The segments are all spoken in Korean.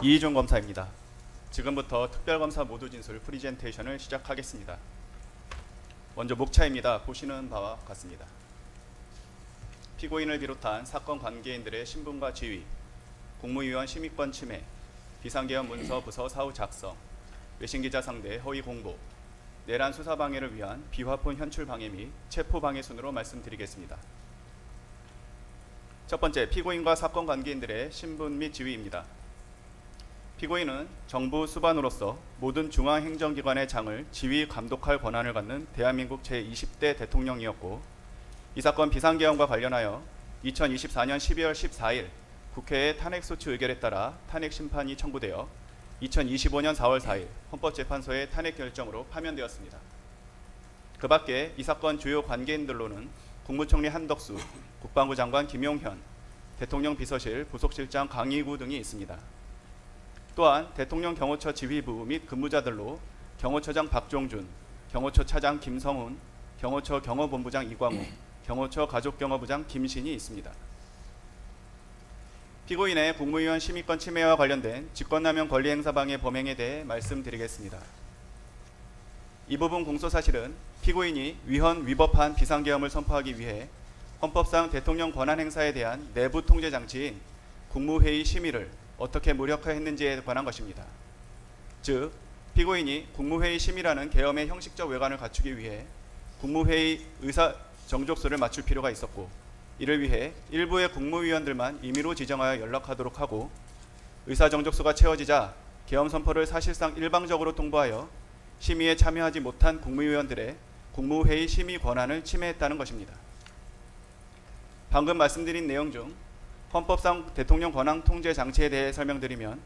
이희종 검사입니다. 지금부터 특별검사 모두 진술 프리젠테이션을 시작하겠습니다. 먼저 목차입니다. 보시는 바와 같습니다. 피고인을 비롯한 사건 관계인들의 신분과 지위, 국무위원 심의권 침해, 비상계엄 문서 부서 사후 작성, 외신기자 상대 허위 공보, 내란 수사 방해를 위한 비화폰 현출 방해 및 체포 방해 순으로 말씀드리겠습니다. 첫 번째, 피고인과 사건 관계인들의 신분 및 지위입니다. 피고인은 정부 수반으로서 모든 중앙행정기관의 장을 지휘 감독할 권한을 갖는 대한민국 제20대 대통령이었고, 이 사건 비상계엄과 관련하여 2024년 12월 14일 국회의 탄핵소추 의결에 따라 탄핵심판이 청구되어 2025년 4월 4일 헌법재판소의 탄핵 결정으로 파면되었습니다. 그 밖에 이 사건 주요 관계인들로는 국무총리 한덕수, 국방부 장관 김용현, 대통령 비서실 부속실장 강희구 등이 있습니다. 또한 대통령 경호처 지휘부 및 근무자들로 경호처장 박종준, 경호처 차장 김성훈, 경호처 경호본부장 이광우, 경호처 가족경호부장 김신이 있습니다. 피고인의 국무위원 심의권 침해와 관련된 직권남용 권리행사 방해 범행에 대해 말씀드리겠습니다. 이 부분 공소사실은 피고인이 위헌 위법한 비상계엄을 선포하기 위해 헌법상 대통령 권한행사에 대한 내부 통제장치인 국무회의 심의를 어떻게 무력화했는지에 관한 것입니다. 즉, 피고인이 국무회의 심의라는 계엄의 형식적 외관을 갖추기 위해 국무회의 의사 정족수를 맞출 필요가 있었고, 이를 위해 일부의 국무위원들만 임의로 지정하여 연락하도록 하고, 의사 정족수가 채워지자 계엄 선포를 사실상 일방적으로 통보하여 심의에 참여하지 못한 국무위원들의 국무회의 심의 권한을 침해했다는 것입니다. 방금 말씀드린 내용 중 헌법상 대통령 권한 통제 장치에 대해 설명드리면,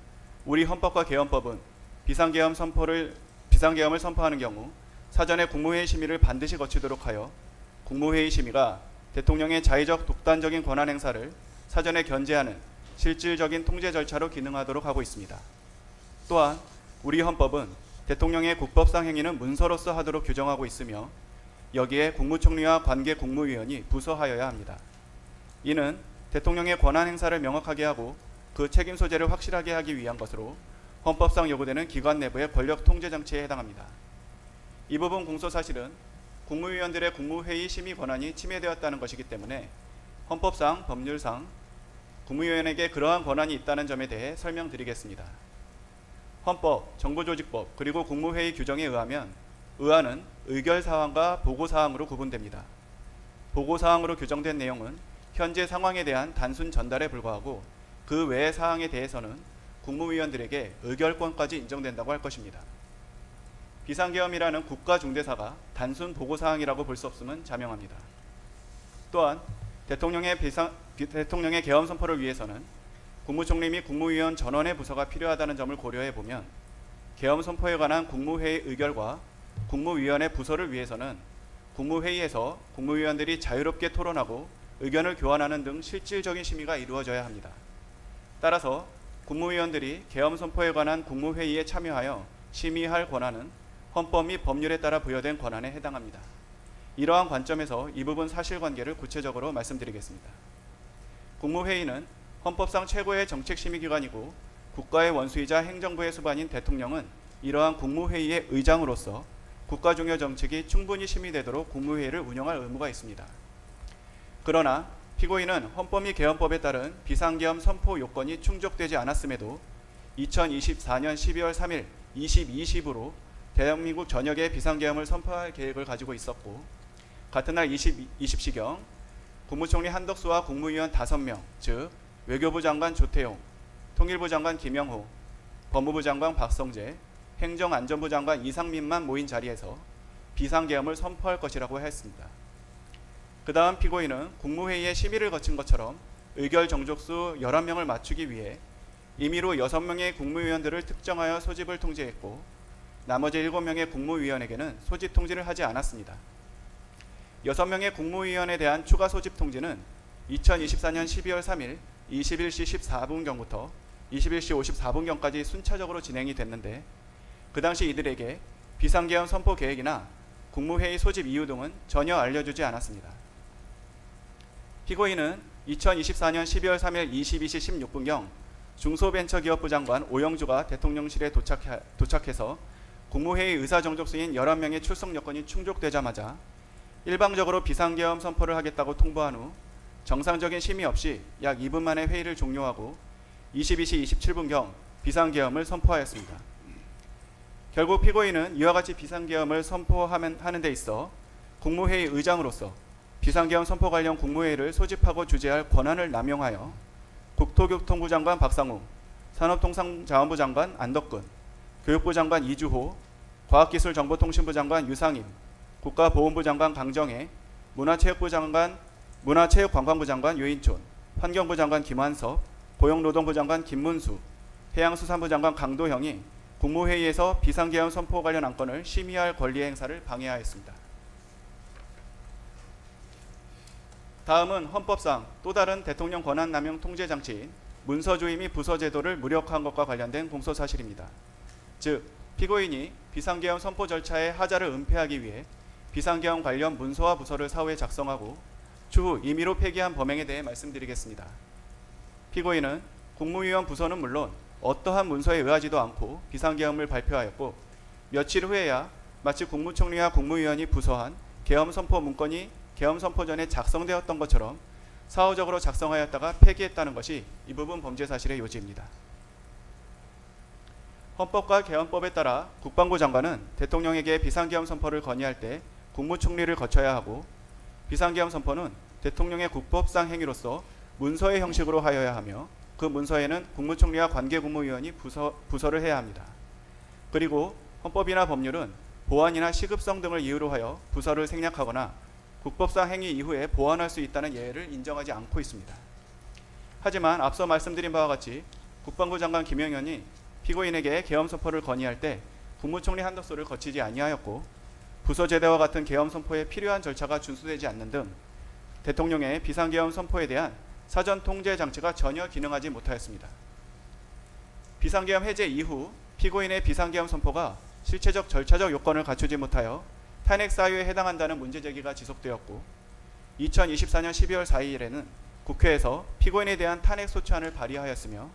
우리 헌법과 계엄법은 비상계엄을 선포하는 경우 사전에 국무회의 심의를 반드시 거치도록 하여 국무회의 심의가 대통령의 자의적 독단적인 권한 행사를 사전에 견제하는 실질적인 통제 절차로 기능하도록 하고 있습니다. 또한 우리 헌법은 대통령의 국법상 행위는 문서로서 하도록 규정하고 있으며, 여기에 국무총리와 관계 국무위원이 부서하여야 합니다. 이는 대통령의 권한 행사를 명확하게 하고 그 책임 소재를 확실하게 하기 위한 것으로 헌법상 요구되는 기관 내부의 권력 통제 장치에 해당합니다. 이 부분 공소사실은 국무위원들의 국무회의 심의 권한이 침해되었다는 것이기 때문에 헌법상 법률상 국무위원에게 그러한 권한이 있다는 점에 대해 설명드리겠습니다. 헌법, 정부조직법, 그리고 국무회의 규정에 의하면 의안은 의결사항과 보고사항으로 구분됩니다. 보고사항으로 규정된 내용은 현재 상황에 대한 단순 전달에 불과하고, 그 외의 사항에 대해서는 국무위원들에게 의결권까지 인정된다고 할 것입니다. 비상계엄이라는 국가중대사가 단순 보고사항이라고 볼 수 없음은 자명합니다. 또한 대통령의 계엄 선포를 위해서는 국무총리 및 국무위원 전원의 부서가 필요하다는 점을 고려해 보면, 계엄 선포에 관한 국무회의 의결과 국무위원의 부서를 위해서는 국무회의에서 국무위원들이 자유롭게 토론하고 의견을 교환하는 등 실질적인 심의가 이루어져야 합니다. 따라서 국무위원들이 계엄 선포에 관한 국무회의에 참여하여 심의할 권한은 헌법 및 법률에 따라 부여된 권한에 해당합니다. 이러한 관점에서 이 부분 사실관계를 구체적으로 말씀드리겠습니다. 국무회의는 헌법상 최고의 정책심의기관이고, 국가의 원수이자 행정부의 수반인 대통령은 이러한 국무회의의 의장으로서 국가 중요 정책이 충분히 심의되도록 국무회의를 운영할 의무가 있습니다. 그러나 피고인은 헌법 및 계엄법에 따른 비상계엄 선포 요건이 충족되지 않았음에도 2024년 12월 3일 22시부로 대한민국 전역에 비상계엄을 선포할 계획을 가지고 있었고, 같은 날 20시경 국무총리 한덕수와 국무위원 5명, 즉 외교부 장관 조태용, 통일부 장관 김영호, 법무부 장관 박성재, 행정안전부 장관 이상민만 모인 자리에서 비상계엄을 선포할 것이라고 했습니다. 그 다음 피고인은 국무회의에 심의를 거친 것처럼 의결 정족수 11명을 맞추기 위해 임의로 6명의 국무위원들을 특정하여 소집을 통지했고, 나머지 7명의 국무위원에게는 소집 통지를 하지 않았습니다. 6명의 국무위원에 대한 추가 소집 통지는 2024년 12월 3일 21시 14분경부터 21시 54분경까지 순차적으로 진행이 됐는데, 그 당시 이들에게 비상계엄 선포 계획이나 국무회의 소집 이유 등은 전혀 알려주지 않았습니다. 피고인은 2024년 12월 3일 22시 16분경 중소벤처기업부 장관 오영주가 대통령실에 도착해서 국무회의 의사정족수인 11명의 출석 여건이 충족되자마자 일방적으로 비상계엄 선포를 하겠다고 통보한 후 정상적인 심의 없이 약 2분 만에 회의를 종료하고 22시 27분경 비상계엄을 선포하였습니다. 결국 피고인은 이와 같이 비상계엄을 선포하는 데 있어 국무회의 의장으로서 비상계엄 선포 관련 국무회의를 소집하고 주재할 권한을 남용하여 국토교통부 장관 박상우, 산업통상자원부 장관 안덕근, 교육부 장관 이주호, 과학기술정보통신부 장관 유상임, 국가보훈부 장관 강정혜, 문화체육관광부 장관 유인촌, 환경부 장관 김환섭, 고용노동부 장관 김문수, 해양수산부 장관 강도형이 국무회의에서 비상계엄 선포 관련 안건을 심의할 권리 행사를 방해하였습니다. 다음은 헌법상 또 다른 대통령 권한남용 통제장치인 문서주의 및 부서제도를 무력화한 것과 관련된 공소사실입니다. 즉, 피고인이 비상계엄 선포 절차의 하자를 은폐하기 위해 비상계엄 관련 문서와 부서를 사후에 작성하고 추후 임의로 폐기한 범행에 대해 말씀드리겠습니다. 피고인은 국무위원 부서는 물론 어떠한 문서에 의하지도 않고 비상계엄을 발표하였고 며칠 후에야 마치 국무총리와 국무위원이 부서한 계엄 선포 문건이 계엄 선포 전에 작성되었던 것처럼 사후적으로 작성하였다가 폐기했다는 것이 이 부분 범죄 사실의 요지입니다. 헌법과 계엄법에 따라 국방부 장관은 대통령에게 비상계엄 선포를 건의할 때 국무총리를 거쳐야 하고 비상계엄 선포는 대통령의 국법상 행위로서 문서의 형식으로 하여야 하며 그 문서에는 국무총리와 관계국무위원이 부서를 해야 합니다. 그리고 헌법이나 법률은 보안이나 시급성 등을 이유로 하여 부서를 생략하거나 국법상 행위 이후에 보완할 수 있다는 예외를 인정하지 않고 있습니다. 하지만 앞서 말씀드린 바와 같이 국방부 장관 김영현이 피고인에게 계엄 선포를 건의할 때 국무총리 한덕수를 거치지 아니하였고 부서 제대와 같은 계엄 선포에 필요한 절차가 준수되지 않는 등 대통령의 비상계엄 선포에 대한 사전 통제 장치가 전혀 기능하지 못하였습니다. 비상계엄 해제 이후 피고인의 비상계엄 선포가 실체적 절차적 요건을 갖추지 못하여 탄핵 사유에 해당한다는 문제 제기가 지속되었고 2024년 12월 4일에는 국회에서 피고인에 대한 탄핵 소추안을 발의하였으며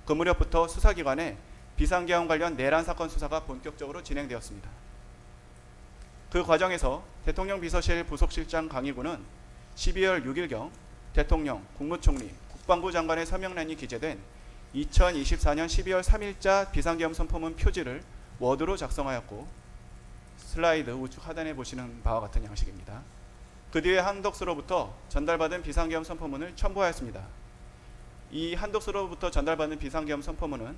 그 무렵부터 수사기관에 비상계엄 관련 내란 사건 수사가 본격적으로 진행되었습니다. 그 과정에서 대통령 비서실 부속실장 강희구는 12월 6일경 대통령, 국무총리, 국방부 장관의 서명란이 기재된 2024년 12월 3일자 비상계엄 선포문 표지를 워드로 작성하였고 슬라이드 우측 하단에 보시는 바와 같은 양식입니다. 그 뒤에 한덕수로부터 전달받은 비상계엄 선포문을 첨부하였습니다. 이 한덕수로부터 전달받은 비상계엄 선포문은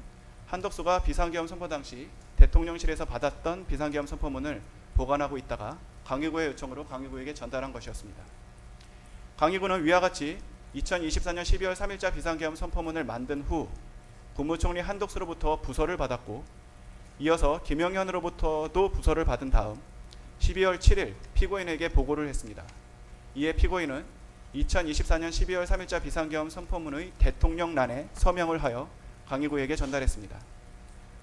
한덕수가 비상계엄 선포 당시 대통령실에서 받았던 비상계엄 선포문을 보관하고 있다가 강희구의 요청으로 강희구에게 전달한 것이었습니다. 강희구는 위와 같이 2024년 12월 3일자 비상계엄 선포문을 만든 후 국무총리 한덕수로부터 부서를 받았고 이어서 김영현으로부터도 부서를 받은 다음 12월 7일 피고인에게 보고를 했습니다. 이에 피고인은 2024년 12월 3일자 비상계엄 선포문의 대통령란에 서명을 하여 강희구에게 전달했습니다.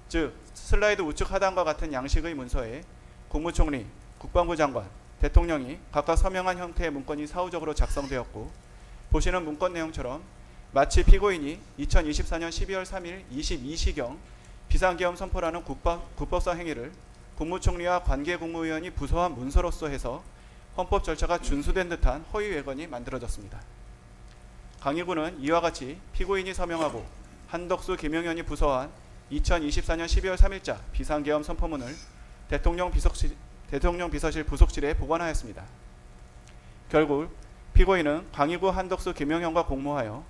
즉 슬라이드 우측 하단과 같은 양식의 문서에 국무총리, 국방부 장관, 대통령이 각각 서명한 형태의 문건이 사후적으로 작성되었고 보시는 문건 내용처럼 마치 피고인이 2024년 12월 3일 22시경 비상계엄 선포라는 국법상 행위를 국무총리와 관계국무위원이 부서한 문서로서 해서 헌법 절차가 준수된 듯한 허위 외건이 만들어졌습니다. 강희구는 이와 같이 피고인이 서명하고 한덕수, 김영현이 부서한 2024년 12월 3일자 비상계엄 선포문을 대통령 비서실 부속실에 보관하였습니다. 결국 피고인은 강희구, 한덕수, 김영현과 공모하여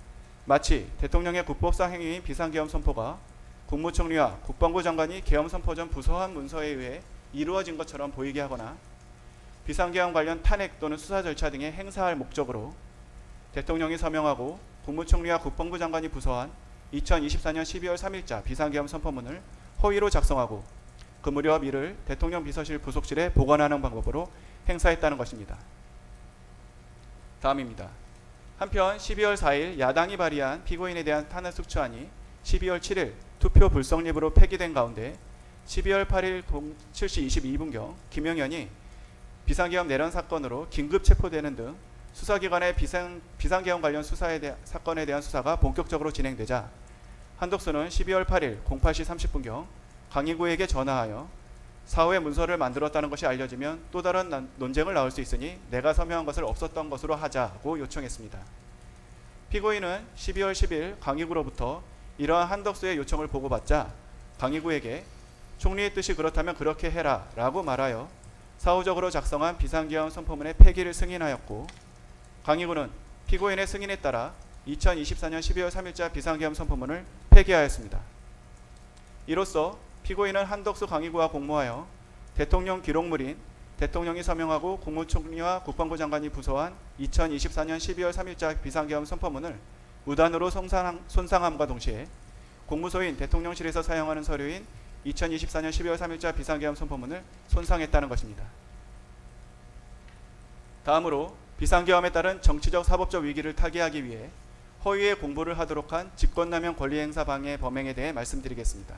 마치 대통령의 국법상 행위인 비상계엄 선포가 국무총리와 국방부 장관이 계엄 선포 전 부서한 문서에 의해 이루어진 것처럼 보이게 하거나 비상계엄 관련 탄핵 또는 수사 절차 등에 행사할 목적으로 대통령이 서명하고 국무총리와 국방부 장관이 부서한 2024년 12월 3일자 비상계엄 선포문을 허위로 작성하고 그 무렵 이를 대통령 비서실 부속실에 보관하는 방법으로 행사했다는 것입니다. 다음입니다. 한편 12월 4일 야당이 발의한 피고인에 대한 탄핵 소추안이 12월 7일 투표 불성립으로 폐기된 가운데 12월 8일 7시 22분경 김영현이 비상계엄 내란 사건으로 긴급 체포되는 등 수사기관의 비상계엄 관련 사건에 대한 수사가 본격적으로 진행되자 한덕수는 12월 8일 08시 30분경 강희구에게 전화하여 사후에 문서를 만들었다는 것이 알려지면 또 다른 논쟁을 낳을 수 있으니 내가 서명한 것을 없었던 것으로 하자고 요청했습니다. 피고인은 12월 10일 강희구로부터 이러한 한덕수의 요청을 보고받자 강희구에게 총리의 뜻이 그렇다면 그렇게 해라 라고 말하여 사후적으로 작성한 비상계엄 선포문의 폐기를 승인하였고, 강희구는 피고인의 승인에 따라 2024년 12월 3일자 비상계엄 선포문을 폐기하였습니다. 이로써 피고인은 한덕수 강희구와 공모하여 대통령 기록물인 대통령이 서명하고 국무총리와 국방부 장관이 부서한 2024년 12월 3일자 비상계엄 선포문을 무단으로 손상함과 동시에 공무소인 대통령실에서 사용하는 서류인 2024년 12월 3일자 비상계엄 선포문을 손상했다는 것입니다. 다음으로 비상계엄에 따른 정치적 사법적 위기를 타개하기 위해 허위의 공보를 하도록 한 직권남용 권리행사 방해 범행에 대해 말씀드리겠습니다.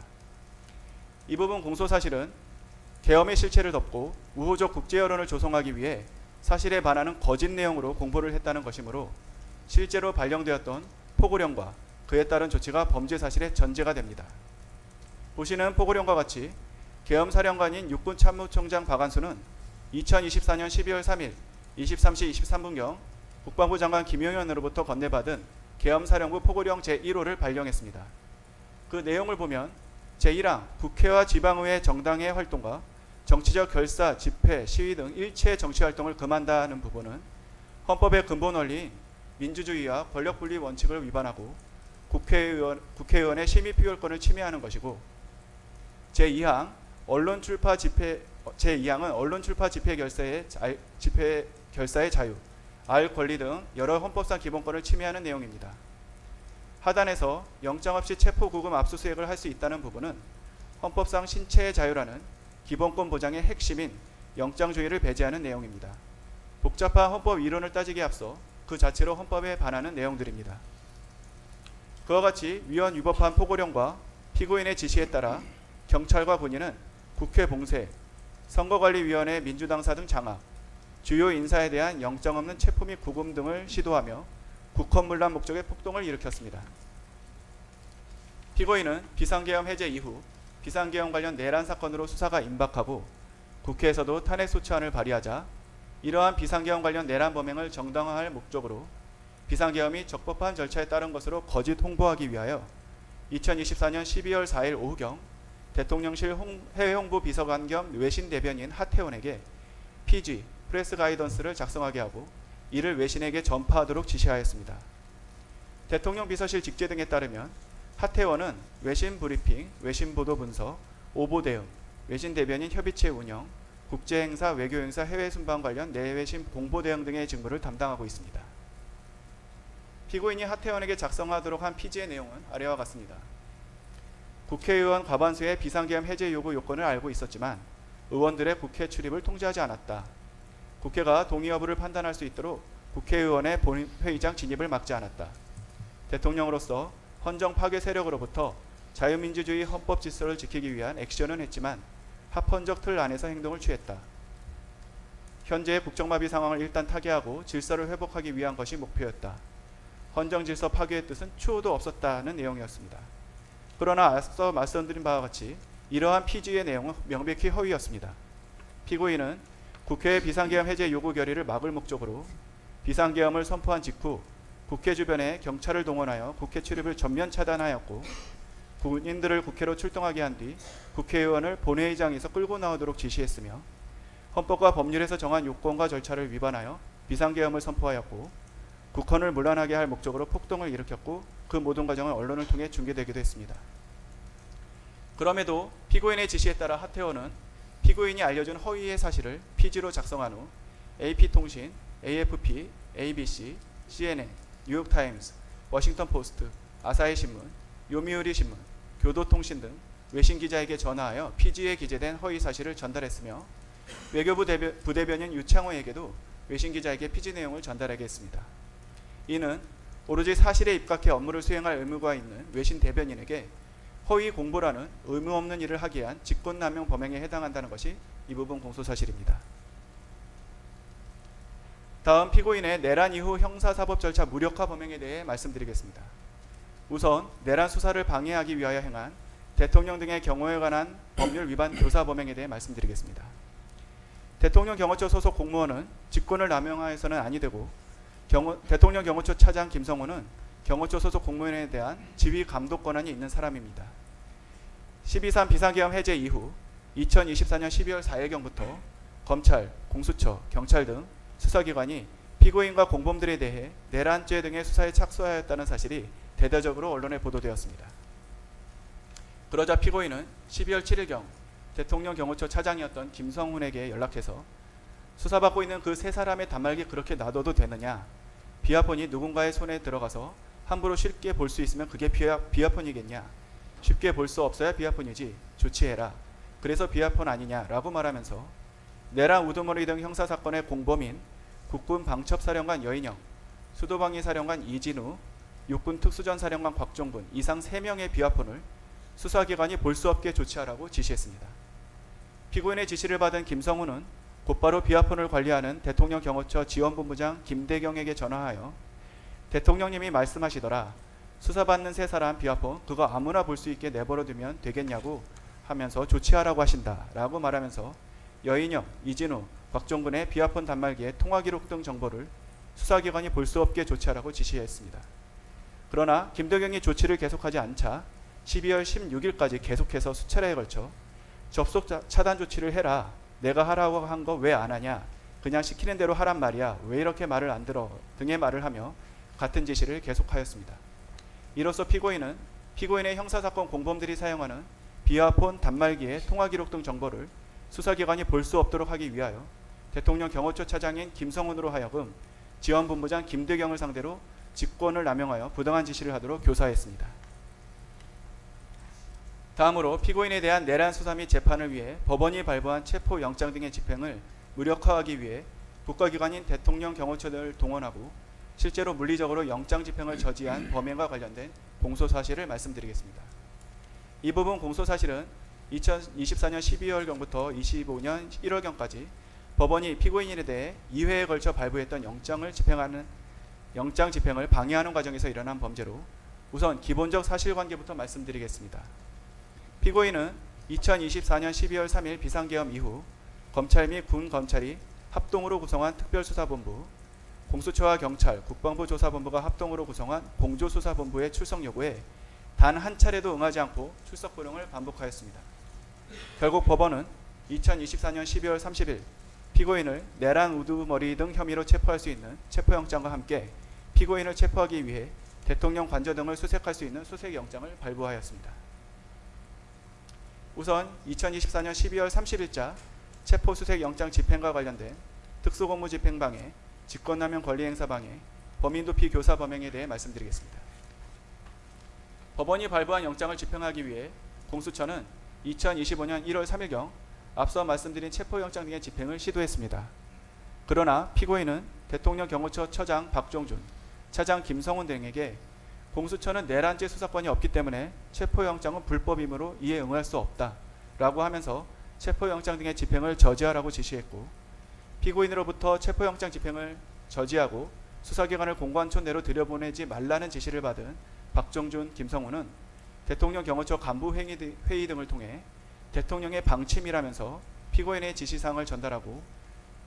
이 부분 공소사실은 계엄의 실체를 덮고 우호적 국제여론을 조성하기 위해 사실에 반하는 거짓 내용으로 공보를 했다는 것이므로 실제로 발령되었던 포고령과 그에 따른 조치가 범죄 사실의 전제가 됩니다. 보시는 포고령과 같이 계엄사령관인 육군참모총장 박안수는 2024년 12월 3일 23시 23분경 국방부 장관 김용현으로부터 건네받은 계엄사령부 포고령 제1호를 발령했습니다. 그 내용을 보면 제1항 국회와 지방의회 정당의 활동과 정치적 결사, 집회, 시위 등 일체 정치활동을 금한다는 부분은 헌법의 근본 원리인 민주주의와 권력분리 원칙을 위반하고 국회의원의 심의 표결권을 침해하는 것이고, 제2항은 언론 출파 집회 결사의 자유, 알 권리 등 여러 헌법상 기본권을 침해하는 내용입니다. 하단에서 영장 없이 체포 구금 압수수색을 할 수 있다는 부분은 헌법상 신체의 자유라는 기본권 보장의 핵심인 영장주의를 배제하는 내용입니다. 복잡한 헌법 이론을 따지기에 앞서 그 자체로 헌법에 반하는 내용들입니다. 그와 같이 위헌 위법한 포고령과 피고인의 지시에 따라 경찰과 군인은 국회 봉쇄, 선거관리위원회 민주당사 등 장악, 주요 인사에 대한 영장 없는 체포 및 구금 등을 시도하며 국헌문란 목적의 폭동을 일으켰습니다. 피고인은 비상계엄 해제 이후 비상계엄 관련 내란 사건으로 수사가 임박하고 국회에서도 탄핵소추안을 발의하자 이러한 비상계엄 관련 내란 범행을 정당화할 목적으로 비상계엄이 적법한 절차에 따른 것으로 거짓 홍보하기 위하여 2024년 12월 4일 오후경 대통령실 해외홍보 비서관 겸 외신 대변인 하태원에게 PG, 프레스 가이던스를 작성하게 하고 이를 외신에게 전파하도록 지시하였습니다. 대통령 비서실 직제 등에 따르면 하태원은 외신 브리핑, 외신 보도 분석, 오보 대응, 외신 대변인 협의체 운영, 국제행사, 외교행사, 해외 순방 관련 내외신 공보 대응 등의 직무를 담당하고 있습니다. 피고인이 하태원에게 작성하도록 한 피지의 내용은 아래와 같습니다. 국회의원 과반수의 비상계엄 해제 요구 요건을 알고 있었지만 의원들의 국회 출입을 통제하지 않았다. 국회가 동의 여부를 판단할 수 있도록 국회의원의 본회의장 진입을 막지 않았다. 대통령으로서 헌정 파괴 세력으로부터 자유민주주의 헌법 질서를 지키기 위한 액션은 했지만 합헌적 틀 안에서 행동을 취했다. 현재의 국정마비 상황을 일단 타개하고 질서를 회복하기 위한 것이 목표였다. 헌정 질서 파괴의 뜻은 추호도 없었다는 내용이었습니다. 그러나 앞서 말씀드린 바와 같이 이러한 피지의 내용은 명백히 허위였습니다. 피고인은 국회의 비상계엄 해제 요구 결의를 막을 목적으로 비상계엄을 선포한 직후 국회 주변에 경찰을 동원하여 국회 출입을 전면 차단하였고, 군인들을 국회로 출동하게 한 뒤 국회의원을 본회의장에서 끌고 나오도록 지시했으며, 헌법과 법률에서 정한 요건과 절차를 위반하여 비상계엄을 선포하였고, 국헌을 문란하게 할 목적으로 폭동을 일으켰고, 그 모든 과정은 언론을 통해 중계되기도 했습니다. 그럼에도 피고인의 지시에 따라 하태원은 피고인이 알려준 허위의 사실을 피지로 작성한 후 AP통신, AFP, ABC, CNN, 뉴욕타임스, 워싱턴포스트, 아사히신문, 요미우리신문, 교도통신 등 외신기자에게 전화하여 피지에 기재된 허위 사실을 전달했으며, 외교부 부대변인 유창호에게도 외신기자에게 피지 내용을 전달하게 했습니다. 이는 오로지 사실에 입각해 업무를 수행할 의무가 있는 외신 대변인에게 허위 공보라는 의무 없는 일을 하게 한 직권남용 범행에 해당한다는 것이 이 부분 공소사실입니다. 다음 피고인의 내란 이후 형사사법 절차 무력화 범행에 대해 말씀드리겠습니다. 우선 내란 수사를 방해하기 위하여 행한 대통령 등의 경호에 관한 법률 위반 교사 범행에 대해 말씀드리겠습니다. 대통령 경호처 소속 공무원은 직권을 남용하여서는 아니 되고 대통령 경호처 차장 김성훈은 경호처 소속 공무원에 대한 지휘 감독 권한이 있는 사람입니다. 12.3 비상계엄 해제 이후 2024년 12월 4일경부터 검찰, 공수처, 경찰 등 수사기관이 피고인과 공범들에 대해 내란죄 등의 수사에 착수하였다는 사실이 대대적으로 언론에 보도되었습니다. 그러자 피고인은 12월 7일경 대통령 경호처 차장이었던 김성훈에게 연락해서 수사받고 있는 그 세 사람의 단말기 그렇게 놔둬도 되느냐, 비아폰이 누군가의 손에 들어가서 함부로 쉽게 볼 수 있으면 그게 비아폰이겠냐, 쉽게 볼 수 없어야 비아폰이지, 조치해라, 그래서 비아폰 아니냐라고 말하면서 내란 우두머리 등 형사사건의 공범인 국군 방첩사령관 여인영, 수도방위사령관 이진우, 육군 특수전사령관 곽종군 이상 3명의 비아폰을 수사기관이 볼 수 없게 조치하라고 지시했습니다. 피고인의 지시를 받은 김성훈은 곧바로 비아폰을 관리하는 대통령 경호처 지원본부장 김대경에게 전화하여 대통령님이 말씀하시더라, 수사받는 세 사람 비아폰 그거 아무나 볼 수 있게 내버려두면 되겠냐고 하면서 조치하라고 하신다 라고 말하면서 여인영, 이진우, 곽종군의 비아폰 단말기의 통화기록 등 정보를 수사기관이 볼 수 없게 조치하라고 지시했습니다. 그러나 김대경이 조치를 계속하지 않자 12월 16일까지 계속해서 수차례에 걸쳐 접속 차단 조치를 해라, 내가 하라고 한 거 왜 안 하냐, 그냥 시키는 대로 하란 말이야, 왜 이렇게 말을 안 들어 등의 말을 하며 같은 지시를 계속하였습니다. 이로써 피고인은 피고인의 형사사건 공범들이 사용하는 비아폰 단말기의 통화기록 등 정보를 수사기관이 볼 수 없도록 하기 위하여 대통령 경호처 차장인 김성훈으로 하여금 지원본부장 김대경을 상대로 직권을 남용하여 부당한 지시를 하도록 교사했습니다. 다음으로 피고인에 대한 내란 수사 및 재판을 위해 법원이 발부한 체포영장 등의 집행을 무력화하기 위해 국가기관인 대통령 경호처를 동원하고 실제로 물리적으로 영장 집행을 저지한 범행과 관련된 공소사실을 말씀드리겠습니다. 이 부분 공소사실은 2024년 12월경부터 25년 1월경까지 법원이 피고인에 대해 2회에 걸쳐 발부했던 영장 집행을 방해하는 과정에서 일어난 범죄로 우선 기본적 사실관계부터 말씀드리겠습니다. 피고인은 2024년 12월 3일 비상계엄 이후 검찰 및 군검찰이 합동으로 구성한 특별수사본부, 공수처와 경찰, 국방부 조사본부가 합동으로 구성한 공조수사본부의 출석 요구에 단 한 차례도 응하지 않고 출석 불응을 반복하였습니다. 결국 법원은 2024년 12월 30일 피고인을 내란 우두머리 등 혐의로 체포할 수 있는 체포영장과 함께 피고인을 체포하기 위해 대통령 관저 등을 수색할 수 있는 수색영장을 발부하였습니다. 우선 2024년 12월 30일자 체포수색영장 집행과 관련된 특수공무집행방해, 직권남용 권리행사방해, 범인도피 교사 범행에 대해 말씀드리겠습니다. 법원이 발부한 영장을 집행하기 위해 공수처는 2025년 1월 3일경 앞서 말씀드린 체포영장 등의 집행을 시도했습니다. 그러나 피고인은 대통령 경호처 처장 박종준, 차장 김성훈 등에게 공수처는 내란죄 수사권이 없기 때문에 체포영장은 불법이므로 이에 응할 수 없다 라고 하면서 체포영장 등의 집행을 저지하라고 지시했고, 피고인으로부터 체포영장 집행을 저지하고 수사기관을 공관촌 내로 들여보내지 말라는 지시를 받은 박종준, 김성훈은 대통령 경호처 간부 회의 등을 통해 대통령의 방침이라면서 피고인의 지시사항을 전달하고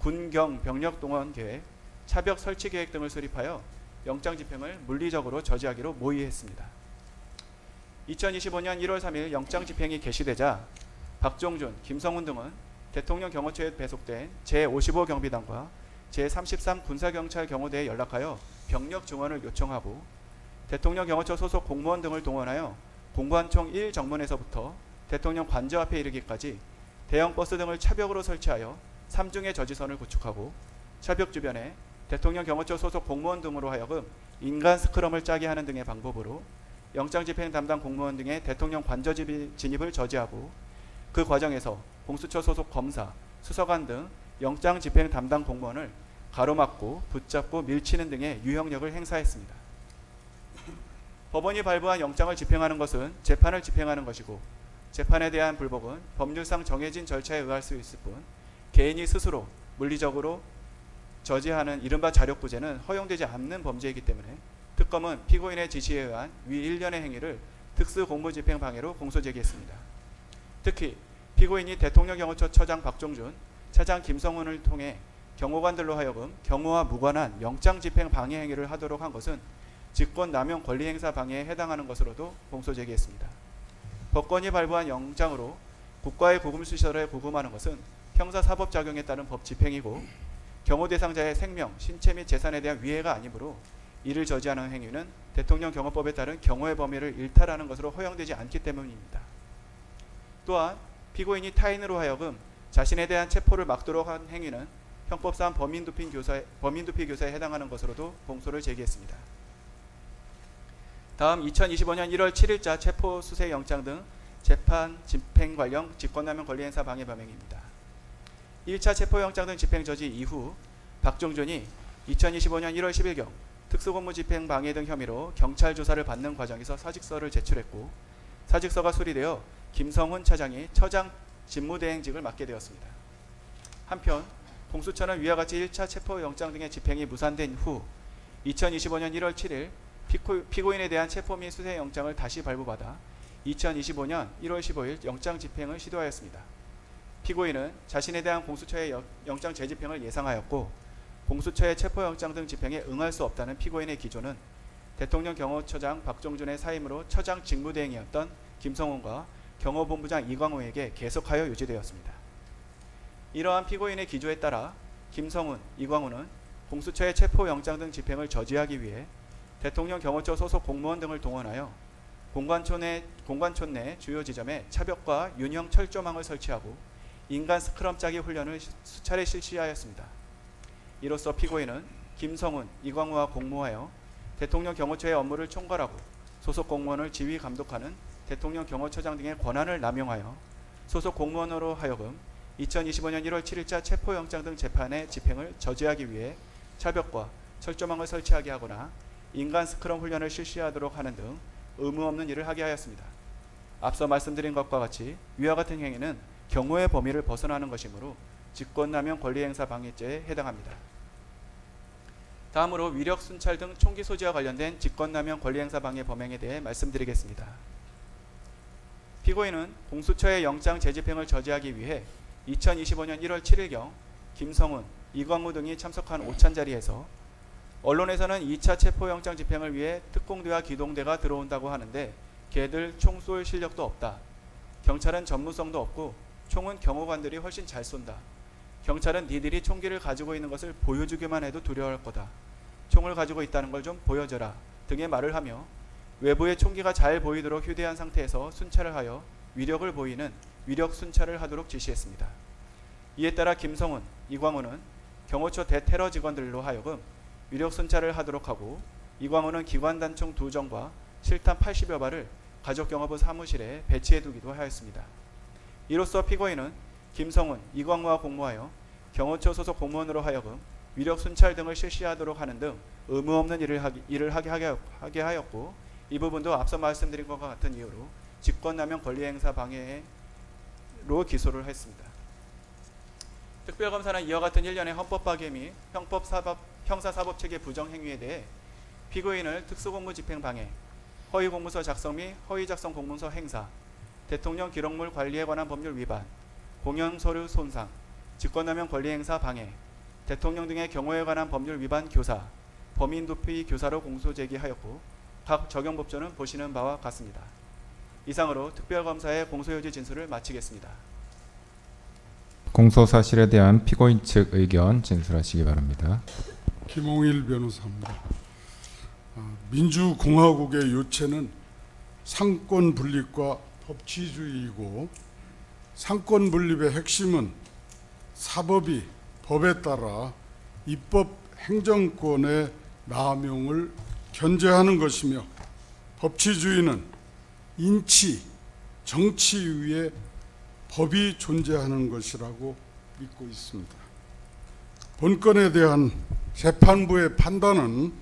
군경 병력 동원 계획, 차벽 설치 계획 등을 수립하여 영장 집행을 물리적으로 저지하기로 모의했습니다. 2025년 1월 3일 영장 집행이 개시되자 박종준, 김성훈 등은 대통령 경호처에 배속된 제55 경비단과 제33 군사경찰 경호대에 연락하여 병력 증원을 요청하고 대통령 경호처 소속 공무원 등을 동원하여 공관총 1 정문에서부터 대통령 관저 앞에 이르기까지 대형 버스 등을 차벽으로 설치하여 3중의 저지선을 구축하고 차벽 주변에 대통령 경호처 소속 공무원 등으로 하여금 인간 스크럼을 짜게 하는 등의 방법으로 영장 집행 담당 공무원 등의 대통령 관저 진입을 저지하고 그 과정에서 공수처 소속 검사, 수사관 등 영장 집행 담당 공무원을 가로막고 붙잡고 밀치는 등의 유형력을 행사했습니다. 법원이 발부한 영장을 집행하는 것은 재판을 집행하는 것이고 재판에 대한 불복은 법률상 정해진 절차에 의할 수 있을 뿐 개인이 스스로 물리적으로 저지하는 이른바 자력구제는 허용되지 않는 범죄이기 때문에 특검은 피고인의 지시에 의한 위 일련의 행위를 특수공무집행방해로 공소제기했습니다. 특히 피고인이 대통령 경호처 처장 박종준, 차장 김성훈을 통해 경호관들로 하여금 경호와 무관한 영장집행 방해 행위를 하도록 한 것은 직권남용 권리행사 방해에 해당하는 것으로도 공소제기했습니다. 법관이 발부한 영장으로 국가의 구금시설에 구금하는 것은 형사사법작용에 따른 법 집행이고 경호 대상자의 생명, 신체 및 재산에 대한 위해가 아니므로 이를 저지하는 행위는 대통령 경호법에 따른 경호의 범위를 일탈하는 것으로 허용되지 않기 때문입니다. 또한 피고인이 타인으로 하여금 자신에 대한 체포를 막도록 한 행위는 형법상 범인도피 교사에 해당하는 것으로도 공소를 제기했습니다. 다음 2025년 1월 7일자 체포수색영장 등 재판 집행 관련 직권남용 권리행사 방해 범행입니다. 1차 체포영장 등 집행 저지 이후 박종준이 2025년 1월 10일경 특수공무집행 방해 등 혐의로 경찰 조사를 받는 과정에서 사직서를 제출했고 사직서가 수리되어 김성훈 차장이 처장 직무대행직을 맡게 되었습니다. 한편 공수처는 위와 같이 1차 체포영장 등의 집행이 무산된 후 2025년 1월 7일 피고인에 대한 체포 및 수색영장을 다시 발부받아 2025년 1월 15일 영장 집행을 시도하였습니다. 피고인은 자신에 대한 공수처의 영장 재집행을 예상하였고 공수처의 체포영장 등 집행에 응할 수 없다는 피고인의 기조는 대통령 경호처장 박종준의 사임으로 처장 직무대행이었던 김성훈과 경호본부장 이광호에게 계속하여 유지되었습니다. 이러한 피고인의 기조에 따라 김성훈, 이광호는 공수처의 체포영장 등 집행을 저지하기 위해 대통령 경호처 소속 공무원 등을 동원하여 공관촌 내 주요 지점에 차벽과 윤형 철조망을 설치하고 인간 스크럼 짜기 훈련을 수차례 실시하였습니다. 이로써 피고인은 김성훈, 이광호와 공모하여 대통령 경호처의 업무를 총괄하고 소속 공무원을 지휘 감독하는 대통령 경호처장 등의 권한을 남용하여 소속 공무원으로 하여금 2025년 1월 7일자 체포영장 등 재판의 집행을 저지하기 위해 차벽과 철조망을 설치하게 하거나 인간 스크럼 훈련을 실시하도록 하는 등 의무 없는 일을 하게 하였습니다. 앞서 말씀드린 것과 같이 위와 같은 행위는 경호의 범위를 벗어나는 것이므로 직권남용 권리행사 방해죄에 해당합니다. 다음으로 위력 순찰 등 총기 소지와 관련된 직권남용 권리행사 방해 범행에 대해 말씀드리겠습니다. 피고인은 공수처의 영장 재집행을 저지하기 위해 2025년 1월 7일경 김성훈, 이광호 등이 참석한 오찬 자리에서 언론에서는 2차 체포영장 집행을 위해 특공대와 기동대가 들어온다고 하는데 걔들 총 쏠 실력도 없다. 경찰은 전문성도 없고 총은 경호관들이 훨씬 잘 쏜다. 경찰은 니들이 총기를 가지고 있는 것을 보여주기만 해도 두려워할 거다. 총을 가지고 있다는 걸 좀 보여줘라 등의 말을 하며 외부에 총기가 잘 보이도록 휴대한 상태에서 순찰을 하여 위력을 보이는 위력 순찰을 하도록 지시했습니다. 이에 따라 김성훈, 이광호는 경호처 대테러 직원들로 하여금 위력 순찰을 하도록 하고 이광호는 기관단총 2정과 실탄 80여 발을 가족경호부 사무실에 배치해두기도 하였습니다. 이로써 피고인은 김성훈, 이광호와 공모하여 경호처 소속 공무원으로 하여금 위력 순찰 등을 실시하도록 하는 등 의무 없는 일을 하게 하였고 이 부분도 앞서 말씀드린 것과 같은 이유로 직권남용 권리행사 방해로 기소를 했습니다. 특별검사는 이와 같은 일련의 헌법파괴 및 형사사법체계 부정행위에 대해 피고인을 특수공무집행 방해, 허위공문서 작성 및 허위작성 공문서 행사, 대통령 기록물 관리에 관한 법률 위반, 공연서류 손상, 직권남용 권리행사 방해, 대통령 등의 경호에 관한 법률 위반 교사, 범인도피 교사로 공소제기하였고 각 적용법조는 보시는 바와 같습니다. 이상으로 특별검사의 공소유지 진술을 마치겠습니다. 공소사실에 대한 피고인 측 의견 진술하시기 바랍니다. 김홍일 변호사입니다. 민주공화국의 요체는 상권 분립과 법치주의이고 상권 분립의 핵심은 사법이 법에 따라 입법 행정권의 남용을 견제하는 것이며 법치주의는 인치, 정치 위에 법이 존재하는 것이라고 믿고 있습니다. 본건에 대한 재판부의 판단은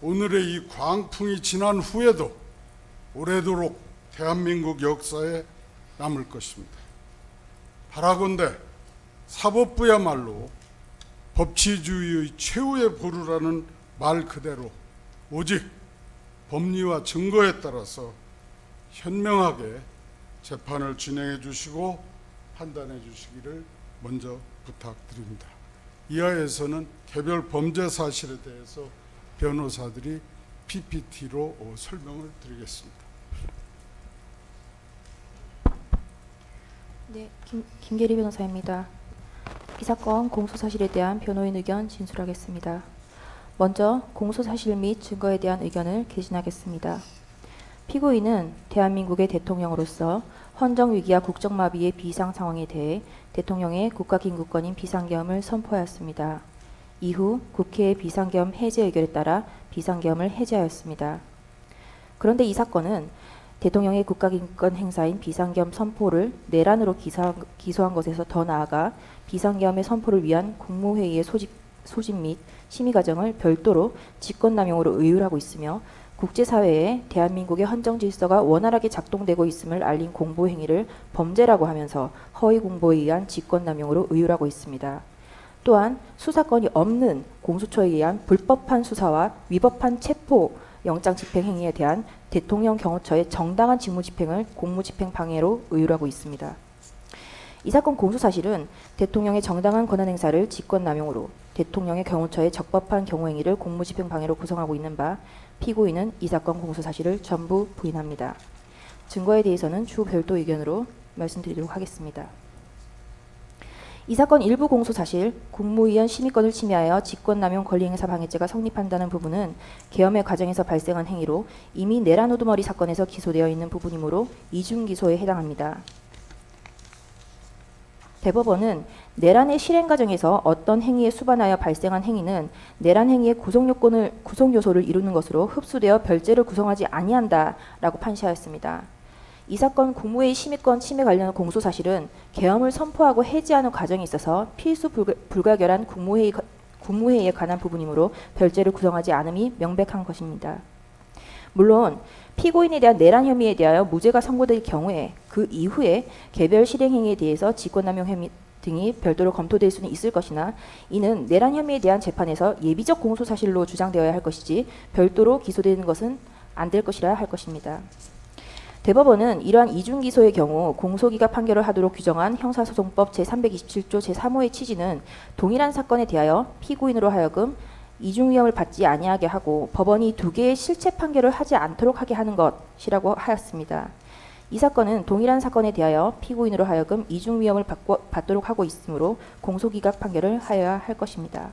오늘의 이 광풍이 지난 후에도 오래도록 대한민국 역사에 남을 것입니다. 바라건대 사법부야말로 법치주의의 최후의 보루라는 말 그대로 오직 법리와 증거에 따라서 현명하게 재판을 진행해 주시고 판단해 주시기를 먼저 부탁드립니다. 이하에서는 개별 범죄 사실에 대해서 변호사들이 PPT로 설명을 드리겠습니다. 네, 김계리 변호사입니다. 이 사건 공소사실에 대한 변호인 의견 진술하겠습니다. 먼저 공소사실 및 증거에 대한 의견을 개진하겠습니다. 피고인은 대한민국의 대통령으로서 헌정위기와 국정마비의 비상 상황에 대해 대통령의 국가긴급권인 비상계엄을 선포하였습니다. 이후 국회의 비상계엄 해제 의결에 따라 비상계엄을 해제하였습니다. 그런데 이 사건은 대통령의 국가긴급권 행사인 비상계엄 선포를 내란으로 기소한 것에서 더 나아가 비상계엄의 선포를 위한 국무회의의 소집 및 심의 과정을 별도로 직권남용으로 의율하고 있으며 국제사회에 대한민국의 헌정질서가 원활하게 작동되고 있음을 알린 공보행위를 범죄라고 하면서 허위 공보에 의한 직권남용으로 의율하고 있습니다. 또한 수사권이 없는 공수처에 의한 불법한 수사와 위법한 체포 영장 집행 행위에 대한 대통령 경호처의 정당한 직무 집행을 공무집행 방해로 의율하고 있습니다. 이 사건 공소사실은 대통령의 정당한 권한 행사를 직권남용으로 대통령의 경호처의 적법한 경호행위를 공무집행 방해로 구성하고 있는 바 피고인은 이 사건 공소사실을 전부 부인합니다. 증거에 대해서는 추후 별도 의견으로 말씀드리도록 하겠습니다. 이 사건 일부 공소사실 국무위원 심의권을 침해하여 직권남용 권리행사 방해죄가 성립한다는 부분은 계엄의 과정에서 발생한 행위로 이미 내란 우두머리 사건에서 기소되어 있는 부분이므로 이중기소에 해당합니다. 대법원은 내란의 실행 과정에서 어떤 행위에 수반하여 발생한 행위는 내란 행위의 구성 요소를 이루는 것으로 흡수되어 별죄를 구성하지 아니한다라고 판시하였습니다. 이 사건 국무회의 심의권 침해 관련 공소사실은 계엄을 선포하고 해제하는 과정에 있어서 필수 불가결한 국무회의에 관한 부분이므로 별죄를 구성하지 않음이 명백한 것입니다. 물론 피고인에 대한 내란 혐의에 대하여 무죄가 선고될 경우에 그 이후에 개별 실행 행위에 대해서 직권남용 혐의 등이 별도로 검토될 수는 있을 것이나 이는 내란 혐의에 대한 재판에서 예비적 공소사실로 주장되어야 할 것이지 별도로 기소되는 것은 안 될 것이라 할 것입니다. 대법원은 이러한 이중기소의 경우 공소기각 판결을 하도록 규정한 형사소송법 제327조 제3호의 취지는 동일한 사건에 대하여 피고인으로 하여금 이중위험을 받지 아니하게 하고 법원이 두 개의 실체 판결을 하지 않도록 하게 하는 것이라고 하였습니다. 이 사건은 동일한 사건에 대하여 피고인으로 하여금 이중위험을 받도록 하고 있으므로 공소기각 판결을 하여야 할 것입니다.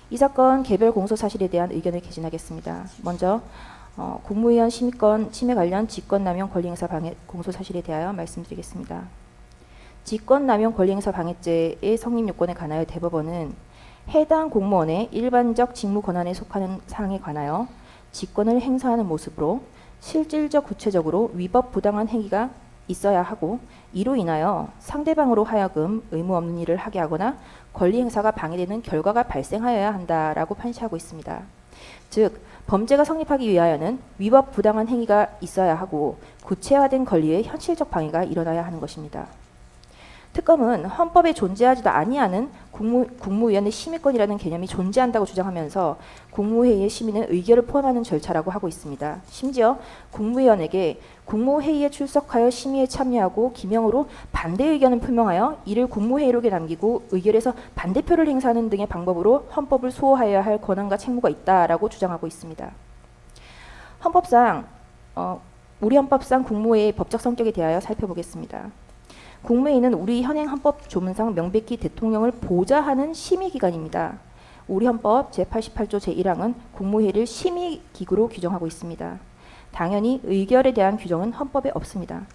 이 사건 개별 공소사실에 대한 의견을 개진하겠습니다. 먼저 국무위원 심의권 침해 관련 직권남용 권리행사 방해 공소사실에 대하여 말씀드리겠습니다. 직권남용 권리행사 방해죄의 성립 요건에 관하여 대법원은 해당 공무원의 일반적 직무 권한에 속하는 사항에 관하여 직권을 행사하는 모습으로 실질적 구체적으로 위법 부당한 행위가 있어야 하고 이로 인하여 상대방으로 하여금 의무 없는 일을 하게 하거나 권리 행사가 방해되는 결과가 발생하여야 한다라고 판시하고 있습니다. 즉 범죄가 성립하기 위하여는 위법 부당한 행위가 있어야 하고 구체화된 권리의 현실적 방해가 일어나야 하는 것입니다. 특검은 헌법에 존재하지도 아니하는 국무위원의 심의권이라는 개념이 존재한다고 주장하면서 국무회의의 심의는 의결을 포함하는 절차라고 하고 있습니다. 심지어 국무위원에게 국무회의에 출석하여 심의에 참여하고 기명으로 반대 의견을 표명하여 이를 국무회의록에 남기고 의결에서 반대표를 행사하는 등의 방법으로 헌법을 수호하여야 할 권한과 책무가 있다라고 주장하고 있습니다. 우리 헌법상 국무회의의 법적 성격에 대하여 살펴보겠습니다. 국무회의는 우리 현행 헌법 조문상 명백히 대통령을 보좌하는 심의기관입니다. 우리 헌법 제88조 제1항은 국무회의를 심의기구로 규정하고 있습니다. 당연히 의결에 대한 규정은 헌법에 없습니다.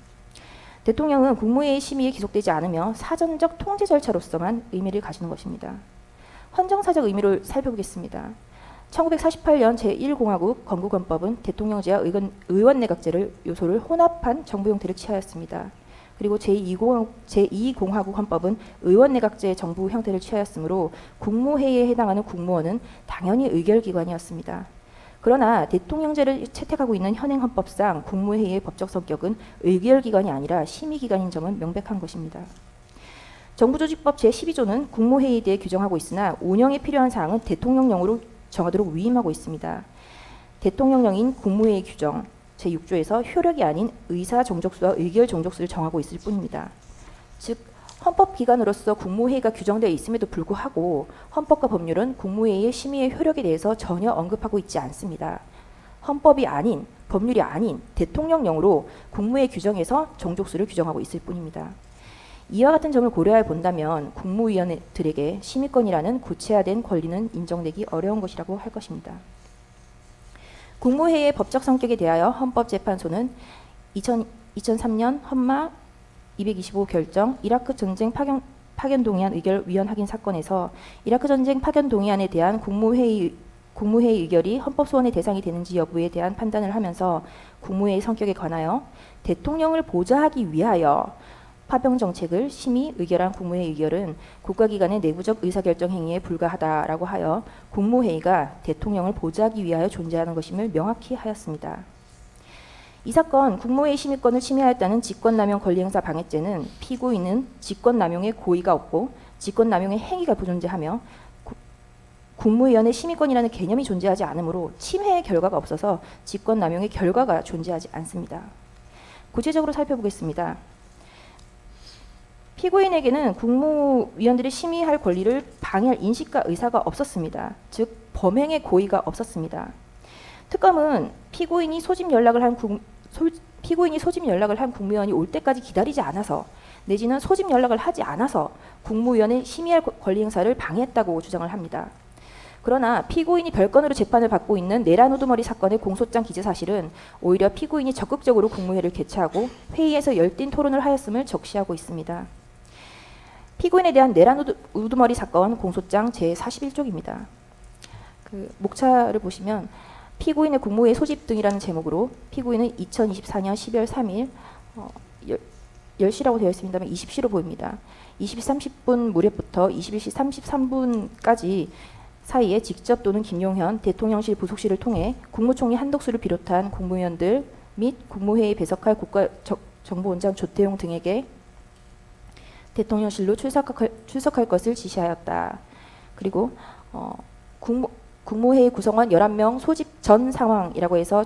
대통령은 국무회의 심의에 기속되지 않으며 사전적 통제 절차로서만 의미를 가지는 것입니다. 헌정사적 의미를 살펴보겠습니다. 1948년 제1공화국 건국헌법은 대통령제와 의원내각제를 요소를 혼합한 정부 형태를 취하였습니다. 그리고 제2공화국 헌법은 의원내각제 정부 형태를 취하였으므로 국무회의에 해당하는 국무원은 당연히 의결기관이었습니다. 그러나 대통령제를 채택하고 있는 현행 헌법상 국무회의의 법적 성격은 의결기관이 아니라 심의기관인 점은 명백한 것입니다. 정부조직법 제12조는 국무회의에 대해 규정하고 있으나 운영에 필요한 사항은 대통령령으로 정하도록 위임하고 있습니다. 대통령령인 국무회의 규정 제6조에서 효력이 아닌 의사 정족수와 의결 정족수를 정하고 있을 뿐입니다. 즉 헌법기관으로서 국무회의가 규정되어 있음에도 불구하고 헌법과 법률은 국무회의의 심의의 효력에 대해서 전혀 언급하고 있지 않습니다. 헌법이 아닌 법률이 아닌 대통령령으로 국무회의 규정에서 정족수를 규정하고 있을 뿐입니다. 이와 같은 점을 고려해 본다면 국무위원들에게 심의권이라는 구체화된 권리는 인정되기 어려운 것이라고 할 것입니다. 국무회의의 법적 성격에 대하여 헌법재판소는 2003년 헌마 225 결정 이라크 전쟁 파견 동의안 의결 위헌 확인 사건에서 이라크 전쟁 파견 동의안에 대한 국무회의 의결이 헌법 소원의 대상이 되는지 여부에 대한 판단을 하면서 국무회의 성격에 관하여 대통령을 보좌하기 위하여 파병 정책을 심의 의결한 국무회의 의결은 국가기관의 내부적 의사결정 행위에 불과하다라고 하여 국무회의가 대통령을 보좌하기 위하여 존재하는 것임을 명확히 하였습니다. 이 사건 국무회의 심의권을 침해하였다는 직권남용 권리행사 방해죄는 피고인은 직권남용의 고의가 없고 직권남용의 행위가 부존재하며 국무위원회 심의권이라는 개념이 존재하지 않으므로 침해의 결과가 없어서 직권남용의 결과가 존재하지 않습니다. 구체적으로 살펴보겠습니다. 피고인에게는 국무위원들이 심의할 권리를 방해할 인식과 의사가 없었습니다. 즉 범행의 고의가 없었습니다. 특검은 피고인이 소집 연락을 한 국무위원이 올 때까지 기다리지 않아서 내지는 소집 연락을 하지 않아서 국무위원회 심의할 권리 행사를 방해했다고 주장을 합니다. 그러나 피고인이 별건으로 재판을 받고 있는 내란 우두머리 사건의 공소장 기재 사실은 오히려 피고인이 적극적으로 국무회의를 개최하고 회의에서 열띤 토론을 하였음을 적시하고 있습니다. 피고인에 대한 내란 우두머리 사건 공소장 제41쪽입니다. 목차를 보시면 피고인의 국무회의 소집 등이라는 제목으로 피고인은 2024년 12월 3일 10시라고 되어 있습니다만 20시로 보입니다. 20시 30분 무렵부터 21시 33분까지 사이에 직접 또는 김용현 대통령실 부속실을 통해 국무총리 한덕수를 비롯한 국무위원들 및 국무회의 배석할 국가정보원장 조태용 등에게 대통령실로 출석할 것을 지시하였다. 그리고 국무회의 구성원 11명 소집 전 상황이라고 해서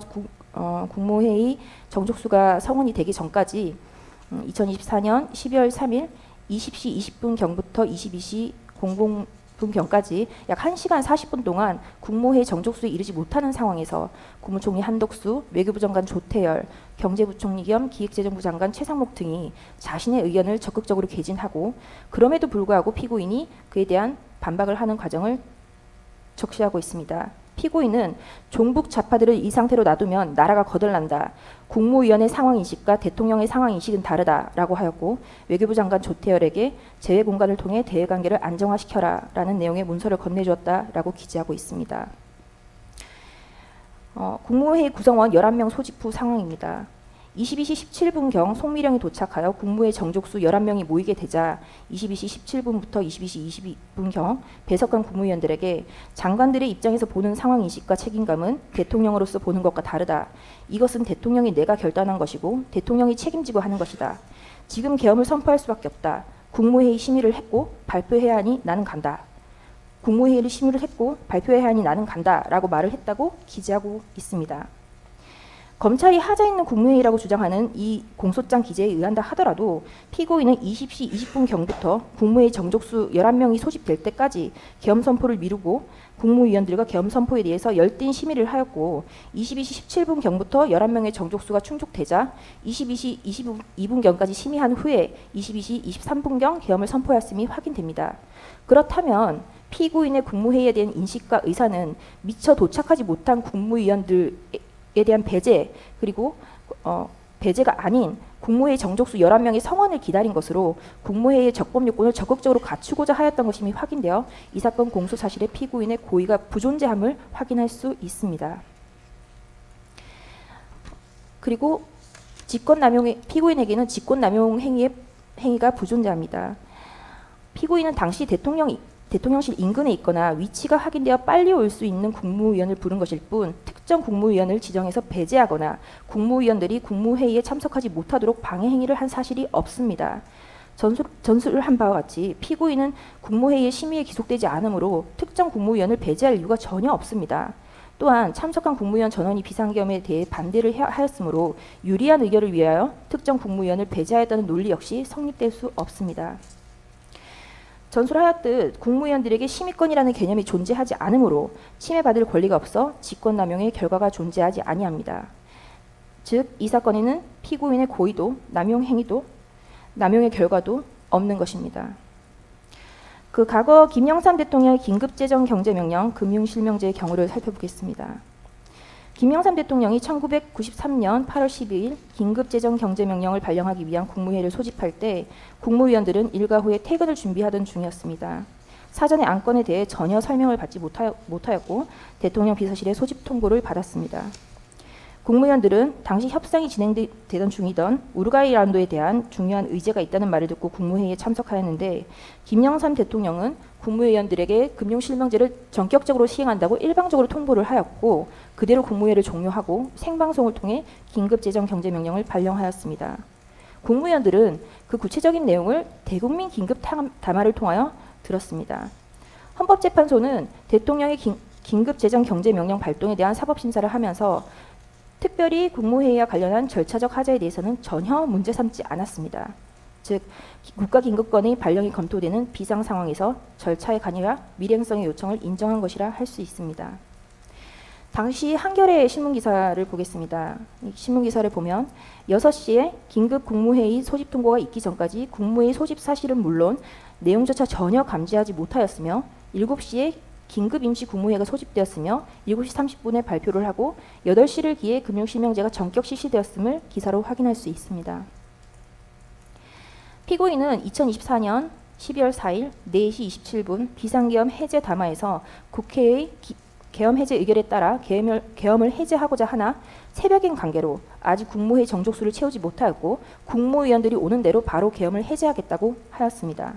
국무회의 정족수가 성원이 되기 전까지 2024년 12월 3일 20시 20분경부터 22시 00분경까지 약 1시간 40분 동안 국무회의 정족수에 이르지 못하는 상황에서 국무총리 한덕수, 외교부 장관 조태열, 경제부총리 겸 기획재정부 장관 최상목 등이 자신의 의견을 적극적으로 개진하고 그럼에도 불구하고 피고인이 그에 대한 반박을 하는 과정을 적시하고 있습니다. 피고인은 종북 좌파들을 이 상태로 놔두면 나라가 거덜난다. 국무위원회 상황인식과 대통령의 상황인식은 다르다라고 하였고 외교부 장관 조태열에게 재외 공간을 통해 대외관계를 안정화시켜라 라는 내용의 문서를 건네주었다라고 기재하고 있습니다. 국무회의 구성원 11명 소집 후 상황입니다. 22시 17분경 송미령이 도착하여 국무회의 정족수 11명이 모이게 되자 22시 17분부터 22시 22분경 배석한 국무위원들에게 장관들의 입장에서 보는 상황인식과 책임감은 대통령으로서 보는 것과 다르다. 이것은 대통령이 내가 결단한 것이고 대통령이 책임지고 하는 것이다. 지금 계엄을 선포할 수밖에 없다. 국무회의 심의를 했고 발표해야 하니 나는 간다. 국무회의를 심의를 했고 발표해야 하니 나는 간다 라고 말을 했다고 기재하고 있습니다. 검찰이 하자 있는 국무회의라고 주장하는 이 공소장 기재에 의한다 하더라도 피고인은 20시 20분경부터 국무회의 정족수 11명이 소집될 때까지 계엄 선포를 미루고 국무위원들과 계엄 선포에 대해서 열띤 심의를 하였고 22시 17분경부터 11명의 정족수가 충족되자 22시 22분경까지 심의한 후에 22시 23분경 계엄을 선포했음이 확인됩니다. 그렇다면 피고인의 국무회의에 대한 인식과 의사는 미처 도착하지 못한 국무위원들에 대한 배제 그리고 배제가 아닌 국무회의 정족수 11명의 성원을 기다린 것으로 국무회의의 적법 요건을 적극적으로 갖추고자 하였던 것임이 확인되어 이 사건 공소 사실의 피고인의 고의가 부존재함을 확인할 수 있습니다. 그리고 피고인에게는 직권남용 행위가 부존재합니다. 피고인은 당시 대통령실 인근에 있거나 위치가 확인되어 빨리 올 수 있는 국무위원을 부른 것일 뿐 특정 국무위원을 지정해서 배제하거나 국무위원들이 국무회의에 참석하지 못하도록 방해 행위를 한 사실이 없습니다. 전술을 한 바와 같이 피고인은 국무회의의 심의에 기속되지 않으므로 특정 국무위원을 배제할 이유가 전혀 없습니다. 또한 참석한 국무위원 전원이 비상계엄에 대해 반대를 하였으므로 유리한 의결을 위하여 특정 국무위원을 배제하였다는 논리 역시 성립될 수 없습니다. 전술하였듯 국무위원들에게 심의권이라는 개념이 존재하지 않으므로 침해받을 권리가 없어 직권남용의 결과가 존재하지 아니합니다. 즉, 이 사건에는 피고인의 고의도, 남용 행위도, 남용의 결과도 없는 것입니다. 그 과거 김영삼 대통령의 긴급재정경제명령 금융실명제의 경우를 살펴보겠습니다. 김영삼 대통령이 1993년 8월 12일 긴급재정경제명령을 발령하기 위한 국무회의를 소집할 때 국무위원들은 일과 후에 퇴근을 준비하던 중이었습니다. 사전에 안건에 대해 전혀 설명을 받지 못하였고 대통령 비서실의 소집 통보를 받았습니다. 국무위원들은 당시 협상이 진행되던 중이던 우루과이 라운드에 대한 중요한 의제가 있다는 말을 듣고 국무회의에 참석하였는데 김영삼 대통령은 국무위원들에게 금융실명제를 전격적으로 시행한다고 일방적으로 통보를 하였고 그대로 국무회의를 종료하고 생방송을 통해 긴급재정경제명령을 발령하였습니다. 국무위원들은 그 구체적인 내용을 대국민 긴급 담화를 통하여 들었습니다. 헌법재판소는 대통령의 긴급재정경제명령 발동에 대한 사법심사를 하면서 특별히 국무회의와 관련한 절차적 하자에 대해서는 전혀 문제 삼지 않았습니다. 즉, 국가긴급권의 발령이 검토되는 비상 상황에서 절차의 관여와 밀행성의 요청을 인정한 것이라 할 수 있습니다. 당시 한겨레 신문기사를 보겠습니다. 이 신문기사를 보면 6시에 긴급 국무회의 소집 통보가 있기 전까지 국무회의 소집 사실은 물론 내용조차 전혀 감지하지 못하였으며 7시에 긴급 임시 국무회의가 소집되었으며 7시 30분에 발표를 하고 8시를 기해 금융실명제가 전격 실시되었음을 기사로 확인할 수 있습니다. 피고인은 2024년 12월 4일 4시 27분 비상계엄 해제 담화에서 국회의 계엄 해제 의결에 따라 계엄을 해제하고자 하나 새벽인 관계로 아직 국무회의 정족수를 채우지 못하였고 국무위원들이 오는 대로 바로 계엄을 해제하겠다고 하였습니다.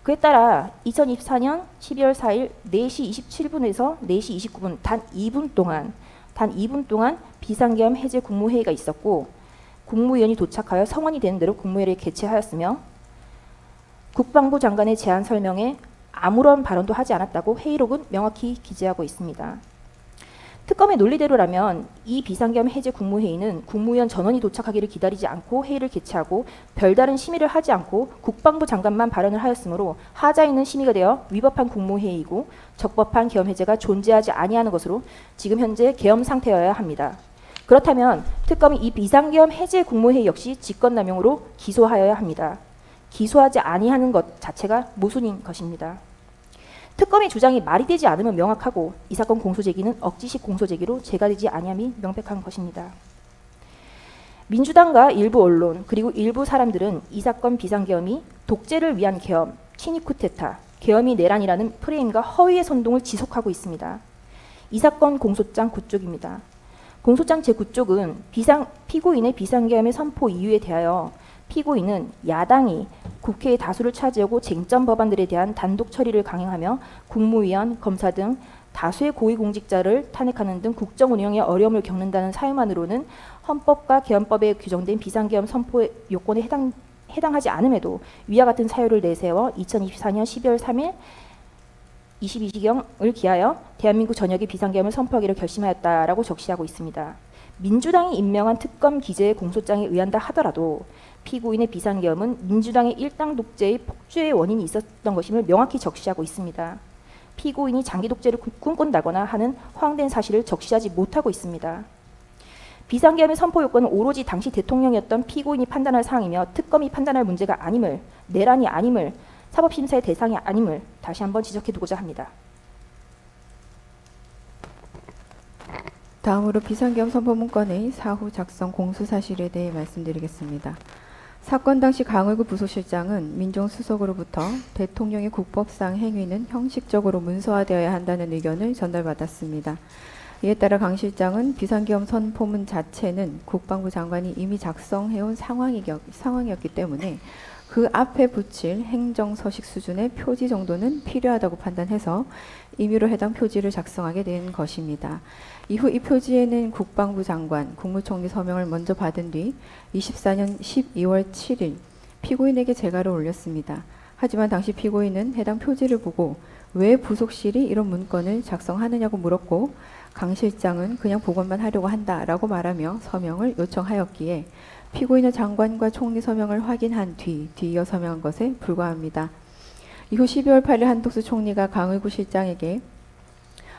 그에 따라 2024년 12월 4일 4시 27분에서 4시 29분 단 2분 동안 비상계엄 해제 국무회의가 있었고 국무위원이 도착하여 성원이 되는 대로 국무회의를 개최하였으며 국방부 장관의 제안 설명에 아무런 발언도 하지 않았다고 회의록은 명확히 기재하고 있습니다. 특검의 논리대로라면 이 비상계엄 해제 국무회의는 국무위원 전원이 도착하기를 기다리지 않고 회의를 개최하고 별다른 심의를 하지 않고 국방부 장관만 발언을 하였으므로 하자 있는 심의가 되어 위법한 국무회의이고 적법한 계엄 해제가 존재하지 아니하는 것으로 지금 현재 계엄 상태여야 합니다. 그렇다면 특검이 이 비상계엄 해제 국무회의 역시 직권남용으로 기소하여야 합니다. 기소하지 아니하는 것 자체가 모순인 것입니다. 특검의 주장이 말이 되지 않으면 명확하고 이 사건 공소제기는 억지식 공소제기로 제기되지 아니함이 명백한 것입니다. 민주당과 일부 언론 그리고 일부 사람들은 이 사건 비상계엄이 독재를 위한 계엄, 친위 쿠데타, 계엄이 내란이라는 프레임과 허위의 선동을 지속하고 있습니다. 이 사건 공소장 9쪽입니다. 공소장 제9쪽은 피고인의 비상계엄의 선포 이유에 대하여 피고인은 야당이 국회의 다수를 차지하고 쟁점 법안들에 대한 단독 처리를 강행하며 국무위원, 검사 등 다수의 고위공직자를 탄핵하는 등 국정 운영에 어려움을 겪는다는 사유만으로는 헌법과 계엄법에 규정된 비상계엄 선포 요건에 해당하지 않음에도 위와 같은 사유를 내세워 2024년 12월 3일 22시경을 기하여 대한민국 전역에 비상계엄을 선포하기로 결심하였다라고 적시하고 있습니다. 민주당이 임명한 특검 기재의 공소장에 의한다 하더라도 피고인의 비상계엄은 민주당의 일당 독재의 폭주의 원인이 있었던 것임을 명확히 적시하고 있습니다. 피고인이 장기 독재를 꿈꾼다거나 하는 허황된 사실을 적시하지 못하고 있습니다. 비상계엄의 선포 요건은 오로지 당시 대통령이었던 피고인이 판단할 사항이며 특검이 판단할 문제가 아님을, 내란이 아님을, 사법심사의 대상이 아님을 다시 한번 지적해두고자 합니다. 다음으로 비상계엄 선포 문건의 사후 작성 공소 사실에 대해 말씀드리겠습니다. 사건 당시 강의구 부소실장은 민정수석으로부터 대통령의 국법상 행위는 형식적으로 문서화되어야 한다는 의견을 전달받았습니다. 이에 따라 강 실장은 비상계엄 선포문 자체는 국방부 장관이 이미 작성해온 상황이었기 때문에 그 앞에 붙일 행정서식 수준의 표지 정도는 필요하다고 판단해서 임의로 해당 표지를 작성하게 된 것입니다. 이후 이 표지에는 국방부 장관, 국무총리 서명을 먼저 받은 뒤 24년 12월 7일 피고인에게 재가를 올렸습니다. 하지만 당시 피고인은 해당 표지를 보고 왜 부속실이 이런 문건을 작성하느냐고 물었고 강 실장은 그냥 복원만 하려고 한다라고 말하며 서명을 요청하였기에 피고인은 장관과 총리 서명을 확인한 뒤이어 서명한 것에 불과합니다. 이후 12월 8일 한덕수 총리가 강의구 실장에게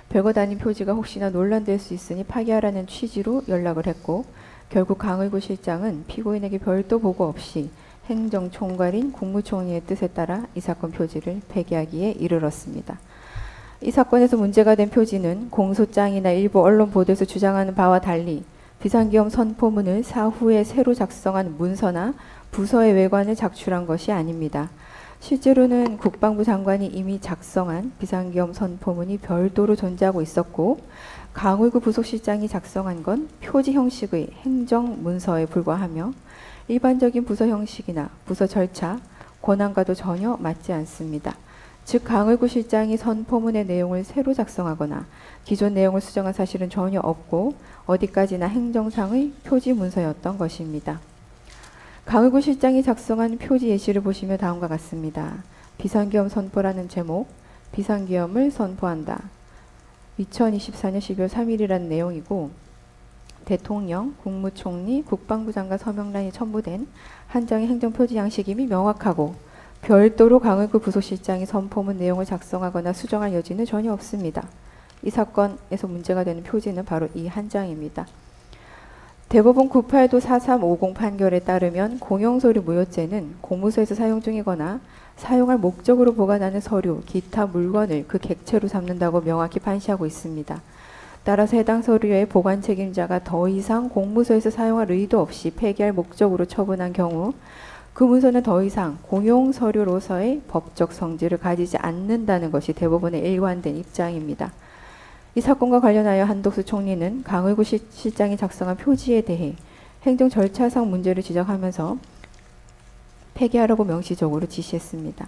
별것 아닌 표지가 혹시나 논란될 수 있으니 파기하라는 취지로 연락을 했고 결국 강의구 실장은 피고인에게 별도 보고 없이 행정총괄인 국무총리의 뜻에 따라 이 사건 표지를 폐기하기에 이르렀습니다. 이 사건에서 문제가 된 표지는 공소장이나 일부 언론 보도에서 주장하는 바와 달리 비상계엄 선포문을 사후에 새로 작성한 문서나 부서의 외관을 작출한 것이 아닙니다. 실제로는 국방부 장관이 이미 작성한 비상계엄 선포문이 별도로 존재하고 있었고 강의구 부속실장이 작성한 건 표지 형식의 행정문서에 불과하며 일반적인 부서 형식이나 부서 절차, 권한과도 전혀 맞지 않습니다. 즉 강의구 실장이 선포문의 내용을 새로 작성하거나 기존 내용을 수정한 사실은 전혀 없고 어디까지나 행정상의 표지 문서였던 것입니다. 강의구 실장이 작성한 표지 예시를 보시면 다음과 같습니다. 비상계엄 선포라는 제목, 비상계엄을 선포한다. 2024년 12월 3일이라는 내용이고 대통령, 국무총리, 국방부 장관 서명란이 첨부된 한 장의 행정표지 양식임이 명확하고 별도로 강의구 부속실장이 선포문 내용을 작성하거나 수정할 여지는 전혀 없습니다. 이 사건에서 문제가 되는 표지는 바로 이 한 장입니다. 대법원 98도 4350 판결에 따르면 공용서류 무효죄는 공무소에서 사용 중이거나 사용할 목적으로 보관하는 서류, 기타 물건을 그 객체로 삼는다고 명확히 판시하고 있습니다. 따라서 해당 서류의 보관 책임자가 더 이상 공무소에서 사용할 의도 없이 폐기할 목적으로 처분한 경우 그 문서는 더 이상 공용서류로서의 법적 성질을 가지지 않는다는 것이 대법원의 일관된 입장입니다. 이 사건과 관련하여 한덕수 총리는 강의구 실장이 작성한 표지에 대해 행정 절차상 문제를 지적하면서 폐기하라고 명시적으로 지시했습니다.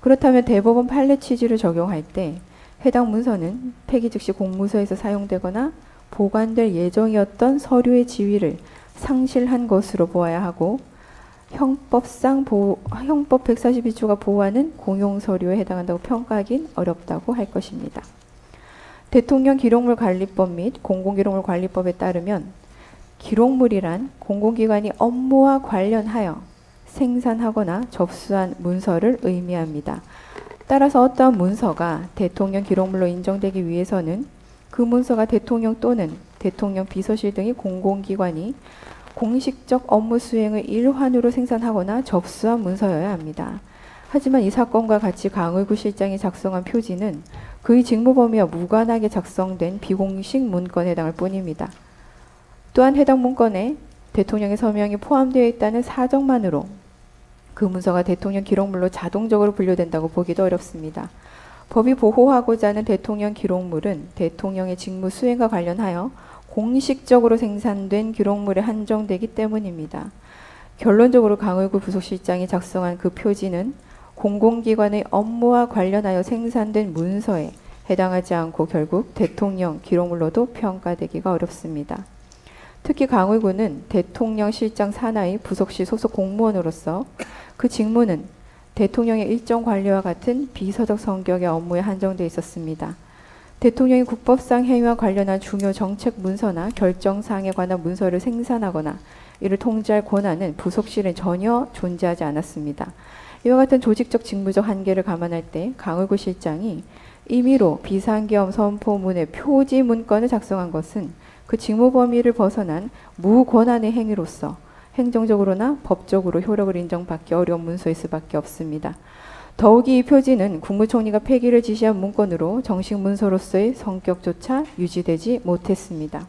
그렇다면 대법원 판례 취지를 적용할 때 해당 문서는 폐기 즉시 공무소에서 사용되거나 보관될 예정이었던 서류의 지위를 상실한 것으로 보아야 하고 형법 142조가 보호하는 공용서류에 해당한다고 평가하긴 어렵다고 할 것입니다. 대통령 기록물 관리법 및 공공기록물 관리법에 따르면 기록물이란 공공기관이 업무와 관련하여 생산하거나 접수한 문서를 의미합니다. 따라서 어떠한 문서가 대통령 기록물로 인정되기 위해서는 그 문서가 대통령 또는 대통령 비서실 등의 공공기관이 공식적 업무 수행의 일환으로 생산하거나 접수한 문서여야 합니다. 하지만 이 사건과 같이 강의구 실장이 작성한 표지는 그의 직무 범위와 무관하게 작성된 비공식 문건에 해당할 뿐입니다. 또한 해당 문건에 대통령의 서명이 포함되어 있다는 사정만으로 그 문서가 대통령 기록물로 자동적으로 분류된다고 보기도 어렵습니다. 법이 보호하고자 하는 대통령 기록물은 대통령의 직무 수행과 관련하여 공식적으로 생산된 기록물에 한정되기 때문입니다. 결론적으로 강의구 부속실장이 작성한 그 표지는 공공기관의 업무와 관련하여 생산된 문서에 해당하지 않고 결국 대통령 기록물로도 평가되기가 어렵습니다. 특히 강의구는 대통령 실장 산하의 부속실 소속 공무원으로서 그 직무는 대통령의 일정 관리와 같은 비서적 성격의 업무에 한정되어 있었습니다. 대통령이 국법상 행위와 관련한 중요 정책 문서나 결정사항에 관한 문서를 생산하거나 이를 통제할 권한은 부속실에 전혀 존재하지 않았습니다. 이와 같은 조직적 직무적 한계를 감안할 때 강의구 실장이 임의로 비상계엄 선포문의 표지 문건을 작성한 것은 그 직무 범위를 벗어난 무권한의 행위로서 행정적으로나 법적으로 효력을 인정받기 어려운 문서일 수밖에 없습니다. 더욱이 이 표지는 국무총리가 폐기를 지시한 문건으로 정식 문서로서의 성격조차 유지되지 못했습니다.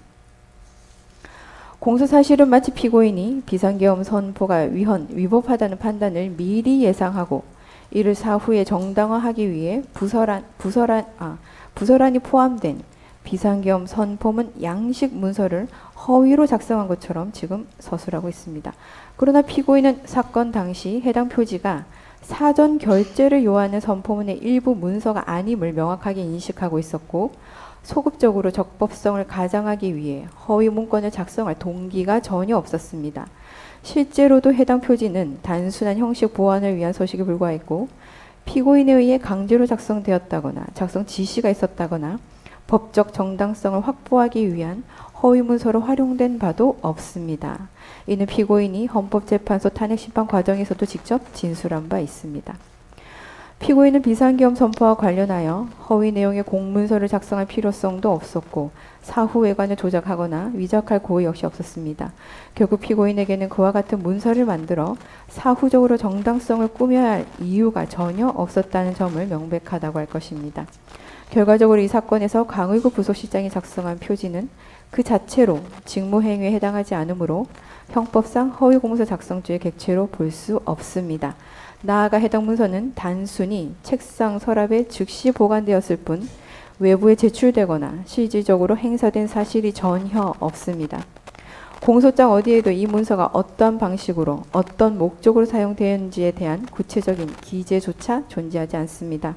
공소사실은 마치 피고인이 비상계엄 선포가 위법하다는 판단을 미리 예상하고 이를 사후에 정당화하기 위해 부서란이 포함된 비상계엄 선포문 양식 문서를 허위로 작성한 것처럼 지금 서술하고 있습니다. 그러나 피고인은 사건 당시 해당 표지가 사전 결재를 요하는 선포문의 일부 문서가 아님을 명확하게 인식하고 있었고 소급적으로 적법성을 가장하기 위해 허위 문건을 작성할 동기가 전혀 없었습니다. 실제로도 해당 표지는 단순한 형식 보완을 위한 서식에 불과했고 피고인에 의해 강제로 작성되었다거나 작성 지시가 있었다거나 법적 정당성을 확보하기 위한 허위 문서로 활용된 바도 없습니다. 이는 피고인이 헌법재판소 탄핵심판 과정에서도 직접 진술한 바 있습니다. 피고인은 비상계엄 선포와 관련하여 허위 내용의 공문서를 작성할 필요성도 없었고 사후 외관을 조작하거나 위작할 고의 역시 없었습니다. 결국 피고인에게는 그와 같은 문서를 만들어 사후적으로 정당성을 꾸며야 할 이유가 전혀 없었다는 점을 명백하다고 할 것입니다. 결과적으로 이 사건에서 강의구 부속실장이 작성한 표지는 그 자체로 직무행위에 해당하지 않으므로 형법상 허위공문서 작성죄의 객체로 볼 수 없습니다. 나아가 해당 문서는 단순히 책상 서랍에 즉시 보관되었을 뿐 외부에 제출되거나 실질적으로 행사된 사실이 전혀 없습니다. 공소장 어디에도 이 문서가 어떠한 방식으로 어떤 목적으로 사용되었는지에 대한 구체적인 기재조차 존재하지 않습니다.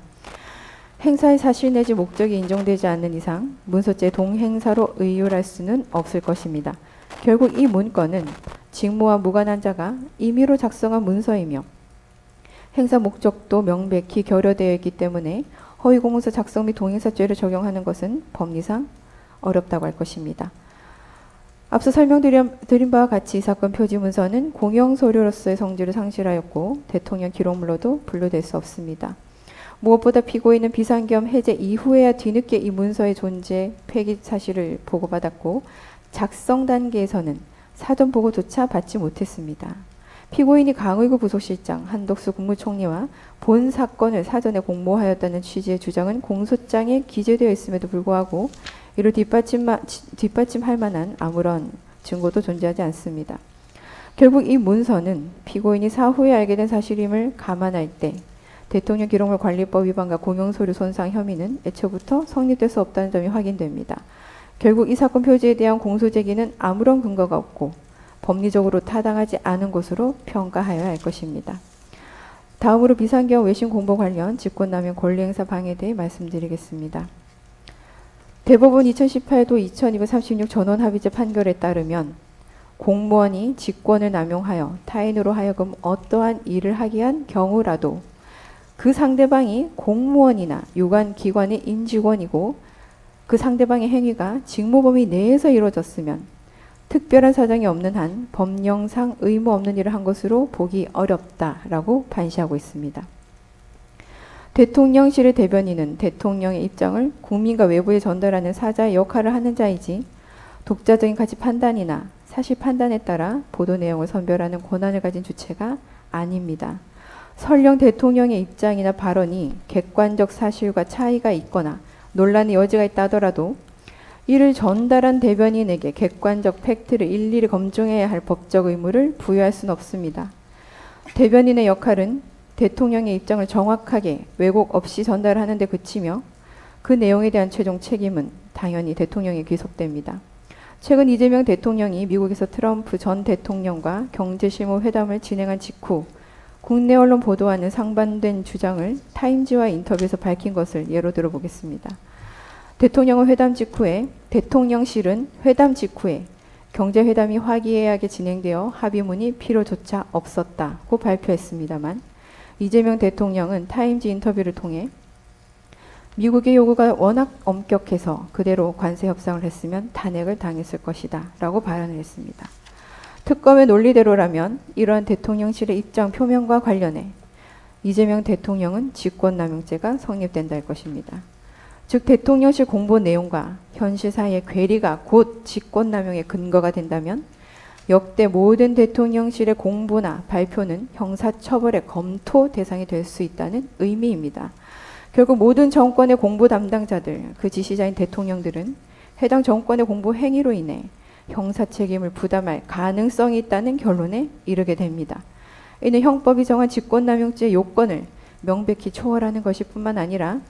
행사의 사실 내지 목적이 인정되지 않는 이상 문서죄 동행사로 의율할 수는 없을 것입니다. 결국 이 문건은 직무와 무관한 자가 임의로 작성한 문서이며 행사 목적도 명백히 결여되어 있기 때문에 허위공문서 작성 및 동행사죄를 적용하는 것은 법리상 어렵다고 할 것입니다. 앞서 설명드린 바와 같이 이 사건 표지문서는 공영서류로서의 성질을 상실하였고 대통령 기록물로도 분류될 수 없습니다. 무엇보다 피고인은 비상계엄 해제 이후에야 뒤늦게 이 문서의 존재, 폐기 사실을 보고받았고 작성 단계에서는 사전 보고조차 받지 못했습니다. 피고인이 강의구 부속실장, 한덕수 국무총리와 본 사건을 사전에 공모하였다는 취지의 주장은 공소장에 기재되어 있음에도 불구하고 이를 뒷받침할 만한 아무런 증거도 존재하지 않습니다. 결국 이 문서는 피고인이 사후에 알게 된 사실임을 감안할 때 대통령 기록물 관리법 위반과 공용서류 손상 혐의는 애초부터 성립될 수 없다는 점이 확인됩니다. 결국 이 사건 표지에 대한 공소 제기는 아무런 근거가 없고 법리적으로 타당하지 않은 것으로 평가하여야 할 것입니다. 다음으로 비상계엄 외신 공보 관련 직권남용 권리행사 방해에 대해 말씀드리겠습니다. 대법원 2018도 2236 전원합의체 판결에 따르면 공무원이 직권을 남용하여 타인으로 하여금 어떠한 일을 하게 한 경우라도 그 상대방이 공무원이나 유관기관의 임직원이고 그 상대방의 행위가 직무범위 내에서 이루어졌으면 특별한 사정이 없는 한 법령상 의무 없는 일을 한 것으로 보기 어렵다라고 판시하고 있습니다. 대통령실의 대변인은 대통령의 입장을 국민과 외부에 전달하는 사자의 역할을 하는 자이지 독자적인 가치 판단이나 사실 판단에 따라 보도 내용을 선별하는 권한을 가진 주체가 아닙니다. 설령 대통령의 입장이나 발언이 객관적 사실과 차이가 있거나 논란의 여지가 있다 하더라도 이를 전달한 대변인에게 객관적 팩트를 일일이 검증해야 할 법적 의무를 부여할 수는 없습니다. 대변인의 역할은 대통령의 입장을 정확하게 왜곡 없이 전달하는 데 그치며 그 내용에 대한 최종 책임은 당연히 대통령에 귀속됩니다. 최근 이재명 대통령이 미국에서 트럼프 전 대통령과 경제실무 회담을 진행한 직후 국내 언론 보도와는 상반된 주장을 타임지와 인터뷰에서 밝힌 것을 예로 들어보겠습니다. 대통령은 회담 직후에 대통령실은 회담 직후에 경제회담이 화기애애하게 진행되어 합의문이 필요조차 없었다고 발표했습니다만 이재명 대통령은 타임지 인터뷰를 통해 미국의 요구가 워낙 엄격해서 그대로 관세 협상을 했으면 탄핵을 당했을 것이다 라고 발언을 했습니다. 특검의 논리대로라면 이러한 대통령실의 입장 표명과 관련해 이재명 대통령은 직권남용죄가 성립된다 할 것입니다. 즉 대통령실 공보 내용과 현실 사이의 괴리가 곧 직권남용의 근거가 된다면 역대 모든 대통령실의 공보나 발표는 형사처벌의 검토 대상이 될 수 있다는 의미입니다. 결국 모든 정권의 공보 담당자들, 그 지시자인 대통령들은 해당 정권의 공보 행위로 인해 형사 책임을 부담할 가능성이 있다는 결론에 이르게 됩니다. 이는 형법이 정한 직권남용죄의 요건을 명백히 초월하는 것일 뿐만 아니라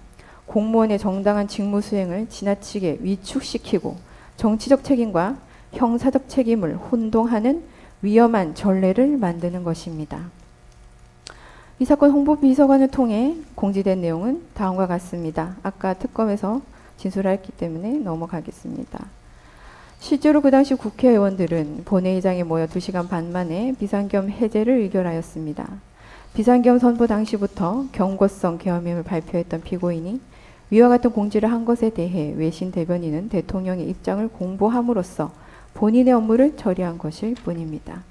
공무원의 정당한 직무 수행을 지나치게 위축시키고 정치적 책임과 형사적 책임을 혼동하는 위험한 전례를 만드는 것입니다. 이 사건 홍보비서관을 통해 공지된 내용은 다음과 같습니다. 아까 특검에서 진술했기 때문에 넘어가겠습니다. 실제로 그 당시 국회의원들은 본회의장에 모여 2시간 반 만에 비상계엄 해제를 의결하였습니다. 비상계엄 선포 당시부터 경고성 계엄임을 발표했던 피고인이 위와 같은 공지를 한 것에 대해 외신 대변인은 대통령의 입장을 공보함으로써 본인의 업무를 처리한 것일 뿐입니다.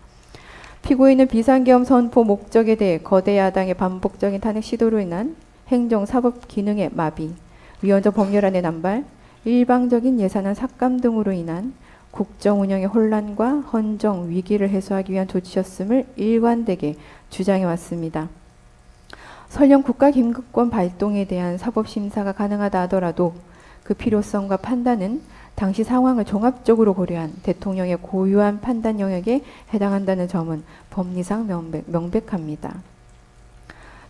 피고인은 비상계엄 선포 목적에 대해 거대 야당의 반복적인 탄핵 시도로 인한 행정 사법 기능의 마비, 위헌적 법률안의 남발, 일방적인 예산안 삭감 등으로 인한 국정 운영의 혼란과 헌정 위기를 해소하기 위한 조치였음을 일관되게 주장해 왔습니다. 설령 국가 긴급권 발동에 대한 사법 심사가 가능하다 하더라도 그 필요성과 판단은 당시 상황을 종합적으로 고려한 대통령의 고유한 판단 영역에 해당한다는 점은 법리상 명백합니다.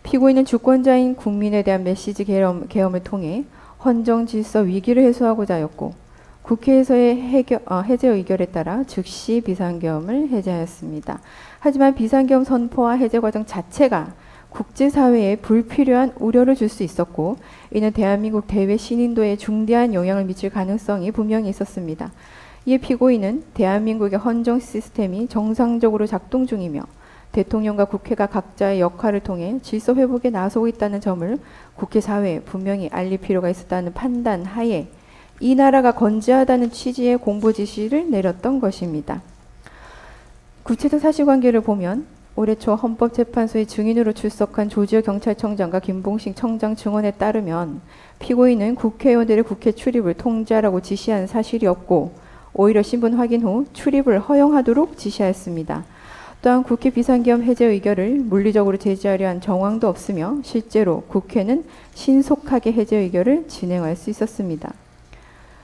피고인은 주권자인 국민에 대한 메시지 계엄을 통해 헌정 질서 위기를 해소하고자 하였고 국회에서의 해제 의결에 따라 즉시 비상계엄을 해제하였습니다. 하지만 비상계엄 선포와 해제 과정 자체가 국제사회에 불필요한 우려를 줄 수 있었고 이는 대한민국 대외 신인도에 중대한 영향을 미칠 가능성이 분명히 있었습니다. 이에 피고인은 대한민국의 헌정 시스템이 정상적으로 작동 중이며 대통령과 국회가 각자의 역할을 통해 질서 회복에 나서고 있다는 점을 국회 사회에 분명히 알릴 필요가 있었다는 판단 하에 이 나라가 건재하다는 취지의 공보 지시를 내렸던 것입니다. 구체적 사실관계를 보면 올해 초 헌법재판소의 증인으로 출석한 조지호 경찰청장과 김봉식 청장 증언에 따르면 피고인은 국회의원들의 국회 출입을 통제하라고 지시한 사실이 없고 오히려 신분 확인 후 출입을 허용하도록 지시하였습니다. 또한 국회 비상계엄 해제 의결을 물리적으로 제지하려 한 정황도 없으며 실제로 국회는 신속하게 해제 의결을 진행할 수 있었습니다.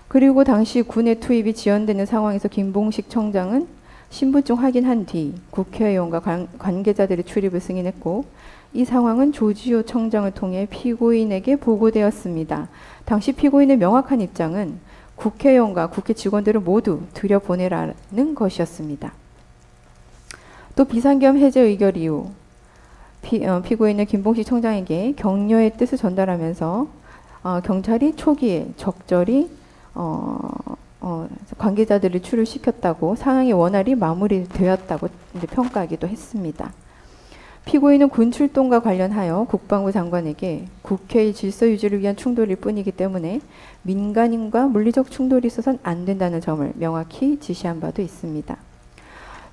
그리고 당시 군의 투입이 지연되는 상황에서 김봉식 청장은 신분증 확인한 뒤 국회의원과 관계자들의 출입을 승인했고 이 상황은 조지호 청장을 통해 피고인에게 보고되었습니다. 당시 피고인의 명확한 입장은 국회의원과 국회 직원들을 모두 들여보내라는 것이었습니다. 또 비상계엄 해제 의결 이후 피고인은 김봉식 청장에게 격려의 뜻을 전달하면서 경찰이 초기에 적절히 관계자들을 출입시켰다고 상황의 원활히 마무리되었다고 평가하기도 했습니다. 피고인은 군 출동과 관련하여 국방부 장관에게 국회의 질서 유지를 위한 충돌일 뿐이기 때문에 민간인과 물리적 충돌이 있어서는 안 된다는 점을 명확히 지시한 바도 있습니다.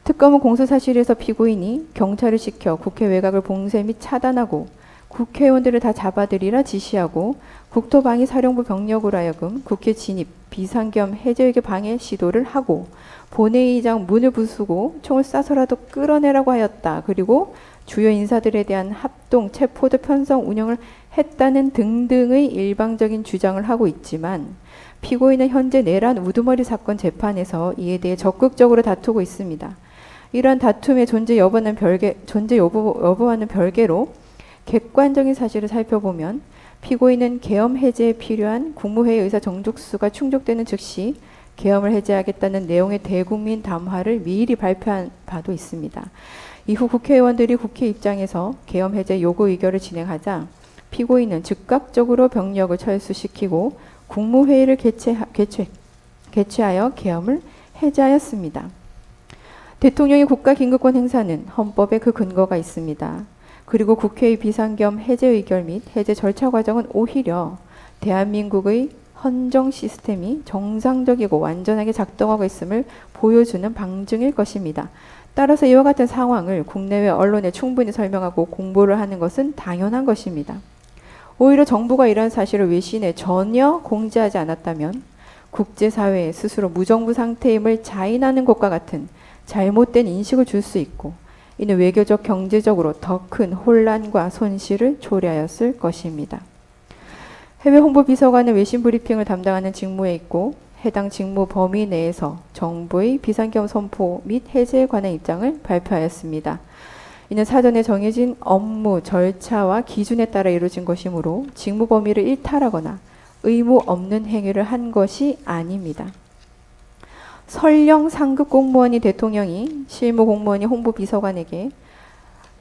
특검은 공소사실에서 피고인이 경찰을 시켜 국회 외곽을 봉쇄 및 차단하고 국회의원들을 다 잡아들이라 지시하고 국토방위 사령부 병력으로 하여금 국회 진입 비상계엄 해제의결 방해 시도를 하고 본회의장 문을 부수고 총을 쏴서라도 끌어내라고 하였다. 그리고 주요 인사들에 대한 합동 체포도 편성 운영을 했다는 등등의 일방적인 주장을 하고 있지만 피고인은 현재 내란 우두머리 사건 재판에서 이에 대해 적극적으로 다투고 있습니다. 이러한 다툼의 존재 여부와는 별개로 객관적인 사실을 살펴보면 피고인은 계엄 해제에 필요한 국무회의 의사 정족수가 충족되는 즉시 계엄을 해제하겠다는 내용의 대국민 담화를 미리 발표한 바도 있습니다. 이후 국회의원들이 국회 입장에서 계엄 해제 요구 의결을 진행하자 피고인은 즉각적으로 병력을 철수시키고 국무회의를 개최하여 계엄을 해제하였습니다. 대통령의 국가긴급권 행사는 헌법에 그 근거가 있습니다. 그리고 국회의 비상계엄 해제 의결 및 해제 절차 과정은 오히려 대한민국의 헌정 시스템이 정상적이고 완전하게 작동하고 있음을 보여주는 방증일 것입니다. 따라서 이와 같은 상황을 국내외 언론에 충분히 설명하고 공보를 하는 것은 당연한 것입니다. 오히려 정부가 이러한 사실을 외신에 전혀 공지하지 않았다면 국제사회에 스스로 무정부 상태임을 자인하는 것과 같은 잘못된 인식을 줄 수 있고 이는 외교적 경제적으로 더 큰 혼란과 손실을 초래하였을 것입니다. 해외 홍보비서관은 외신 브리핑을 담당하는 직무에 있고 해당 직무 범위 내에서 정부의 비상계엄 선포 및 해제에 관한 입장을 발표하였습니다. 이는 사전에 정해진 업무 절차와 기준에 따라 이루어진 것이므로 직무 범위를 일탈하거나 의무 없는 행위를 한 것이 아닙니다. 설령 상급 공무원이 대통령이 실무 공무원이 홍보비서관에게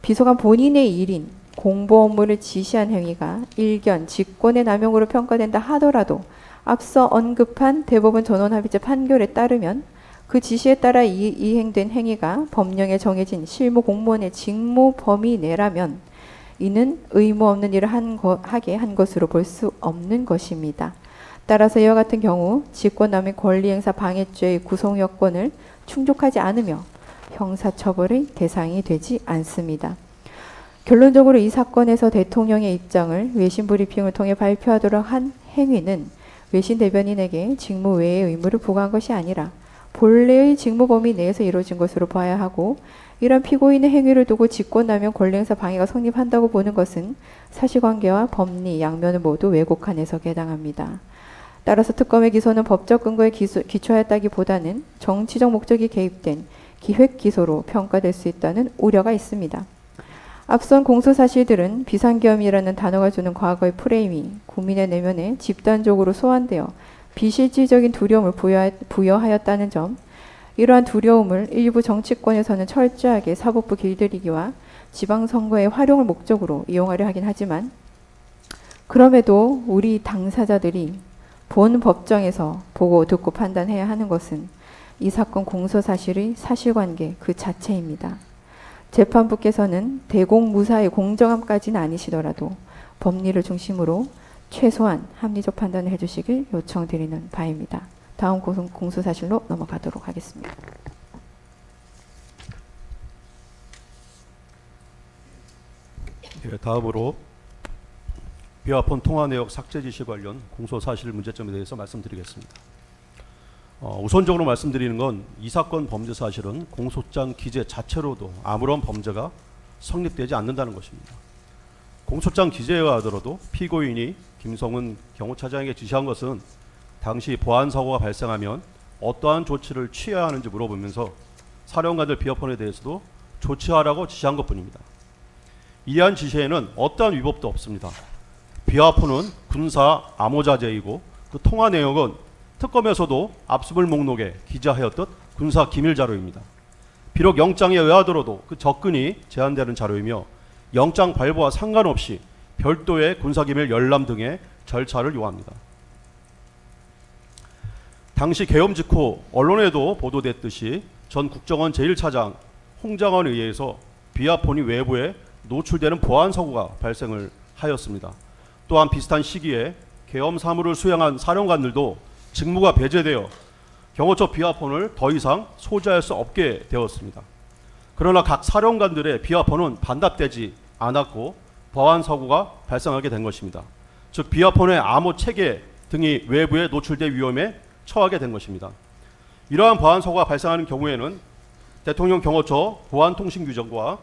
비서관 본인의 일인 공보 업무를 지시한 행위가 일견 직권의 남용으로 평가된다 하더라도 앞서 언급한 대법원 전원합의체 판결에 따르면 그 지시에 따라 이행된 행위가 법령에 정해진 실무 공무원의 직무 범위 내라면 이는 의무 없는 일을 하게 한 것으로 볼 수 없는 것입니다. 따라서 이와 같은 경우 직권남용 권리행사 방해죄의 구성 요건을 충족하지 않으며 형사처벌의 대상이 되지 않습니다. 결론적으로 이 사건에서 대통령의 입장을 외신 브리핑을 통해 발표하도록 한 행위는 외신 대변인에게 직무 외의 의무를 부과한 것이 아니라 본래의 직무 범위 내에서 이루어진 것으로 봐야 하고, 이런 피고인의 행위를 두고 직권남용 권리행사 방해가 성립한다고 보는 것은 사실관계와 법리 양면을 모두 왜곡한 해석에 해당합니다. 따라서 특검의 기소는 법적 근거에 기초하였다기보다는 정치적 목적이 개입된 기획 기소로 평가될 수 있다는 우려가 있습니다. 앞선 공소 사실들은 비상계엄이라는 단어가 주는 과거의 프레임이 국민의 내면에 집단적으로 소환되어 비실질적인 두려움을 부여하였다는 점, 이러한 두려움을 일부 정치권에서는 철저하게 사법부 길들이기와 지방선거의 활용을 목적으로 이용하려 하긴 하지만, 그럼에도 우리 당사자들이 본 법정에서 보고 듣고 판단해야 하는 것은 이 사건 공소 사실의 사실관계 그 자체입니다. 재판부께서는 대공무사의 공정함까지는 아니시더라도 법리를 중심으로 최소한 합리적 판단을 해주시길 요청드리는 바입니다. 다음 공소 사실로 넘어가도록 하겠습니다. 예, 다음으로 비화폰 통화 내역 삭제 지시 관련 공소 사실 문제점에 대해서 말씀드리겠습니다. 우선적으로 말씀드리는 건 이 사건 범죄 사실은 공소장 기재 자체로도 아무런 범죄가 성립되지 않는다는 것입니다. 공소장 기재에 하더라도 피고인이 김성훈 경호차장에게 지시한 것은 당시 보안 사고가 발생하면 어떠한 조치를 취해야 하는지 물어보면서 사령관들 비화폰에 대해서도 조치하라고 지시한 것뿐입니다. 이러한 지시에는 어떠한 위법도 없습니다. 비화폰은 군사 암호자재이고 그 통화 내역은 특검에서도 압수물 목록에 기재하였던 군사 기밀 자료입니다. 비록 영장에 의하더라도 그 접근이 제한되는 자료이며 영장 발부와 상관없이 별도의 군사기밀 열람 등의 절차를 요합니다. 당시 계엄 직후 언론에도 보도됐듯이 전 국정원 제1차장 홍장원에 의해서 비화폰이 외부에 노출되는 보안 사고가 발생을 하였습니다. 또한 비슷한 시기에 계엄 사무를 수행한 사령관들도 직무가 배제되어 경호처 비화폰을 더 이상 소지할 수 없게 되었습니다. 그러나 각 사령관들의 비화폰은 반납되지 않았고 보안 사고가 발생하게 된 것입니다. 즉 비화폰의 암호 체계 등이 외부에 노출될 위험에 처하게 된 것입니다. 이러한 보안 사고가 발생하는 경우에는 대통령 경호처 보안 통신 규정과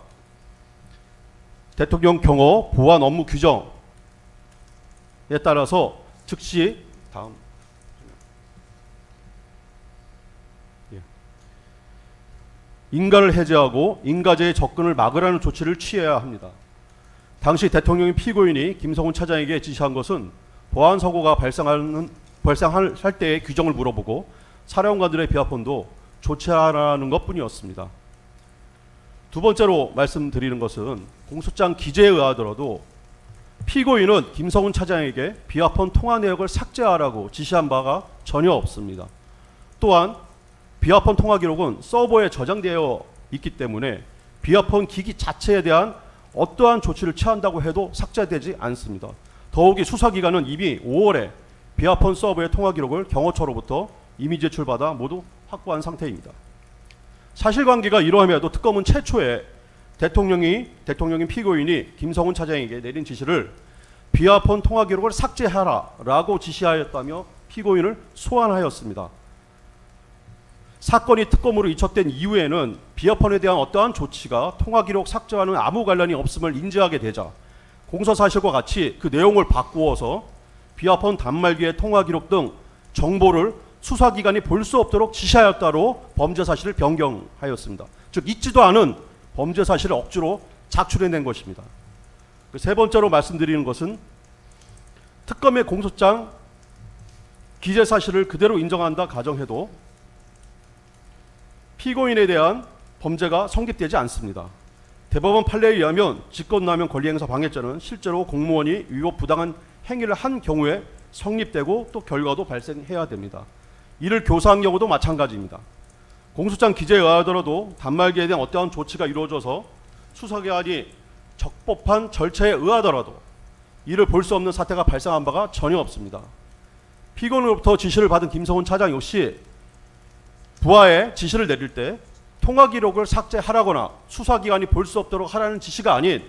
대통령 경호 보안 업무 규정에 따라서 즉시 인가를 해제하고 인가제의 접근을 막으라는 조치를 취해야 합니다. 당시 대통령이 피고인이 김성훈 차장에게 지시한 것은 보안 사고가 발생할 때의 규정을 물어보고 사령관들의 비화폰도 조치하라는 것뿐이었습니다. 두 번째로 말씀드리는 것은 공소장 기재에 의하더라도 피고인은 김성훈 차장에게 비화폰 통화 내역을 삭제하라고 지시한 바가 전혀 없습니다. 또한 비화폰 통화 기록은 서버에 저장되어 있기 때문에 비화폰 기기 자체에 대한 어떠한 조치를 취한다고 해도 삭제되지 않습니다. 더욱이 수사기관은 이미 5월에 비화폰 서버의 통화 기록을 경호처로부터 이미 제출받아 모두 확보한 상태입니다. 사실관계가 이러함에도 특검은 최초에 대통령인 피고인이 김성훈 차장에게 내린 지시를 비화폰 통화 기록을 삭제하라라고 지시하였다며 피고인을 소환하였습니다. 사건이 특검으로 이첩된 이후에는 비화폰에 대한 어떠한 조치가 통화 기록 삭제와는 아무 관련이 없음을 인지하게 되자 공소 사실과 같이 그 내용을 바꾸어서 비화폰 단말기의 통화 기록 등 정보를 수사기관이 볼 수 없도록 지시하였다로 범죄 사실을 변경하였습니다. 즉 있지도 않은 범죄 사실을 억지로 작출해낸 것입니다. 세 번째로 말씀드리는 것은 특검의 공소장 기재 사실을 그대로 인정한다 가정해도 피고인에 대한 범죄가 성립되지 않습니다. 대법원 판례에 의하면 직권남용 권리행사 방해죄는 실제로 공무원이 위법 부당한 행위를 한 경우에 성립되고 또 결과도 발생해야 됩니다. 이를 교사한 경우도 마찬가지입니다. 공소장 기재에 의하더라도 단말기에 대한 어떠한 조치가 이루어져서 수사기관이 적법한 절차에 의하더라도 이를 볼 수 없는 사태가 발생한 바가 전혀 없습니다. 피고인으로부터 지시를 받은 김성훈 차장 역시 부하에 지시를 내릴 때 통화 기록을 삭제하라거나 수사기관이 볼 수 없도록 하라는 지시가 아닌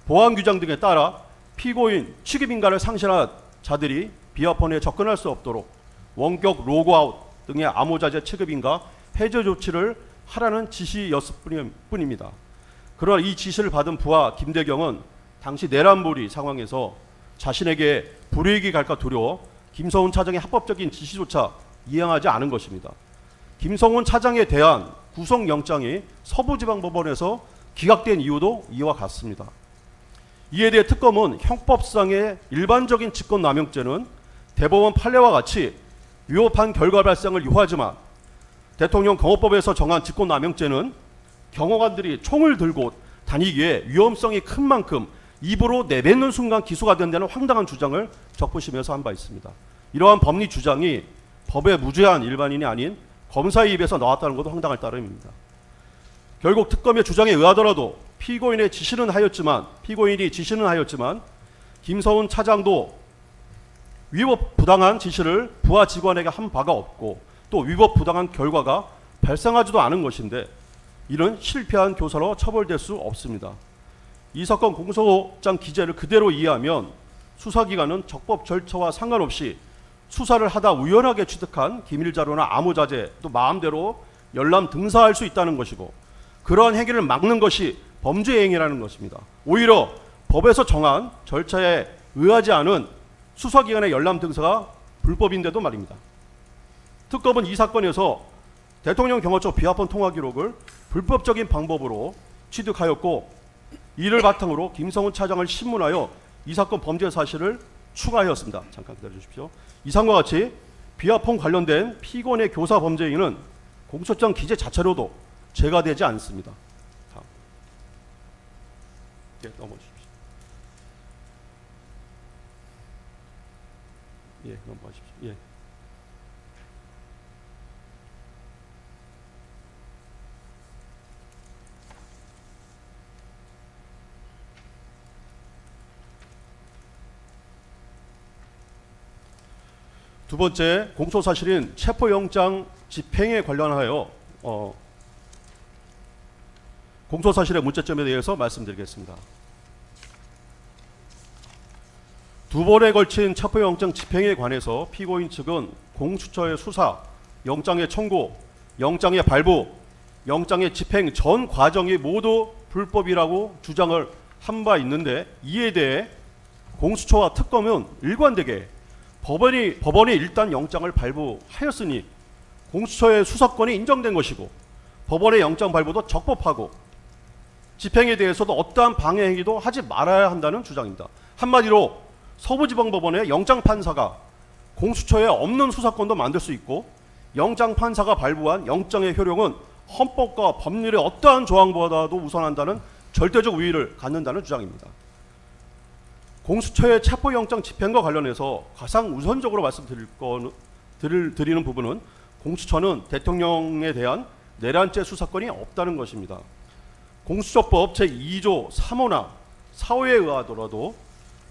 보안 규정 등에 따라 피고인 취급인가를 상실한 자들이 비화폰에 접근할 수 없도록 원격 로그아웃 등의 암호자재 취급인가 해제 조치를 하라는 지시였을 뿐입니다. 그러나 이 지시를 받은 부하 김대경은 당시 내란몰이 상황에서 자신에게 불이익이 갈까 두려워 김성훈 차장의 합법적인 지시조차 이행하지 않은 것입니다. 김성훈 차장에 대한 구속영장이 서부지방법원에서 기각된 이유도 이와 같습니다. 이에 대해 특검은 형법상의 일반적인 직권남용죄는 대법원 판례와 같이 위법한 결과 발생을 유하지만 대통령 경호법에서 정한 직권남용죄는 경호관들이 총을 들고 다니기에 위험성이 큰 만큼 입으로 내뱉는 순간 기소가 된다는 황당한 주장을 적부심에서 한 바 있습니다. 이러한 법리 주장이 법에 무죄한 일반인이 아닌 검사의 입에서 나왔다는 것도 황당할 따름입니다. 결국 특검의 주장에 의하더라도 피고인이 지시는 하였지만 김성훈 차장도 위법 부당한 지시를 부하 직원에게 한 바가 없고 또 위법 부당한 결과가 발생하지도 않은 것인데 이는 실패한 교사로 처벌될 수 없습니다. 이 사건 공소장 기재를 그대로 이해하면 수사기관은 적법 절차와 상관없이 수사를 하다 우연하게 취득한 기밀자료나 암호자재 또 마음대로 열람 등사할 수 있다는 것이고 그러한 행위를 막는 것이 범죄 행위라는 것입니다. 오히려 법에서 정한 절차에 의하지 않은 수사기관의 열람 등사가 불법인데도 말입니다. 특검은 이 사건에서 대통령 경호처 비화폰 통화 기록을 불법적인 방법으로 취득하였고 이를 바탕으로 김성훈 차장을 신문하여 이 사건 범죄 사실을 추가하였습니다. 잠깐 기다려 주십시오. 이상과 같이 비화폰 관련된 피고인의 교사 범죄 행위는 공소장 기재 자체로도 죄가 되지 않습니다. 다음. 예, 넘어주십시오. 예, 넘어가십시오. 예. 두 번째 공소사실인 체포영장 집행에 관련하여 공소사실의 문제점에 대해서 말씀드리겠습니다. 두 번에 걸친 체포영장 집행에 관해서 피고인 측은 공수처의 수사, 영장의 청구, 영장의 발부, 영장의 집행 전 과정이 모두 불법이라고 주장을 한 바 있는데 이에 대해 공수처와 특검은 일관되게 법원이 일단 영장을 발부하였으니 공수처의 수사권이 인정된 것이고 법원의 영장 발부도 적법하고 집행에 대해서도 어떠한 방해 행위도 하지 말아야 한다는 주장입니다. 한마디로 서부지방법원의 영장판사가 공수처에 없는 수사권도 만들 수 있고 영장판사가 발부한 영장의 효력은 헌법과 법률의 어떠한 조항보다도 우선한다는 절대적 우위를 갖는다는 주장입니다. 공수처의 체포영장 집행과 관련해서 가장 우선적으로 드리는 부분은 공수처는 대통령에 대한 내란죄 수사권이 없다는 것입니다. 공수처법 제2조 3호나 4호에 의하더라도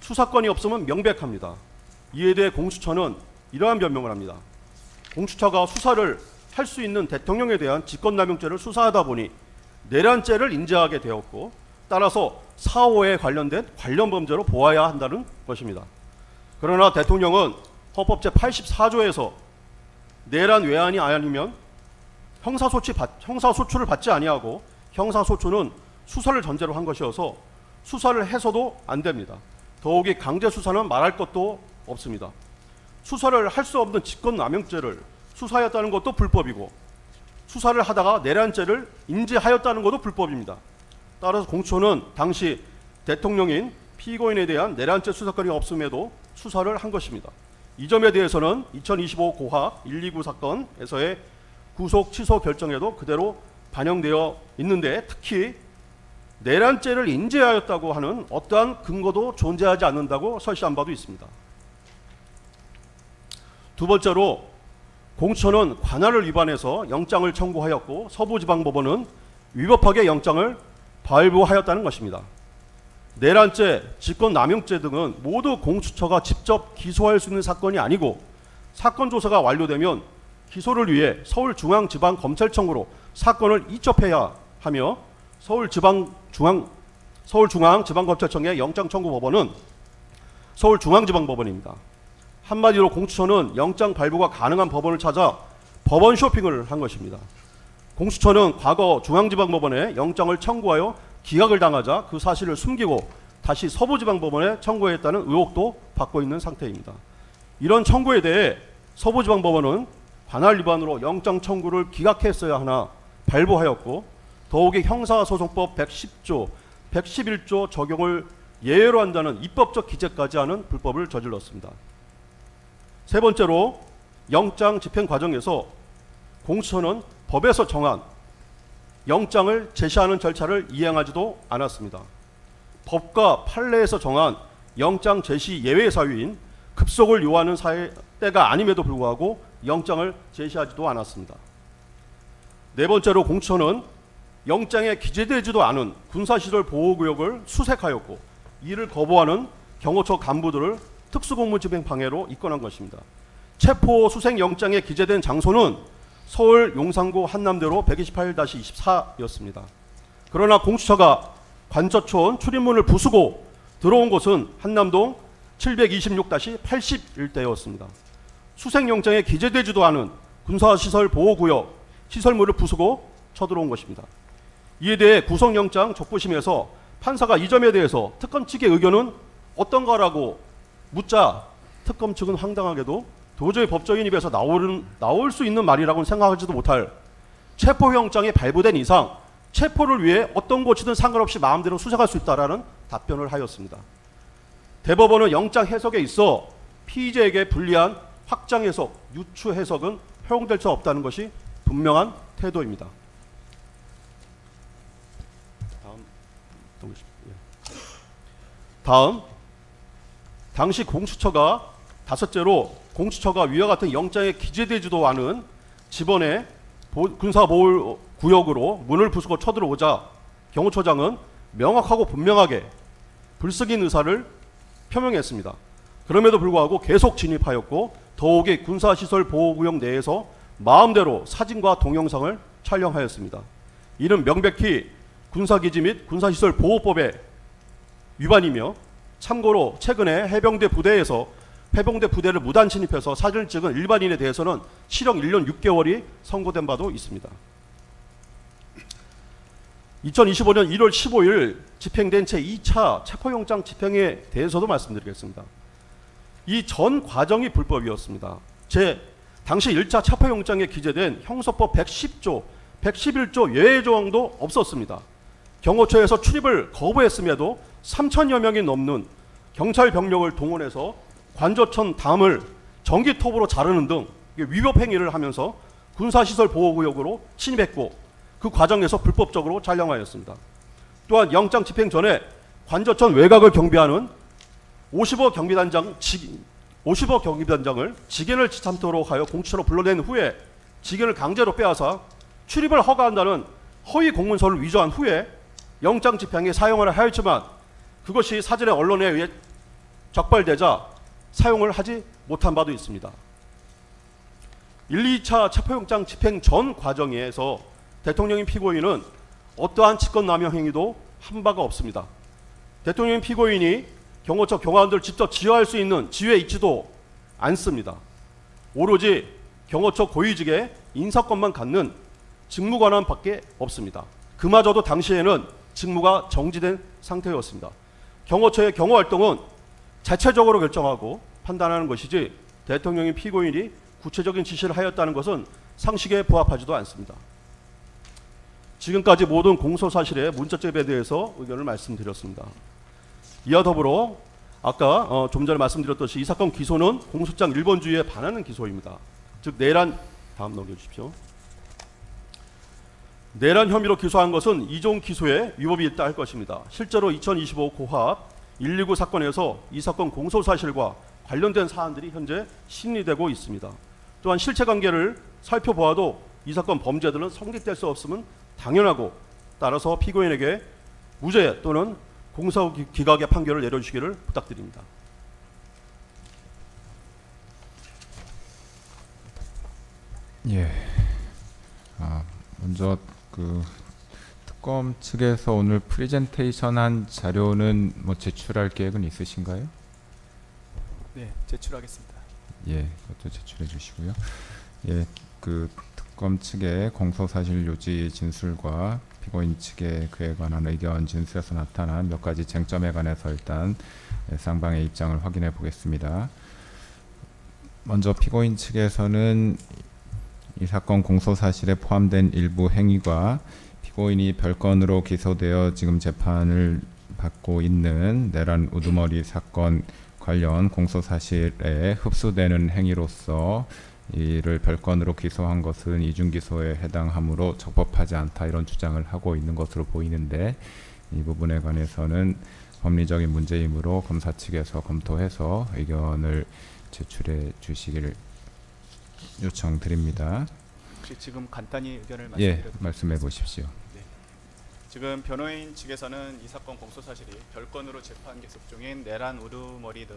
수사권이 없으면 명백합니다. 이에 대해 공수처는 이러한 변명을 합니다. 공수처가 수사를 할 수 있는 대통령에 대한 직권남용죄를 수사하다 보니 내란죄를 인지하게 되었고 따라서 4호에 관련된 관련 범죄로 보아야 한다는 것입니다. 그러나 대통령은 헌법 제84조에서 내란 외환이 아니면 형사소추를 받지 아니하고 형사소추는 수사를 전제로 한 것이어서 수사를 해서도 안 됩니다. 더욱이 강제수사는 말할 것도 없습니다. 수사를 할 수 없는 직권남용죄를 수사하였다는 것도 불법이고 수사를 하다가 내란죄를 인지하였다는 것도 불법입니다. 따라서 공수처는 당시 대통령인 피고인에 대한 내란죄 수사권이 없음에도 수사를 한 것입니다. 이 점에 대해서는 2025 고학 129 사건에서의 구속 취소 결정에도 그대로 반영되어 있는데 특히 내란죄를 인지하였다고 하는 어떠한 근거도 존재하지 않는다고 설시한 바도 있습니다. 두 번째로 공수처는 관할을 위반해서 영장을 청구하였고 서부지방법원은 위법하게 영장을 발부하였다는 것입니다. 내란죄, 직권남용죄 등은 모두 공수처가 직접 기소할 수 있는 사건이 아니고 사건 조사가 완료되면 기소를 위해 서울중앙지방검찰청으로 사건을 이첩해야 하며 서울중앙지방검찰청의 영장청구법원은 서울중앙지방법원입니다. 한마디로 공수처는 영장 발부가 가능한 법원을 찾아 법원 쇼핑을 한 것입니다. 공수처는 과거 중앙지방법원에 영장을 청구하여 기각을 당하자 그 사실을 숨기고 다시 서부지방법원에 청구했다는 의혹도 받고 있는 상태입니다. 이런 청구에 대해 서부지방법원은 관할 위반으로 영장 청구를 기각했어야 하나 발부하였고 더욱이 형사소송법 110조, 111조 적용을 예외로 한다는 입법적 기재까지 하는 불법을 저질렀습니다. 세 번째로 영장 집행 과정에서 공수처는 법에서 정한 영장을 제시하는 절차를 이행하지도 않았습니다. 법과 판례에서 정한 영장 제시 예외 사유인 급속을 요하는 때가 아님에도 불구하고 영장을 제시하지도 않았습니다. 네 번째로 공수처는 영장에 기재되지도 않은 군사시설 보호구역을 수색하였고 이를 거부하는 경호처 간부들을 특수공무집행 방해로 입건한 것입니다. 체포 수색 영장에 기재된 장소는 서울 용산구 한남대로 128-24였습니다. 그러나 공수처가 관저촌 출입문을 부수고 들어온 곳은 한남동 726-81일대였습니다. 수색 영장에 기재되지도 않은 군사시설 보호구역 시설물을 부수고 쳐들어온 것입니다. 이에 대해 구속영장 적부심에서 판사가 이 점에 대해서 특검 측의 의견은 어떤가라고 묻자 특검 측은 황당하게도 도저히 법적인 입에서 나올 수 있는 말이라고는 생각하지도 못할 체포영장이 발부된 이상 체포를 위해 어떤 곳이든 상관없이 마음대로 수색할 수 있다라는 답변을 하였습니다. 대법원은 영장 해석에 있어 피의자에게 불리한 확장 해석, 유추 해석은 허용될 수 없다는 것이 분명한 태도입니다. 다음, 당시 공수처가 다섯째로 공수처가 위와 같은 영장에 기재되지도 않은 집원의 군사보호구역으로 문을 부수고 쳐들어오자 경호처장은 명확하고 분명하게 불승인 의사를 표명했습니다. 그럼에도 불구하고 계속 진입하였고 더욱이 군사시설 보호구역 내에서 마음대로 사진과 동영상을 촬영하였습니다. 이는 명백히 군사기지 및 군사시설 보호법의 위반이며 참고로 최근에 해병대 부대를 무단 침입해서 사진을 찍은 일반인에 대해서는 실형 1년 6개월이 선고된 바도 있습니다. 2025년 1월 15일 집행된 제2차 체포영장 집행에 대해서도 말씀드리겠습니다. 이 전 과정이 불법이었습니다. 당시 1차 체포영장에 기재된 형소법 110조, 111조 예외 조항도 없었습니다. 경호처에서 출입을 거부했음에도 3천여 명이 넘는 경찰 병력을 동원해서 관저천 담을 전기톱으로 자르는 등 위법 행위를 하면서 군사시설 보호구역으로 침입했고 그 과정에서 불법적으로 촬영하였습니다. 또한 영장 집행 전에 관저천 외곽을 경비하는 50억 경비단장을 직연을 지참토록 하여 공수처로 불러낸 후에 직연을 강제로 빼앗아 출입을 허가한다는 허위 공문서를 위조한 후에 영장 집행에 사용을 하였지만 그것이 사전에 언론에 의해 적발되자 사용을 하지 못한 바도 있습니다. 1, 2차 체포영장 집행 전 과정에서 대통령인 피고인은 어떠한 직권남용 행위도 한 바가 없습니다. 대통령인 피고인이 경호처 경호원들 직접 지휘할 수 있는 지휘에 있지도 않습니다. 오로지 경호처 고위직의 인사권만 갖는 직무관원밖에 없습니다. 그마저도 당시에는 직무가 정지된 상태였습니다. 경호처의 경호활동은 자체적으로 결정하고 판단하는 것이지 대통령인 피고인이 구체적인 지시를 하였다는 것은 상식에 부합하지도 않습니다. 지금까지 모든 공소사실의 문자점에 대해서 의견을 말씀드렸습니다. 이와 더불어 아까 좀 전에 말씀드렸듯이 이 사건 기소는 공소장 1번주의에 반하는 기소입니다. 즉 내란, 다음 넘겨주십시오. 내란 혐의로 기소한 것은 이종 기소에 위법이 있다 할 것입니다. 실제로 2025 고합 129 사건에서 이 사건 공소사실과 관련된 사안들이 현재 심리되고 있습니다. 또한 실체관계를 살펴보아도 이 사건 범죄들은 성립될 수 없음은 당연하고 따라서 피고인에게 무죄 또는 공소 기각의 판결을 내려주시기를 부탁드립니다. 예. 먼저 그 특검 측에서 오늘 프리젠테이션한 자료는 뭐 제출할 계획은 있으신가요? 네, 제출하겠습니다. 예, 그것도 제출해 주시고요. 예, 그 특검 측의 공소사실 요지 진술과 피고인 측의 그에 관한 의견 진술에서 나타난 몇 가지 쟁점에 관해서 일단 쌍방의 입장을 확인해 보겠습니다. 먼저 피고인 측에서는 이 사건 공소사실에 포함된 일부 행위가 피고인이 별건으로 기소되어 지금 재판을 받고 있는 내란 우두머리 사건 관련 공소사실에 흡수되는 행위로서 이를 별건으로 기소한 것은 이중기소에 해당하므로 적법하지 않다, 이런 주장을 하고 있는 것으로 보이는데, 이 부분에 관해서는 법리적인 문제이므로 검사 측에서 검토해서 의견을 제출해 주시기를 요청드립니다. 혹시 지금 간단히 의견을 예, 말씀드려도 말씀해 보십시오. 지금 변호인 측에서는 이 사건 공소사실이 별건으로 재판 계속 중인 내란 우두머리 등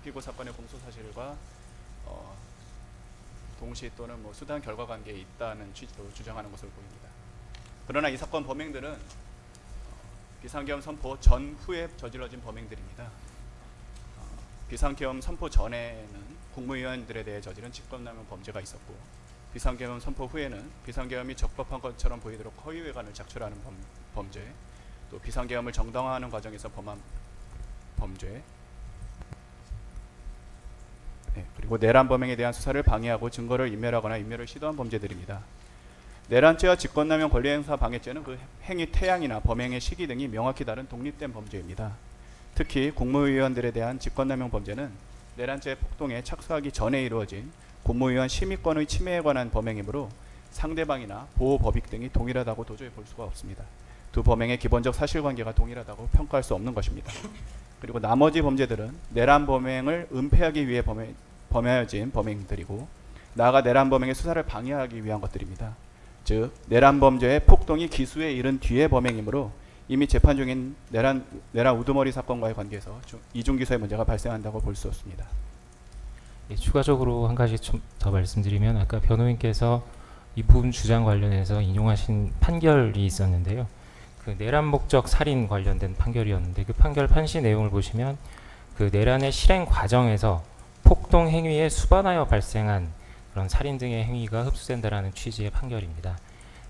피고 사건의 공소사실과 동시 또는 뭐 수단 결과 관계에 있다는 취지로 주장하는 것으로 보입니다. 그러나 이 사건 범행들은 비상계엄 선포 전후에 저질러진 범행들입니다. 비상계엄 선포 전에는 국무위원들에 대해 저지른 직권남용 범죄가 있었고, 비상계엄 선포 후에는 비상계엄이 적법한 것처럼 보이도록 허위외관을 작출하는 범죄, 또 비상계엄을 정당화하는 과정에서 범한 범죄, 그리고 내란 범행에 대한 수사를 방해하고 증거를 인멸하거나 인멸을 시도한 범죄들입니다. 내란죄와 직권남용 권리행사 방해죄는 그 행위 태양이나 범행의 시기 등이 명확히 다른 독립된 범죄입니다. 특히 국무위원들에 대한 직권남용 범죄는 내란죄 폭동에 착수하기 전에 이루어진 국무위원 심의권의 침해에 관한 범행이므로 상대방이나 보호법익 등이 동일하다고 도저히 볼 수가 없습니다. 두 범행의 기본적 사실관계가 동일하다고 평가할 수 없는 것입니다. 그리고 나머지 범죄들은 내란 범행을 은폐하기 위해 범해진 범행들이고, 나아가 내란 범행의 수사를 방해하기 위한 것들입니다. 즉 내란 범죄의 폭동이 기수에 이른 뒤의 범행이므로 이미 재판 중인 내란 우두머리 사건과의 관계에서 이중기소의 문제가 발생한다고 볼 수 없습니다. 예, 추가적으로 한 가지 좀 더 말씀드리면, 아까 변호인께서 이 부분 주장 관련해서 인용하신 판결이 있었는데요. 그 내란 목적 살인 관련된 판결이었는데, 그 판결 판시 내용을 보시면 그 내란의 실행 과정에서 폭동 행위에 수반하여 발생한 그런 살인 등의 행위가 흡수된다라는 취지의 판결입니다.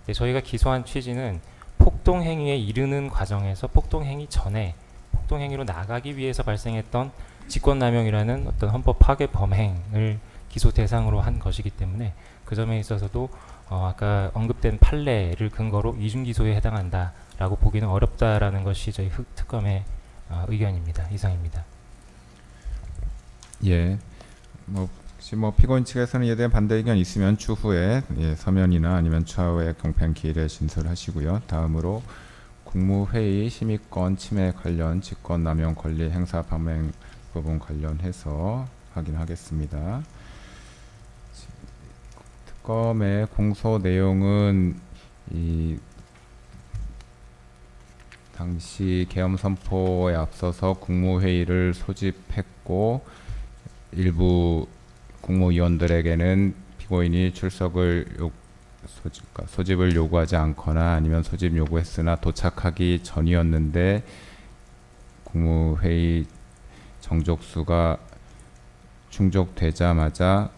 네, 저희가 기소한 취지는 폭동 행위에 이르는 과정에서 폭동 행위 전에 폭동 행위로 나가기 위해서 발생했던 직권남용이라는 어떤 헌법 파괴 범행을 기소 대상으로 한 것이기 때문에 그 점에 있어서도 아까 언급된 판례를 근거로 이중기소에 해당한다라고 보기는 어렵다라는 것이 저희 특검의 의견입니다. 이상입니다. 예, 혹시 피고인 측에서는 이에 대한 반대 의견 있으면 추후에 서면이나 아니면 추후에 경판 기일에 진술하시고요. 다음으로 국무회의 심의권 침해 관련 직권남용 권리 행사 범행 부분 관련해서 확인하겠습니다. 특검의 공소 내용은 이 당시 계엄 선포에 앞서서 국무회의를 소집했고, 일부 국무위원들에게는 피고인이 소집을 요구하지 않거나 아니면 소집 요구했으나 도착하기 전이었는데 국무회의 정족수가 충족되자마자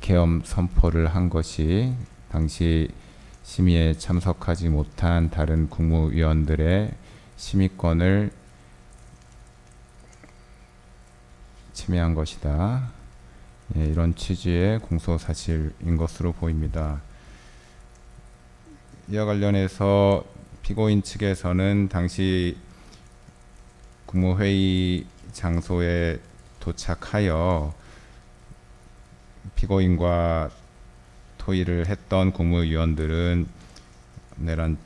계엄 선포를 한 것이 당시 심의에 참석하지 못한 다른 국무위원들의 심의권을 침해한 것이다. 예, 이런 취지의 공소사실인 것으로 보입니다. 이와 관련해서 피고인 측에서는 당시 국무회의 장소에 도착하여 피고인과 토의를 했던 국무위원들은 내란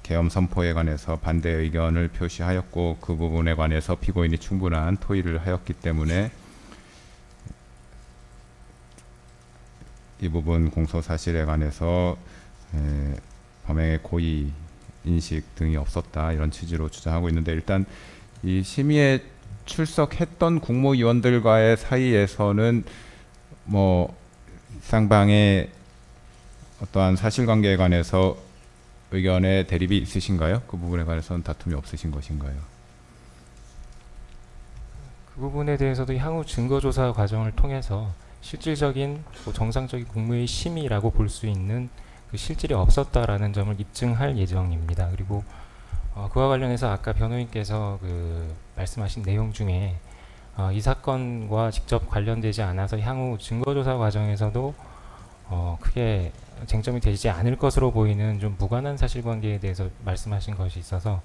계엄 선포에 관해서 반대 의견을 표시하였고, 그 부분에 관해서 피고인이 충분한 토의를 하였기 때문에 이 부분 공소 사실에 관해서 범행의 고의 인식 등이 없었다 이런 취지로 주장하고 있는데, 일단 이 심의에 출석했던 국무위원들과의 사이에서는 뭐 상방의 어떠한 사실관계에 관해서 의견의 대립이 있으신가요? 그 부분에 관해서는 다툼이 없으신 것인가요? 그 부분에 대해서도 향후 증거조사 과정을 통해서 실질적인 정상적인 국무회의 심의라고 볼 수 있는 그 실질이 없었다라는 점을 입증할 예정입니다. 그리고 그와 관련해서 아까 변호인께서 그 말씀하신 내용 중에 이 사건과 직접 관련되지 않아서 향후 증거조사 과정에서도 크게 쟁점이 되지 않을 것으로 보이는 좀 무관한 사실관계에 대해서 말씀하신 것이 있어서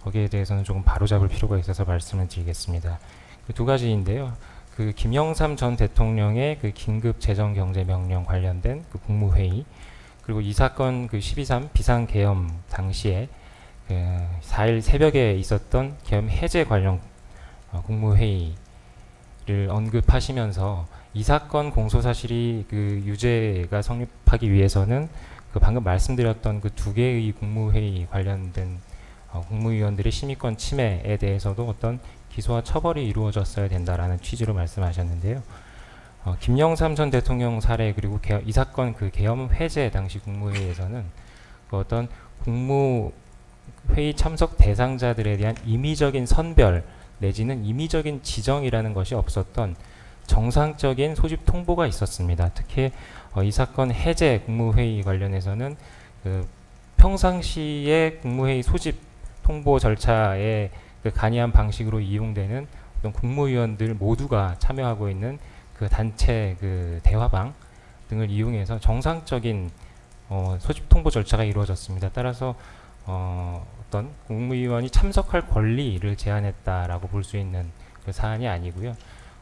거기에 대해서는 조금 바로잡을 필요가 있어서 말씀을 드리겠습니다. 그 두 가지인데요. 그 김영삼 전 대통령의 그 긴급 재정경제명령 관련된 그 국무회의, 그리고 이 사건 그 12.3 비상계엄 당시에 그 4일 새벽에 있었던 계엄 해제 관련 국무회의를 언급하시면서 이 사건 공소사실이 그 유죄가 성립하기 위해서는 그 방금 말씀드렸던 그 두 개의 국무회의 관련된 국무위원들의 심의권 침해에 대해서도 어떤 기소와 처벌이 이루어졌어야 된다라는 취지로 말씀하셨는데요. 김영삼 전 대통령 사례, 그리고 이 사건 그 계엄 해제 당시 국무회의에서는 그 어떤 국무회의 참석 대상자들에 대한 임의적인 선별 내지는 임의적인 지정이라는 것이 없었던 정상적인 소집 통보가 있었습니다. 특히 이 사건 해제 국무회의 관련해서는 그 평상시에 국무회의 소집 통보 절차에 그 간이한 방식으로 이용되는 어떤 국무위원들 모두가 참여하고 있는 그 단체 그 대화방 등을 이용해서 정상적인 소집 통보 절차가 이루어졌습니다. 따라서 어떤 국무위원이 참석할 권리를 제한했다라고 볼 수 있는 그 사안이 아니고요.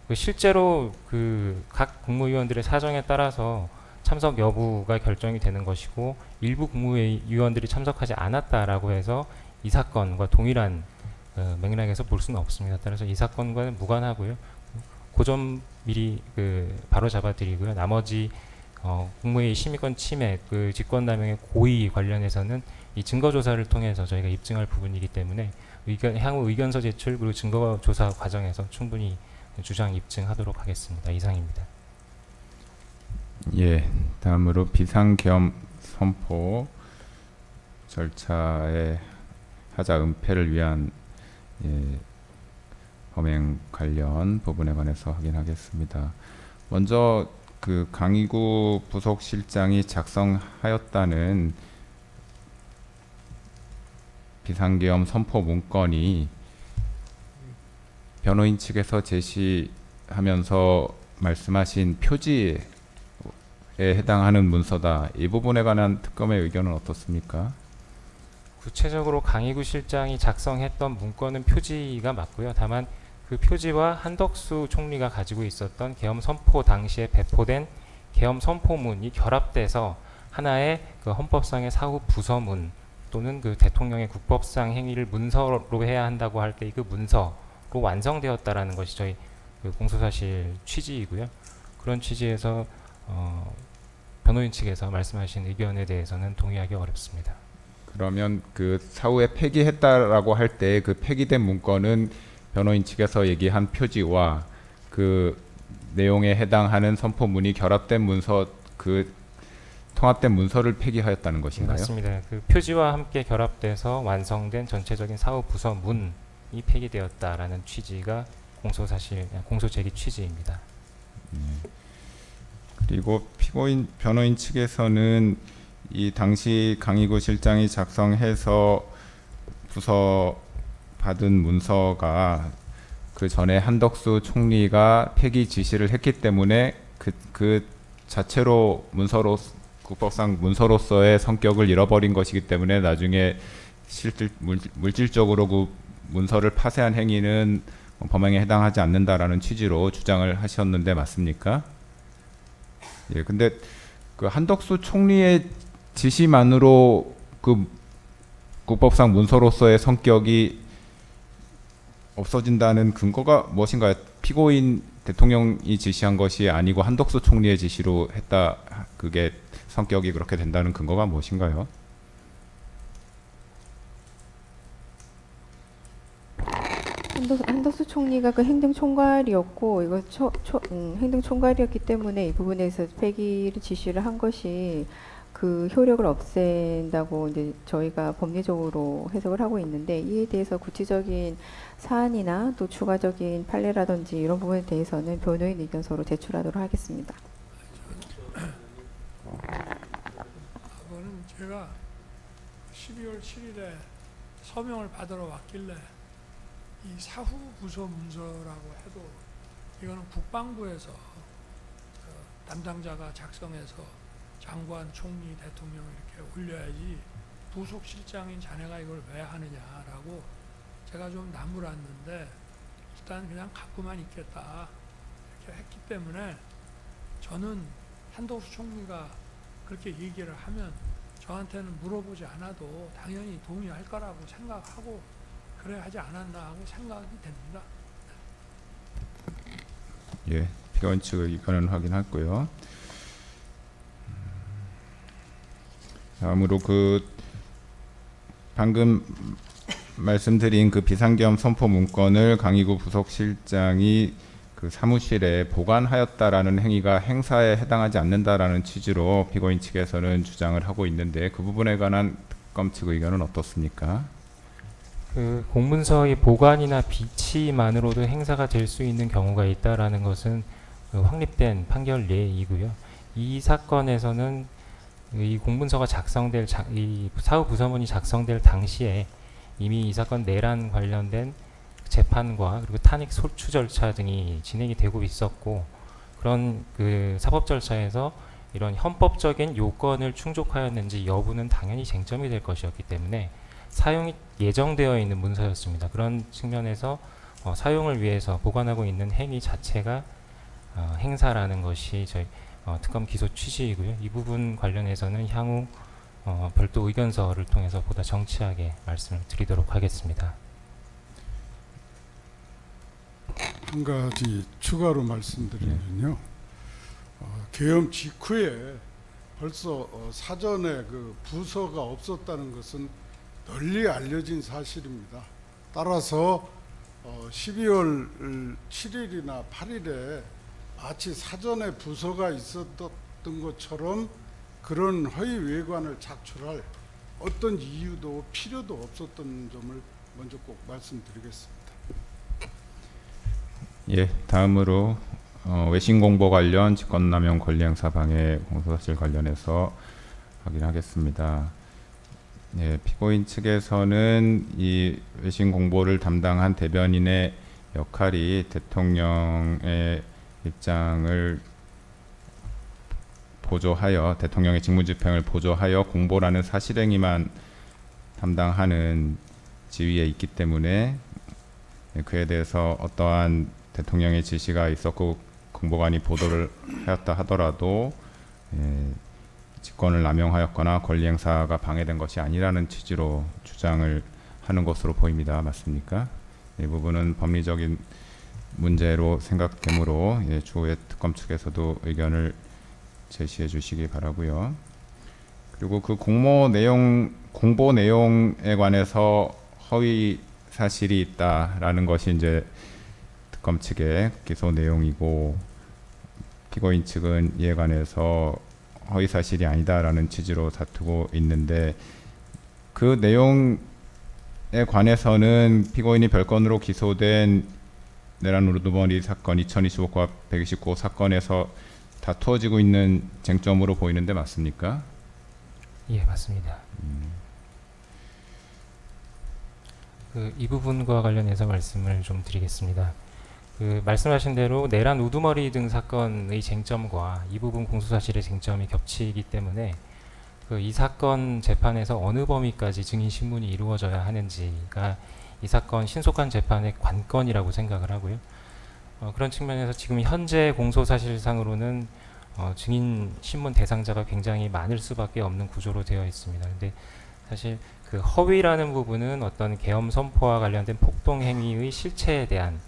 그 실제로 그 각 국무위원들의 사정에 따라서 참석 여부가 결정이 되는 것이고, 일부 국무위원들이 참석하지 않았다라고 해서 이 사건과 동일한 맥락에서 볼 수는 없습니다. 따라서 이 사건과는 무관하고요. 그 점 미리 바로 잡아드리고요. 나머지 국무회의 심의권 침해, 그 직권남용의 고의 관련해서는 이 증거조사를 통해서 저희가 입증할 부분이기 때문에 향후 의견서 제출 그리고 증거조사 과정에서 충분히 주장 입증하도록 하겠습니다. 이상입니다. 예, 다음으로 비상계엄 선포 절차의 하자 은폐를 위한 범행 관련 부분에 관해서 확인하겠습니다. 먼저 그 강희구 부속실장이 작성하였다는 비상계엄 선포 문건이 변호인 측에서 제시하면서 말씀하신 표지에 해당하는 문서다. 이 부분에 관한 특검의 의견은 어떻습니까? 구체적으로 강희구 실장이 작성했던 문건은 표지가 맞고요. 다만 그 표지와 한덕수 총리가 가지고 있었던 계엄 선포 당시에 배포된 계엄 선포문이 결합돼서 하나의 그 헌법상의 사후 부서문 또는 그 대통령의 국법상 행위를 문서로 해야 한다고 할 때 그 문서로 완성되었다라는 것이 저희 그 공소사실 취지이고요. 그런 취지에서 변호인 측에서 말씀하신 의견에 대해서는 동의하기 어렵습니다. 그러면 그 사후에 폐기했다라고 할 때 그 폐기된 문건은 변호인 측에서 얘기한 표지와 그 내용에 해당하는 선포문이 결합된 문서, 그 통합된 문서를 폐기하였다는 것인가요? 맞습니다. 그 표지와 함께 결합돼서 완성된 전체적인 사후 부서문이 폐기되었다라는 취지가 공소사실 공소 제기 취지입니다. 그리고 피고인 변호인 측에서는 이 당시 강희구 실장이 작성해서 부서 받은 문서가 그 전에 한덕수 총리가 폐기 지시를 했기 때문에 그 자체로 문서로 국법상 문서로서의 성격을 잃어버린 것이기 때문에 나중에 물질적으로 그 문서를 파쇄한 행위는 범행에 해당하지 않는다라는 취지로 주장을 하셨는데 맞습니까? 예, 근데 그 한덕수 총리의 지시만으로 그 국법상 문서로서의 성격이 없어진다는 근거가 무엇인가요? 피고인 대통령이 지시한 것이 아니고 한덕수 총리의 지시로 했다, 그게 성격이 그렇게 된다는 근거가 무엇인가요? 총리가 그 행정총괄이었고 이거 행정총괄이었기 때문에 이 부분에서 폐기를 지시를 한 것이 그 효력을 없앤다고 이제 저희가 법리적으로 해석을 하고 있는데, 이에 대해서 구체적인 사안이나 또 추가적인 판례라든지 이런 부분에 대해서는 변호인 의견서로 제출하도록 하겠습니다. 그거는 제가 12월 7일에 서명을 받으러 왔길래 이 사후 부서 문서라고 해도 이거는 국방부에서 담당자가 작성해서 장관, 총리, 대통령 이렇게 올려야지 부속실장인 자네가 이걸 왜 하느냐라고 제가 좀 나무랐는데, 일단 그냥 갖고만 있겠다 이렇게 했기 때문에 저는 한덕수 총리가 그렇게 얘기를 하면 저한테는 물어보지 않아도 당연히 동의할 거라고 생각하고 그래 하지 않았나 하고 생각이 됩니다. 예, 피고인 측 의견은 확인했고요. 다음으로 그 방금 말씀드린 그 비상계엄 선포 문건을 강의구 부속실장이 그 사무실에 보관하였다라는 행위가 행사에 해당하지 않는다라는 취지로 피고인 측에서는 주장을 하고 있는데, 그 부분에 관한 특검 측 의견은 어떻습니까? 그 공문서의 보관이나 비치만으로도 행사가 될 수 있는 경우가 있다라는 것은 그 확립된 판결 예이고요. 이 사건에서는 이 공문서가 작성될 이 사후 부서문이 작성될 당시에 이미 이 사건 내란 관련된 재판과 그리고 탄핵 소추 절차 등이 진행이 되고 있었고, 그런 그 사법 절차에서 이런 헌법적인 요건을 충족하였는지 여부는 당연히 쟁점이 될 것이었기 때문에 사용이 예정되어 있는 문서였습니다. 그런 측면에서 사용을 위해서 보관하고 있는 행위 자체가 행사라는 것이 저희 특검 기소 취지이고요. 이 부분 관련해서는 향후 별도 의견서를 통해서 보다 정치하게 말씀을 드리도록 하겠습니다. 한 가지 추가로 말씀드리면요. 계엄 직후에 벌써 사전에 그 부서가 없었다는 것은 널리 알려진 사실입니다. 따라서 12월 7일이나 8일에 마치 사전에 부서가 있었던 것처럼 그런 허위 외관을 작출할 어떤 이유도 필요도 없었던 점을 먼저 꼭 말씀드리겠습니다. 예, 다음으로 외신 공보 관련 직권남용 권리행사 방해 공소사실 관련해서 확인하겠습니다. 예, 피고인 측에서는 이 외신 공보를 담당한 대변인의 역할이 대통령의 입장을 보조하여, 대통령의 직무집행을 보조하여 공보라는 사실행위만 담당하는 지위에 있기 때문에 그에 대해서 어떠한 대통령의 지시가 있었고 공보관이 보도를 하였다 하더라도 직권을 남용하였거나 권리행사가 방해된 것이 아니라는 취지로 주장을 하는 것으로 보입니다. 맞습니까? 이 부분은 법리적인 문제로 생각되므로 추후에 특검 측에서도 의견을 제시해 주시기 바라고요. 그리고 그 공보 내용에 관해서 허위 사실이 있다라는 것이 이제 특검 측의 기소 내용이고, 피고인 측은 이에 관해서 허위 사실이 아니다라는 취지로 다투고 있는데, 그 내용에 관해서는 피고인이 별건으로 기소된 내란 우두머리 사건 2025과 129호 사건에서 다투어지고 있는 쟁점으로 보이는데 맞습니까? 예, 맞습니다. 이 부분과 관련해서 말씀을 좀 드리겠습니다. 말씀하신 대로 내란 우두머리 등 사건의 쟁점과 이 부분 공소사실의 쟁점이 겹치기 때문에 이 사건 재판에서 어느 범위까지 증인 신문이 이루어져야 하는지가 이 사건 신속한 재판의 관건이라고 생각을 하고요. 그런 측면에서 지금 현재 공소사실상으로는 증인 신문 대상자가 굉장히 많을 수밖에 없는 구조로 되어 있습니다. 근데 사실 그 허위라는 부분은 어떤 계엄 선포와 관련된 폭동 행위의 실체에 대한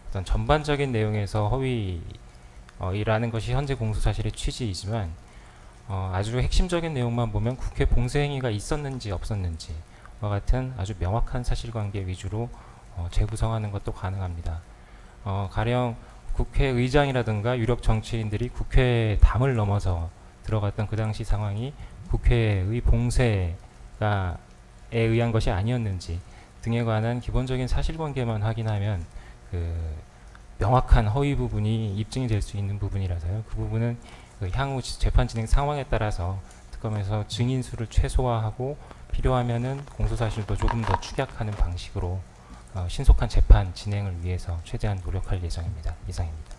어떤 전반적인 내용에서 허위라는 것이 현재 공소사실의 취지이지만 아주 핵심적인 내용만 보면 국회 봉쇄 행위가 있었는지 없었는지와 같은 아주 명확한 사실관계 위주로 재구성하는 것도 가능합니다. 가령 국회의장이라든가 유력 정치인들이 국회 담을 넘어서 들어갔던 그 당시 상황이 국회의 봉쇄가 에 의한 것이 아니었는지 등에 관한 기본적인 사실관계만 확인하면 그 명확한 허위 부분이 입증이 될 수 있는 부분이라서요. 그 부분은 그 향후 재판 진행 상황에 따라서 특검에서 증인 수를 최소화하고 필요하면은 공소사실도 조금 더 축약하는 방식으로 신속한 재판 진행을 위해서 최대한 노력할 예정입니다. 이상입니다.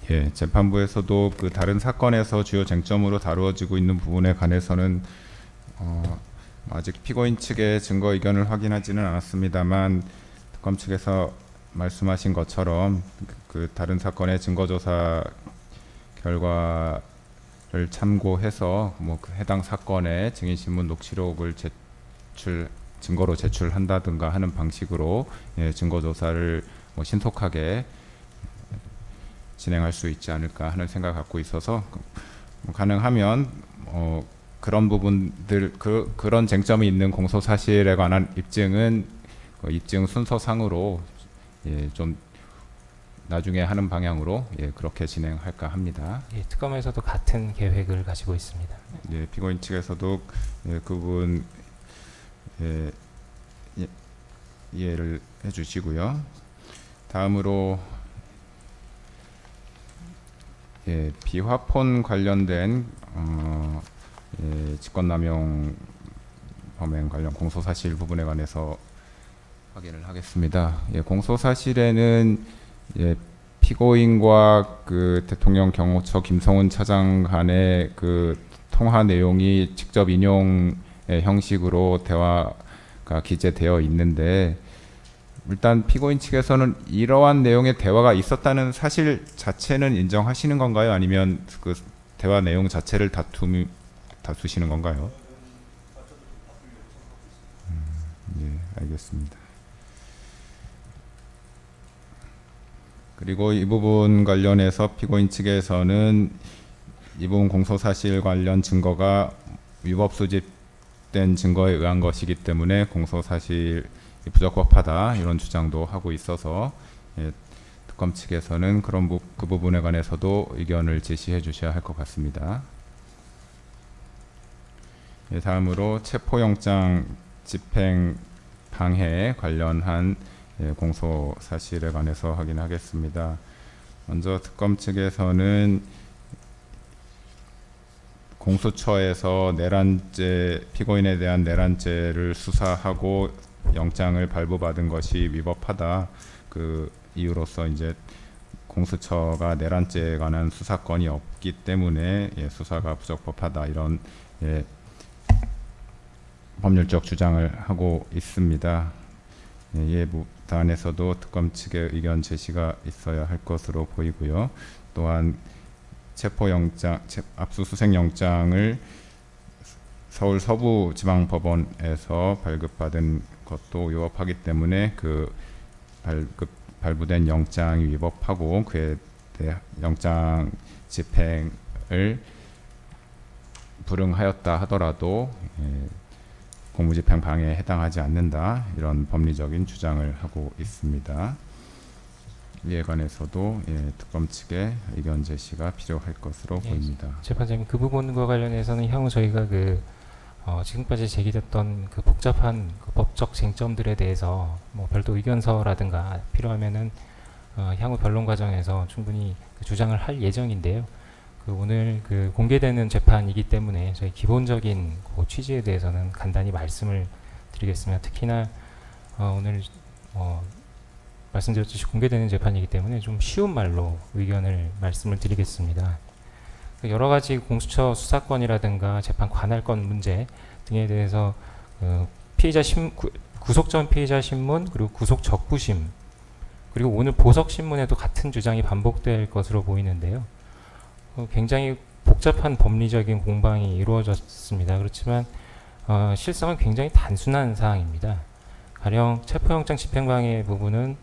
예, 재판부에서도 그 다른 사건에서 주요 쟁점으로 다루어지고 있는 부분에 관해서는 아직 피고인 측의 증거 의견을 확인하지는 않았습니다만 특검 측에서 말씀하신 것처럼 그 다른 사건의 증거조사 결과를 참고해서 그 해당 사건의 증인신문 녹취록을 증거로 제출한다든가 하는 방식으로 증거조사를 신속하게 진행할 수 있지 않을까 하는 생각을 갖고 있어서 가능하면 그런 부분들 그런 쟁점이 있는 공소 사실에 관한 입증은 입증 순서상으로 좀 나중에 하는 방향으로 그렇게 진행할까 합니다. 예, 특검에서도 같은 계획을 가지고 있습니다. 예, 피고인 측에서도 그 부분 이해를 해주시고요. 다음으로 비화폰 관련된 직권남용 범행 관련 공소사실 부분에 관해서 확인을 하겠습니다. 공소사실에는 피고인과 그 대통령 경호처 김성훈 차장 간의 그 통화 내용이 직접 인용의 형식으로 대화가 기재되어 있는데 일단 피고인 측에서는 이러한 내용의 대화가 있었다는 사실 자체는 인정하시는 건가요? 아니면 그 대화 내용 자체를 다투시는 건가요? 예, 알겠습니다. 그리고 이 부분 관련해서 피고인 측에서는 이 부분 공소사실 관련 증거가 위법 수집된 증거에 의한 것이기 때문에 공소사실이 부적법하다 이런 주장도 하고 있어서 특검 측에서는 그 부분에 관해서도 의견을 제시해 주셔야 할 것 같습니다. 다음으로 체포영장 집행 방해 관련한 공소 사실에 관해서 확인하겠습니다. 먼저 특검 측에서는 공수처에서 내란죄 피고인에 대한 내란죄를 수사하고 영장을 발부받은 것이 위법하다. 그 이유로서 이제 공수처가 내란죄에 관한 수사권이 없기 때문에 수사가 부적법하다 이런 법률적 주장을 하고 있습니다. 이에 부단에서도 특검 측의 의견 제시가 있어야 할 것으로 보이고요. 또한 체포영장, 압수수색영장을 서울 서부지방법원에서 발급받은 것도 위법하기 때문에 그 발부된 영장이 위법하고 그에 대해 영장 집행을 불응하였다 하더라도 공무집행 방해에 해당하지 않는다 이런 법리적인 주장을 하고 있습니다. 이에 관해서도 특검 측의 의견 제시가 필요할 것으로 보입니다. 재판장님, 그 부분과 관련해서는 향후 저희가 지금까지 제기됐던 그 복잡한 그 법적 쟁점들에 대해서 별도 의견서라든가 필요하면은 향후 변론 과정에서 충분히 그 주장을 할 예정인데요. 오늘 공개되는 재판이기 때문에 저희 기본적인 그 취지에 대해서는 간단히 말씀을 드리겠습니다. 특히나 오늘 말씀드렸듯이 공개되는 재판이기 때문에 좀 쉬운 말로 말씀을 드리겠습니다. 여러 가지 공수처 수사권이라든가 재판 관할권 문제 등에 대해서 구속 전 피의자 신문 그리고 구속 적부심 그리고 오늘 보석 신문에도 같은 주장이 반복될 것으로 보이는데요. 굉장히 복잡한 법리적인 공방이 이루어졌습니다. 그렇지만 실상은 굉장히 단순한 사항입니다. 가령 체포영장 집행방해 부분은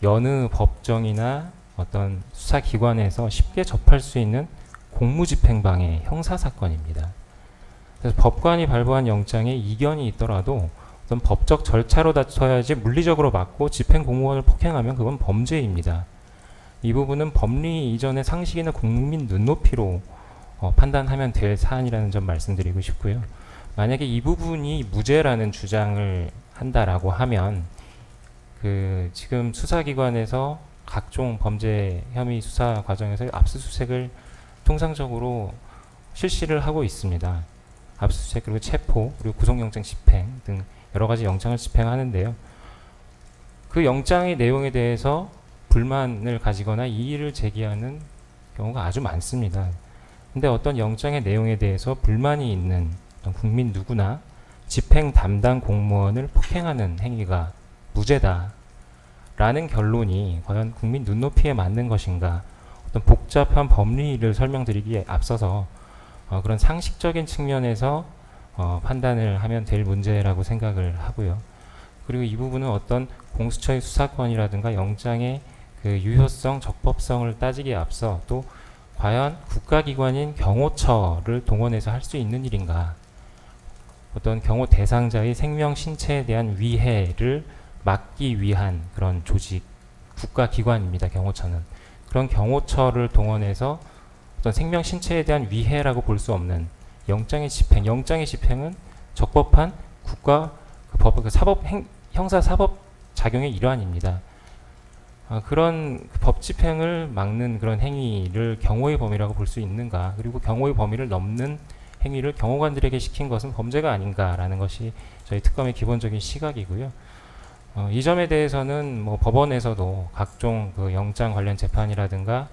여느 법정이나 어떤 수사기관에서 쉽게 접할 수 있는 공무집행방해 형사사건입니다. 그래서 법관이 발부한 영장에 이견이 있더라도 어떤 법적 절차로 다퉈야지 물리적으로 막고 집행 공무원을 폭행하면 그건 범죄입니다. 이 부분은 법리 이전의 상식이나 국민 눈높이로 판단하면 될 사안이라는 점 말씀드리고 싶고요. 만약에 이 부분이 무죄라는 주장을 한다라고 하면 그 지금 수사기관에서 각종 범죄 혐의 수사 과정에서 압수수색을 통상적으로 실시를 하고 있습니다. 압수수색 그리고 체포 그리고 구속영장 집행 등 여러 가지 영장을 집행하는데요. 그 영장의 내용에 대해서 불만을 가지거나 이의를 제기하는 경우가 아주 많습니다. 근데 어떤 영장의 내용에 대해서 불만이 있는 어떤 국민 누구나 집행 담당 공무원을 폭행하는 행위가 무죄다라는 결론이 과연 국민 눈높이에 맞는 것인가? 어떤 복잡한 법리를 설명드리기에 앞서서 그런 상식적인 측면에서 판단을 하면 될 문제라고 생각을 하고요. 그리고 이 부분은 어떤 공수처의 수사권이라든가 영장의 그 유효성, 적법성을 따지기에 앞서 또 과연 국가기관인 경호처를 동원해서 할 수 있는 일인가? 어떤 경호 대상자의 생명, 신체에 대한 위해를 막기 위한 그런 조직, 국가기관입니다. 경호처는. 그런 경호처를 동원해서 어떤 생명, 신체에 대한 위해라고 볼 수 없는 영장의 집행은 적법한 국가 그 사법 형사 사법 작용의 일환입니다. 그런 법 집행을 막는 그런 행위를 경호의 범위라고 볼 수 있는가? 그리고 경호의 범위를 넘는 행위를 경호관들에게 시킨 것은 범죄가 아닌가라는 것이 저희 특검의 기본적인 시각이고요. 이 점에 대해서는 뭐 법원에서도 각종 그 영장 관련 재판이라든가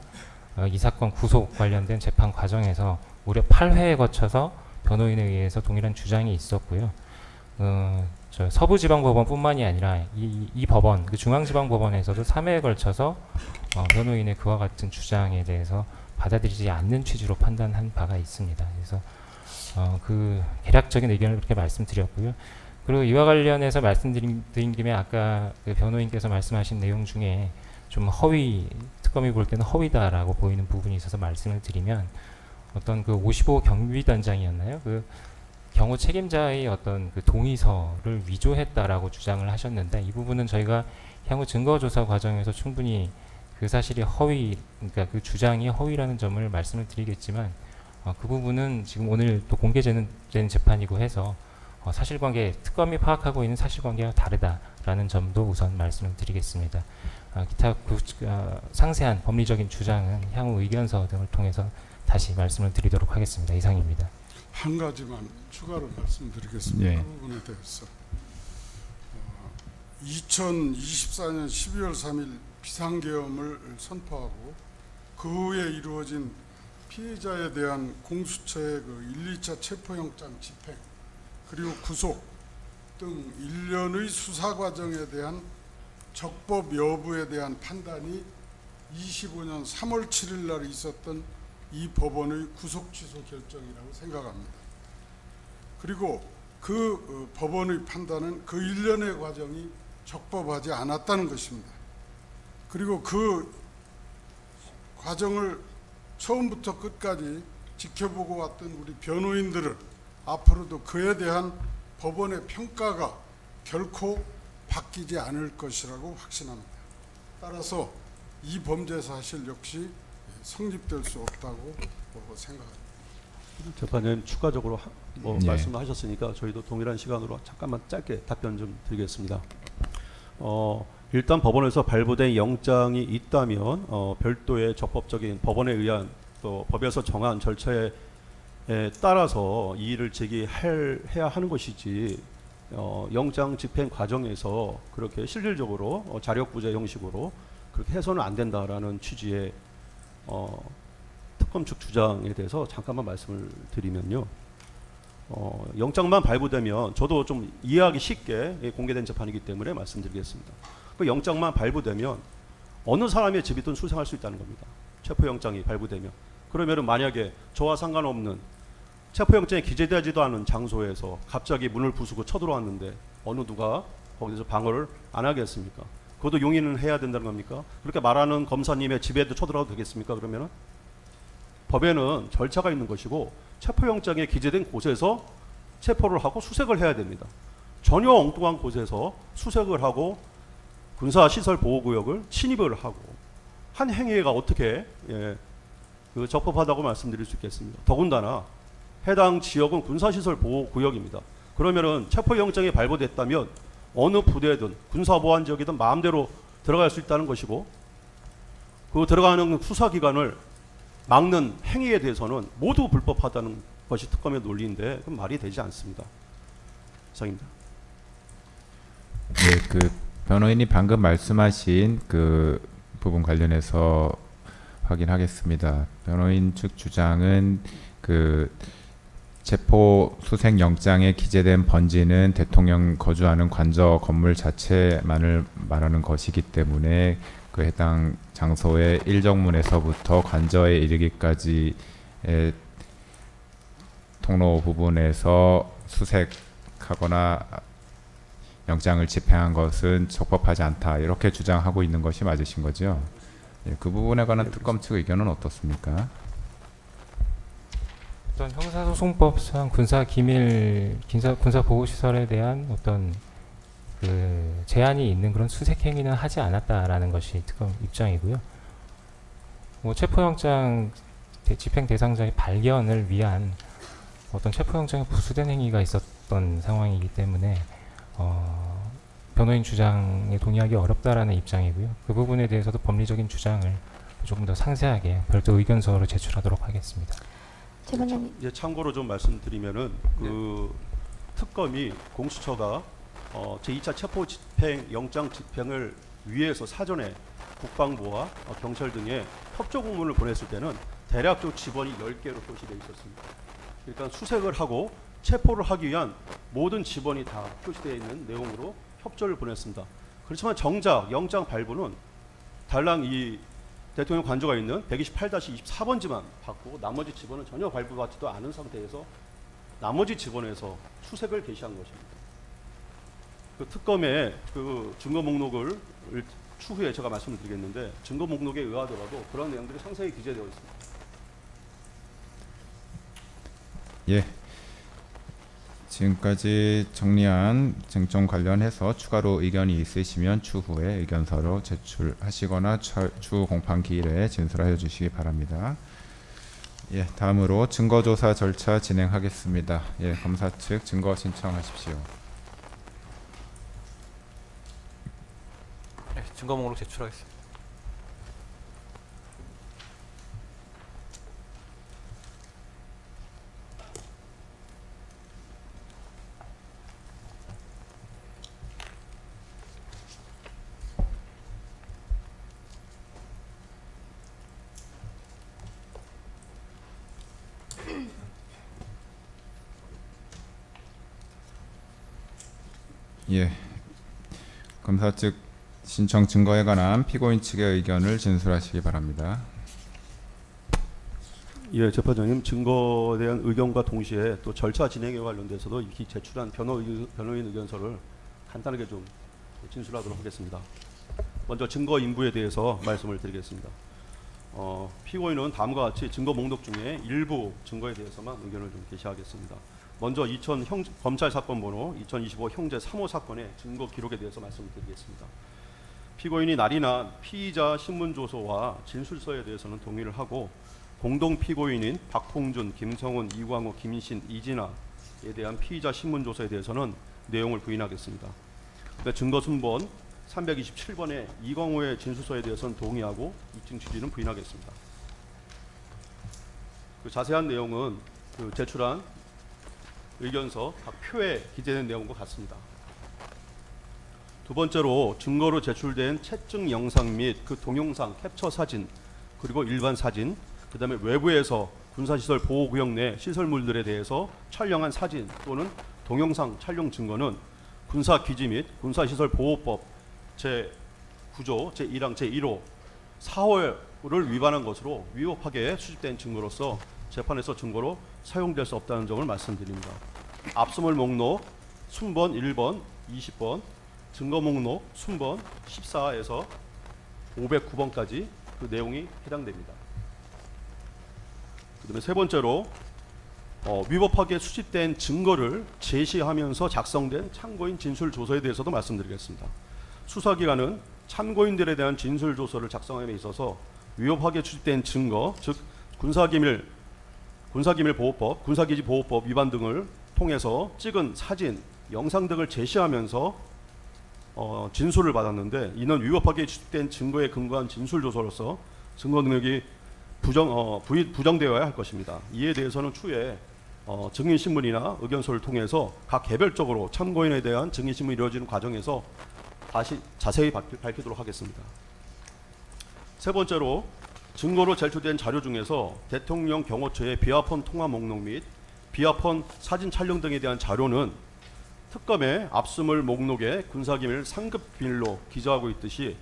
이 사건 구속 관련된 재판 과정에서 무려 8회에 거쳐서 변호인에 의해서 동일한 주장이 있었고요. 저 서부지방법원뿐만이 아니라 이 법원, 그 중앙지방법원에서도 3회에 걸쳐서 변호인의 그와 같은 주장에 대해서 받아들이지 않는 취지로 판단한 바가 있습니다. 그래서 그 개략적인 의견을 그렇게 말씀드렸고요. 그리고 이와 관련해서 말씀드린 김에 아까 그 변호인께서 말씀하신 내용 중에 좀 특검이 볼 때는 허위다라고 보이는 부분이 있어서 말씀을 드리면 어떤 그 55 경비단장이었나요? 그 경호 책임자의 어떤 그 동의서를 위조했다라고 주장을 하셨는데 이 부분은 저희가 향후 증거조사 과정에서 충분히 그 사실이 그러니까 그 주장이 허위라는 점을 말씀을 드리겠지만 그 부분은 지금 오늘 또 공개되는 재판이고 해서 사실관계 특검이 파악하고 있는 사실관계와 다르다라는 점도 우선 말씀을 드리겠습니다. 기타 상세한 법리적인 주장은 향후 의견서 등을 통해서 다시 말씀을 드리도록 하겠습니다. 이상입니다. 한 가지만 추가로 말씀드리겠습니다. 예. 그 부분에 대해서 2024년 12월 3일 비상계엄을 선포하고 그 후에 이루어진 피해자에 대한 공수처의 그 1, 2차 체포영장 집행 그리고 구속 등 일련의 수사 과정에 대한 적법 여부에 대한 판단이 25년 3월 7일 날 있었던 이 법원의 구속 취소 결정이라고 생각합니다. 그리고 그 법원의 판단은 그 일련의 과정이 적법하지 않았다는 것입니다. 그리고 그 과정을 처음부터 끝까지 지켜보고 왔던 우리 변호인들은 앞으로도 그에 대한 법원의 평가가 결코 바뀌지 않을 것이라고 확신합니다. 따라서 이 범죄 사실 역시 성립될 수 없다고 생각합니다. 재판장님 추가적으로 예. 말씀하셨으니까 저희도 동일한 시간으로 잠깐만 짧게 답변 좀 드리겠습니다. 일단 법원에서 발부된 영장이 있다면 별도의 적법적인 법원에 의한 또 법에서 정한 절차에 따라서 이의를 제기해야 하는 것이지 영장 집행 과정에서 그렇게 실질적으로 자력부재 형식으로 그렇게 해서는 안 된다라는 취지의 특검 측 주장에 대해서 잠깐만 말씀을 드리면요. 영장만 발부되면 저도 좀 이해하기 쉽게 공개된 재판이기 때문에 말씀드리겠습니다. 그 영장만 발부되면 어느 사람의 집이든 수색할 수 있다는 겁니다. 체포영장이 발부되면. 그러면은 만약에 저와 상관없는 체포영장이 기재되지도 않은 장소에서 갑자기 문을 부수고 쳐들어왔는데 어느 누가 거기서 방어를 안 하겠습니까? 그것도 용인은 해야 된다는 겁니까? 그렇게 말하는 검사님의 집에도 쳐들어가도 되겠습니까? 그러면은 법에는 절차가 있는 것이고 체포영장에 기재된 곳에서 체포를 하고 수색을 해야 됩니다. 전혀 엉뚱한 곳에서 수색을 하고 군사시설 보호구역을 침입을 하고 한 행위가 어떻게 그 적법하다고 말씀드릴 수 있겠습니다. 더군다나 해당 지역은 군사시설 보호구역입니다. 그러면은 체포영장이 발부됐다면 어느 부대든 군사보안지역이든 마음대로 들어갈 수 있다는 것이고, 그 들어가는 수사기관을 막는 행위에 대해서는 모두 불법하다는 것이 특검의 논리인데 그건 말이 되지 않습니다. 이상입니다. 네, 그 변호인이 방금 말씀하신 그 부분 관련해서 확인하겠습니다. 변호인 측 주장은 그 체포 수색 영장에 기재된 번지는 대통령 거주하는 관저 건물 자체만을 말하는 것이기 때문에 그 해당 장소의 일정문에서부터 관저에 이르기까지의 통로 부분에서 수색하거나 영장을 집행한 것은 적법하지 않다, 이렇게 주장하고 있는 것이 맞으신 거죠? 예, 그 부분에 관한 특검 측 의견은 어떻습니까? 어떤 형사소송법상 군사 보호 시설에 대한 어떤 그 제한이 있는 그런 수색 행위는 하지 않았다라는 것이 특검 입장이고요. 뭐 체포영장 집행 대상자의 발견을 위한 어떤 체포영장에 부수된 행위가 있었던 상황이기 때문에 변호인 주장에 동의하기 어렵다라는 입장이고요. 그 부분에 대해서도 법리적인 주장을 조금 더 상세하게 별도 의견서로 제출하도록 하겠습니다. 최 반장님. 이제 참고로 좀 말씀드리면은 그 특검이 공수처가 제2차 체포 집행 영장 집행을 위해서 사전에 국방부와 경찰 등의 협조 공문을 보냈을 때는 대략적 지번이 10개로 표시되어 있었습니다. 그러니까 수색을 하고 체포를 하기 위한 모든 지번이 다 표시되어 있는 내용으로 협조를 보냈습니다. 그렇지만 정작 영장 발부는 달랑 이 대통령 관저가 있는 128-24번지만 받고 나머지 지번은 전혀 발부받지도 않은 상태에서 나머지 지번에서 수색을 개시한 것입니다. 그 특검의 그 증거 목록을 추후에 제가 말씀을 드리겠는데, 증거 목록에 의하더라도 그런 내용들이 상세히 기재되어 있습니다. 예. 지금까지 정리한 쟁점 관련해서 추가로 의견이 있으시면 추후에 의견서로 제출하시거나 추후 공판 기일에 진술하여 주시기 바랍니다. 예, 다음으로 증거조사 절차 진행하겠습니다. 예, 검사 측 증거 신청하십시오. 네, 증거 목록 제출하겠습니다. 예, 검사 측 신청 증거에 관한 피고인 측의 의견을 진술하시기 바랍니다. 예, 재판장님, 증거에 대한 의견과 동시에 또 절차 진행에 관련돼서도 이 제출한 변호인 의견서를 간단하게 좀 진술하도록 하겠습니다. 먼저 증거 인부에 대해서 말씀을 드리겠습니다. 피고인은 다음과 같이 증거 목록 중에 일부 증거에 대해서만 의견을 좀 게시하겠습니다. 먼저 검찰 사건 번호 2025 형제 3호 사건의 증거 기록에 대해서 말씀을 드리겠습니다. 피고인이 날이나 피의자 신문조서와 진술서에 대해서는 동의를 하고, 공동 피고인인 박홍준, 김성훈, 이광호, 김신, 이진아에 대한 피의자 신문조서에 대해서는 내용을 부인하겠습니다. 증거 순번 327번의 이광호의 진술서에 대해서는 동의하고 입증 취지는 부인하겠습니다. 그 자세한 내용은 그 제출한 의견서 각 표에 기재된 내용과 같습니다. 두 번째로 증거로 제출된 채증 영상 및 그 동영상 캡처 사진, 그리고 일반 사진, 그 다음에 외부에서 군사시설 보호구역 내 시설물들에 대해서 촬영한 사진 또는 동영상 촬영 증거는 군사기지 및 군사시설 보호법 제9조 제1항 제1호 4호를 위반한 것으로 위법하게 수집된 증거로서 재판에서 증거로 사용될 수 없다는 점을 말씀드립니다. 압수물 목록 순번 1번, 20번, 증거 목록 순번 14에서 509번까지 그 내용이 해당됩니다. 그 다음에 세 번째로 위법하게 수집된 증거를 제시하면서 작성된 참고인 진술 조서에 대해서도 말씀드리겠습니다. 수사기관은 참고인들에 대한 진술 조서를 작성함에 있어서 위법하게 수집된 증거, 즉 군사기밀보호법, 군사기지보호법 위반 등을 통해서 찍은 사진, 영상 등을 제시하면서 진술을 받았는데, 이는 위법하게 수집된 증거에 근거한 진술 조서로서 증거 능력이 부정되어야 할 것입니다. 이에 대해서는 추후에 증인신문이나 의견서를 통해서 각 개별적으로 참고인에 대한 증인신문이 이루어지는 과정에서 다시 자세히 밝히도록 하겠습니다. 세 번째로, 증거로 제출된 자료 중에서 대통령 경호처의 비아폰 통화 목록 및 비아폰 사진 촬영 등에 대한 자료는 특검의 압수물 목록에 군사기밀 상급 비밀로 기재하고 있듯이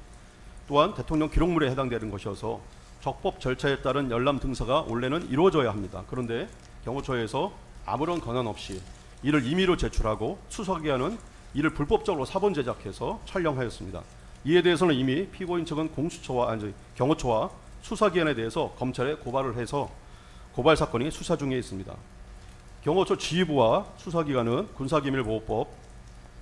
또한 대통령 기록물에 해당되는 것이어서 적법 절차에 따른 열람 등사가 원래는 이루어져야 합니다. 그런데 경호처에서 아무런 권한 없이 이를 임의로 제출하고 수사기관은 이를 불법적으로 사본 제작해서 촬영하였습니다. 이에 대해서는 이미 피고인 측은 경호처와 수사기관에 대해서 검찰에 고발을 해서 고발 사건이 수사 중에 있습니다. 경호처 지휘부와 수사기관은 군사기밀보호법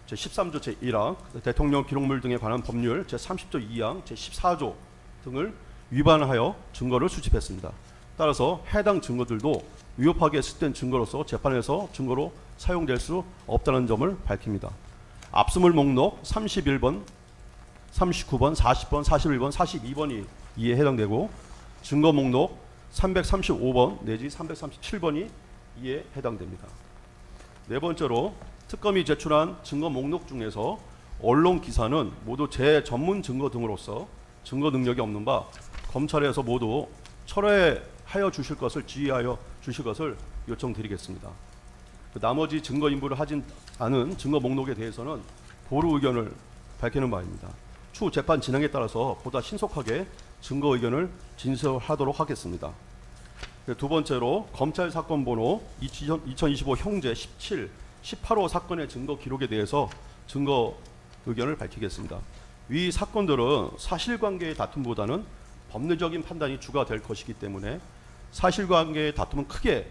제13조 제1항, 대통령 기록물 등에 관한 법률 제30조 2항, 제14조 등을 위반하여 증거를 수집했습니다. 따라서 해당 증거들도 위법하게 수집된 증거로서 재판에서 증거로 사용될 수 없다는 점을 밝힙니다. 압수물 목록 31번, 39번, 40번, 41번, 42번이 이에 해당되고 증거 목록 335번 내지 337번이 이에 해당됩니다. 네 번째로, 특검이 제출한 증거 목록 중에서 언론 기사는 모두 제 전문 증거 등으로서 증거 능력이 없는 바 검찰에서 모두 철회하여 주실 것을 지휘하여 주실 것을 요청드리겠습니다. 나머지 증거 인부를 하진 않은 증거 목록에 대해서는 보루 의견을 밝히는 바입니다. 추후 재판 진행에 따라서 보다 신속하게 증거 의견을 진술하도록 하겠습니다. 두 번째로, 검찰 사건 번호 2025 형제 17, 18호 사건의 증거 기록에 대해서 증거 의견을 밝히겠습니다. 위 사건들은 사실관계의 다툼보다는 법리적인 판단이 주가 될 것이기 때문에 사실관계의 다툼은 크게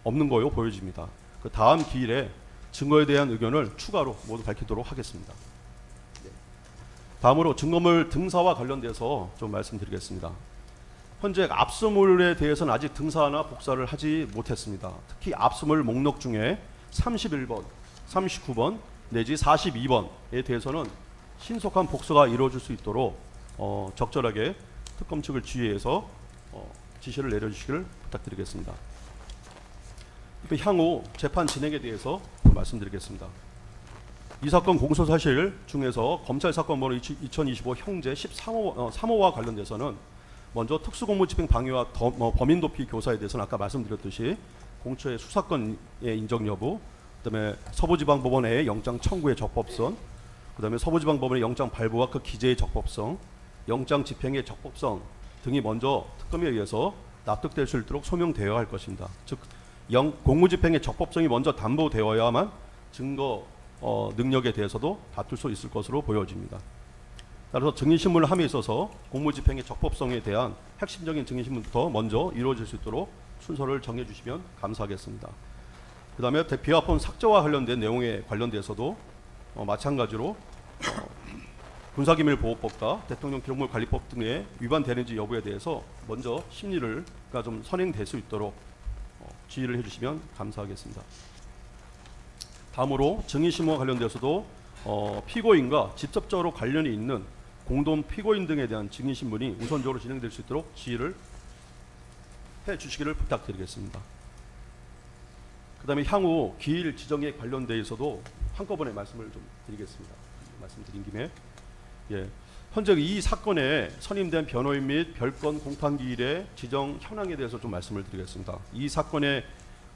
없는 거요 보여집니다. 그 다음 기일에 증거에 대한 의견을 추가로 모두 밝히도록 하겠습니다. 다음으로 증거물 등사와 관련돼서 좀 말씀드리겠습니다. 현재 압수물에 대해서는 아직 등사나 복사를 하지 못했습니다. 특히 압수물 목록 중에 31번, 39번 내지 42번에 대해서는 신속한 복사가 이루어질 수 있도록 적절하게 특검 측을 지휘해서 지시를 내려주시기를 부탁드리겠습니다. 향후 재판 진행에 대해서 말씀드리겠습니다. 이 사건 공소사실 중에서 검찰 사건 번호 2025 형제 13호와 관련돼서는 먼저 특수공무집행 방해와 범인 도피 교사에 대해서는 아까 말씀드렸듯이 공처의 수사권의 인정 여부, 그다음에 서부지방법원의 영장 청구의 적법성, 그다음에 서부지방법원의 영장 발부와 그 기재의 적법성, 영장 집행의 적법성 등이 먼저 특검에 의해서 납득될 수 있도록 소명되어야 할 것입니다. 즉 공무집행의 적법성이 먼저 담보되어야만 증거 능력에 대해서도 다툴 수 있을 것으로 보여집니다. 따라서 증인신문을 함에 있어서 공무집행의 적법성에 대한 핵심적인 증인신문부터 먼저 이루어질 수 있도록 순서를 정해주시면 감사하겠습니다. 그 다음에 비아폰 삭제와 관련된 내용에 관련돼서도 마찬가지로 군사기밀보호법과 대통령 기록물 관리법 등에 위반되는지 여부에 대해서 먼저 심리가 좀 선행될 수 있도록 지휘를 해주시면 감사하겠습니다. 다음으로 증인신문과 관련돼서도 피고인과 직접적으로 관련이 있는 공동 피고인 등에 대한 증인신문이 우선적으로 진행될 수 있도록 지휘를 해주시기를 부탁드리겠습니다. 그 다음에 향후 기일 지정에 관련돼서도 한꺼번에 말씀을 좀 드리겠습니다. 말씀드린 김에 현재 이 사건에 선임된 변호인 및 별건 공판기일의 지정 현황에 대해서 좀 말씀을 드리겠습니다. 이 사건에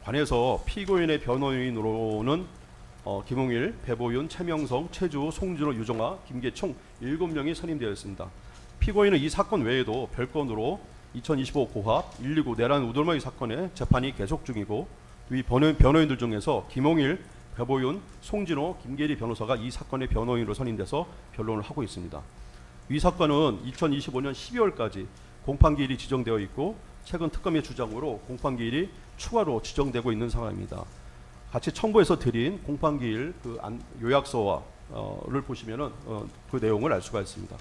관해서 피고인의 변호인으로는 김홍일, 배보윤, 최명성, 최주, 송진호, 유정아, 김계 총 7명이 선임되어 있습니다. 피고인은 이 사건 외에도 별건으로 2025 고합, 129 내란 우돌마이 사건의 재판이 계속 중이고 이 변호인들 중에서 김홍일, 배보윤, 송진호, 김계리 변호사가 이 사건의 변호인으로 선임돼서 변론을 하고 있습니다. 이 사건은 2025년 12월까지 공판기일이 지정되어 있고 최근 특검의 주장으로 공판기일이 추가로 지정되고 있는 상황입니다. 같이 첨부해서 드린 공판기일 요약서를 보시면은 그 내용을 알 수가 있습니다.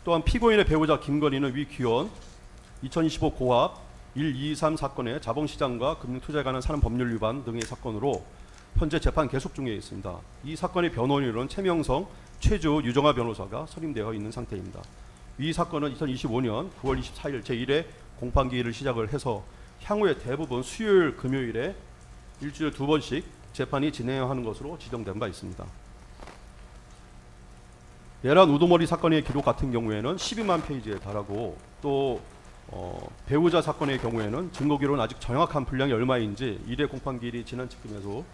또한 피고인의 배우자 김건희는 위 귀원 2025 고합 1, 2, 3 사건의 자본시장과 금융투자에 관한 산업법률 위반 등의 사건으로 현재 재판 계속 중에 있습니다. 이 사건의 변호인으로는 최명성, 최주, 유정아 변호사가 선임되어 있는 상태입니다. 이 사건은 2025년 9월 24일 제1회 공판기일을 시작을 해서 향후에 대부분 수요일, 금요일에 일주일에 2번씩 재판이 진행하는 것으로 지정된 바 있습니다. 내란 우두머리 사건의 기록 같은 경우에는 12만 페이지에 달하고 또 배우자 사건의 경우에는 증거기록은 아직 정확한 분량이 얼마인지 1회 공판기일이 지난 지금에도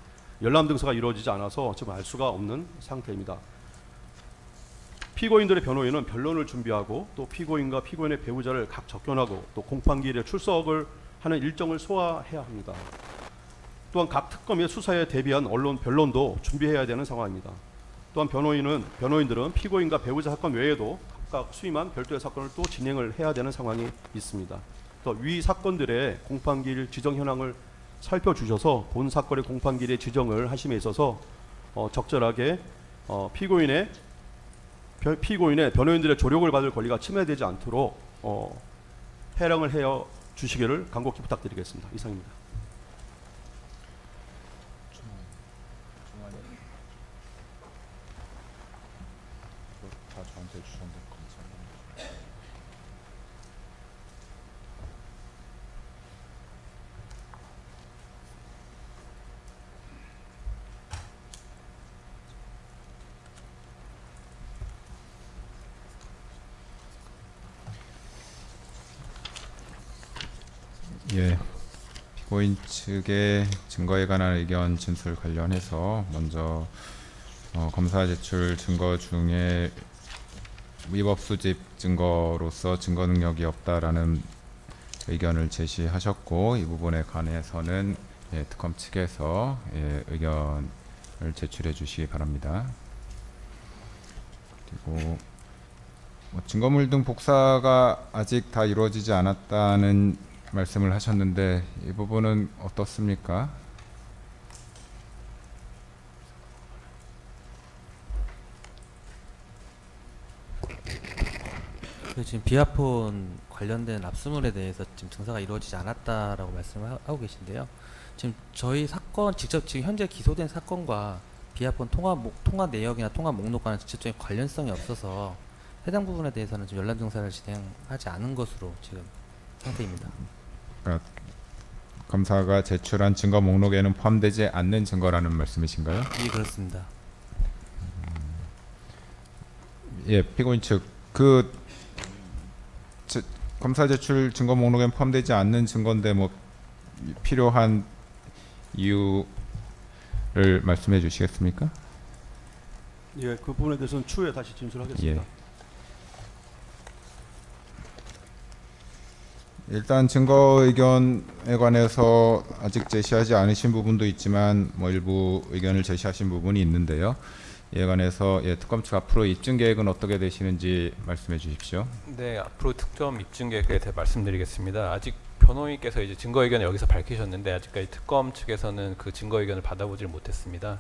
열람 등서가 이루어지지 않아서 지금 알 수가 없는 상태입니다. 피고인들의 변호인은 변론을 준비하고 또 피고인과 피고인의 배우자를 각 접견하고 또 공판기일에 출석을 하는 일정을 소화해야 합니다. 또한 각 특검의 수사에 대비한 언론 변론도 준비해야 되는 상황입니다. 또한 변호인들은 피고인과 배우자 사건 외에도 각각 수임한 별도의 사건을 또 진행을 해야 되는 상황이 있습니다. 또 위 사건들의 공판기일 지정 현황을 살펴주셔서 본 사건의 공판기일의 지정을 하심에 있어서 적절하게 피고인의 변호인들의 조력을 받을 권리가 침해되지 않도록 해랑을 해 주시기를 간곡히 부탁드리겠습니다. 이상입니다. 다 저한테 주셨는데 감사합니다. 예, 피고인 측의 증거에 관한 의견 진술 관련해서 먼저 검사 제출 증거 중에 위법 수집 증거로서 증거 능력이 없다라는 의견을 제시하셨고, 이 부분에 관해서는 특검 측에서 의견을 제출해 주시기 바랍니다. 그리고 증거물 등 복사가 아직 다 이루어지지 않았다는 말씀을 하셨는데 이 부분은 어떻습니까? 지금 비아폰 관련된 압수물에 대해서 지금 증사가 이루어지지 않았다라고 말씀을 하고 계신데요. 지금 저희 사건 직접 지금 현재 기소된 사건과 비아폰 통화 내역이나 통화 목록과는 직접적인 관련성이 없어서 해당 부분에 대해서는 지금 열람 증사를 진행하지 않은 것으로 지금 상태입니다. 그러니까 검사가 제출한 증거 목록에는 포함되지 않는 증거라는 말씀이신가요? 예, 그렇습니다. 예, 피고인 측 검사 제출 증거 목록에 포함되지 않는 증거인데 뭐 필요한 이유를 말씀해 주시겠습니까? 예, 그 부분에 대해서는 추후에 다시 진술하겠습니다. 예. 일단 증거 의견에 관해서 아직 제시하지 않으신 부분도 있지만 뭐 일부 의견을 제시하신 부분이 있는데요. 이에 관해서 특검 측 앞으로 입증 계획은 어떻게 되시는지 말씀해 주십시오. 네, 앞으로 특검 입증 계획에 대해 말씀드리겠습니다. 아직 변호인께서 이제 증거 의견을 여기서 밝히셨는데 아직까지 특검 측에서는 그 증거 의견을 받아보질 못했습니다.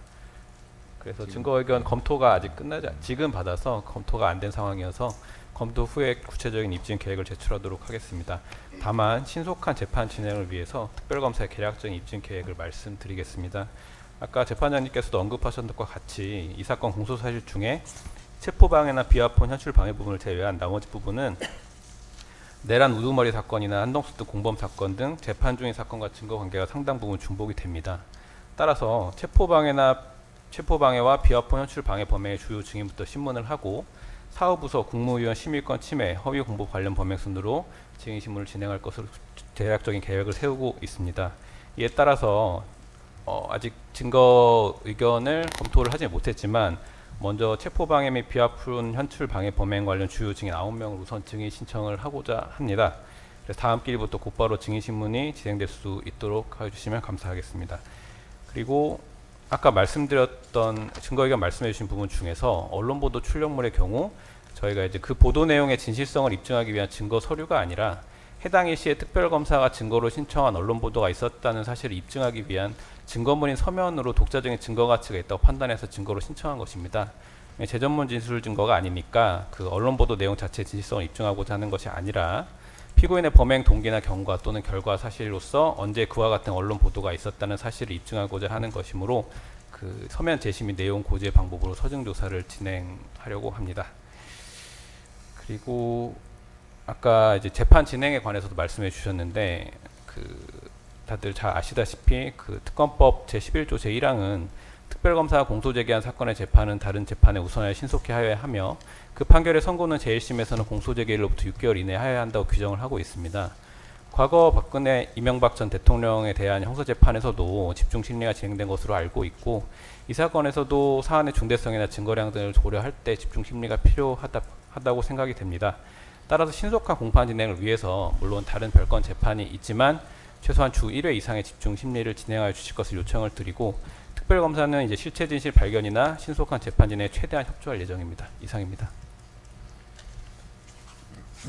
그래서 증거 의견 검토가 아직 지금 받아서 검토가 안 된 상황이어서 검토 후에 구체적인 입증 계획을 제출하도록 하겠습니다. 다만 신속한 재판 진행을 위해서 특별검사의 개략적인 입증 계획을 말씀드리겠습니다. 아까 재판장님께서도 언급하셨던 것과 같이 이 사건 공소사실 중에 체포방해나 비아폰 현출 방해 부분을 제외한 나머지 부분은 내란 우두머리 사건이나 한동숙 등 공범 사건 등 재판 중인 사건과 증거 관계가 상당 부분 중복이 됩니다. 따라서 체포방해와 비아폰 현출 방해 범행의 주요 증인부터 신문을 하고 사후부서 국무위원 심의권 침해, 허위 공보 관련 범행 순으로 증인 신문을 진행할 것으로 대략적인 계획을 세우고 있습니다. 이에 따라서 아직 증거 의견을 검토를 하지 못했지만 먼저 체포방해 및 비아폰 현출 방해 범행 관련 주요 증인 9명을 우선 증인 신청을 하고자 합니다. 그래서 다음 기일부터 곧바로 증인 신문이 진행될 수 있도록 해주시면 감사하겠습니다. 그리고 아까 말씀드렸던 증거 의견 말씀해 주신 부분 중에서 언론 보도 출력물의 경우 저희가 이제 그 보도 내용의 진실성을 입증하기 위한 증거 서류가 아니라 해당 일시에 특별검사가 증거로 신청한 언론 보도가 있었다는 사실을 입증하기 위한 증거물인 서면으로 독자적인 증거 가치가 있다고 판단해서 증거로 신청한 것입니다. 재전문 진술 증거가 아니니까 그 언론 보도 내용 자체의 진실성을 입증하고자 하는 것이 아니라 피고인의 범행 동기나 경과 또는 결과 사실로서 언제 그와 같은 언론 보도가 있었다는 사실을 입증하고자 하는 것이므로 그 서면 제시 및 내용 고지의 방법으로 서증 조사를 진행하려고 합니다. 그리고 아까 이제 재판 진행에 관해서도 말씀해 주셨는데 다들 잘 아시다시피 그 특검법 제11조 제1항은 특별검사가 공소 제기한 사건의 재판은 다른 재판에 우선하여 신속히 하여야 하며 그 판결의 선고는 제1심에서는 공소 제기일로부터 6개월 이내에 하여야 한다고 규정을 하고 있습니다. 과거 박근혜 이명박 전 대통령에 대한 형사재판에서도 집중심리가 진행된 것으로 알고 있고 이 사건에서도 사안의 중대성이나 증거량 등을 고려할 때 집중심리가 필요하다고 생각이 됩니다. 따라서 신속한 공판 진행을 위해서 물론 다른 별건 재판이 있지만 최소한 주 1회 이상의 집중심리를 진행하여 주실 것을 요청을 드리고 특별검사는 이제 실체 진실 발견이나 신속한 재판 진행에 최대한 협조할 예정입니다. 이상입니다.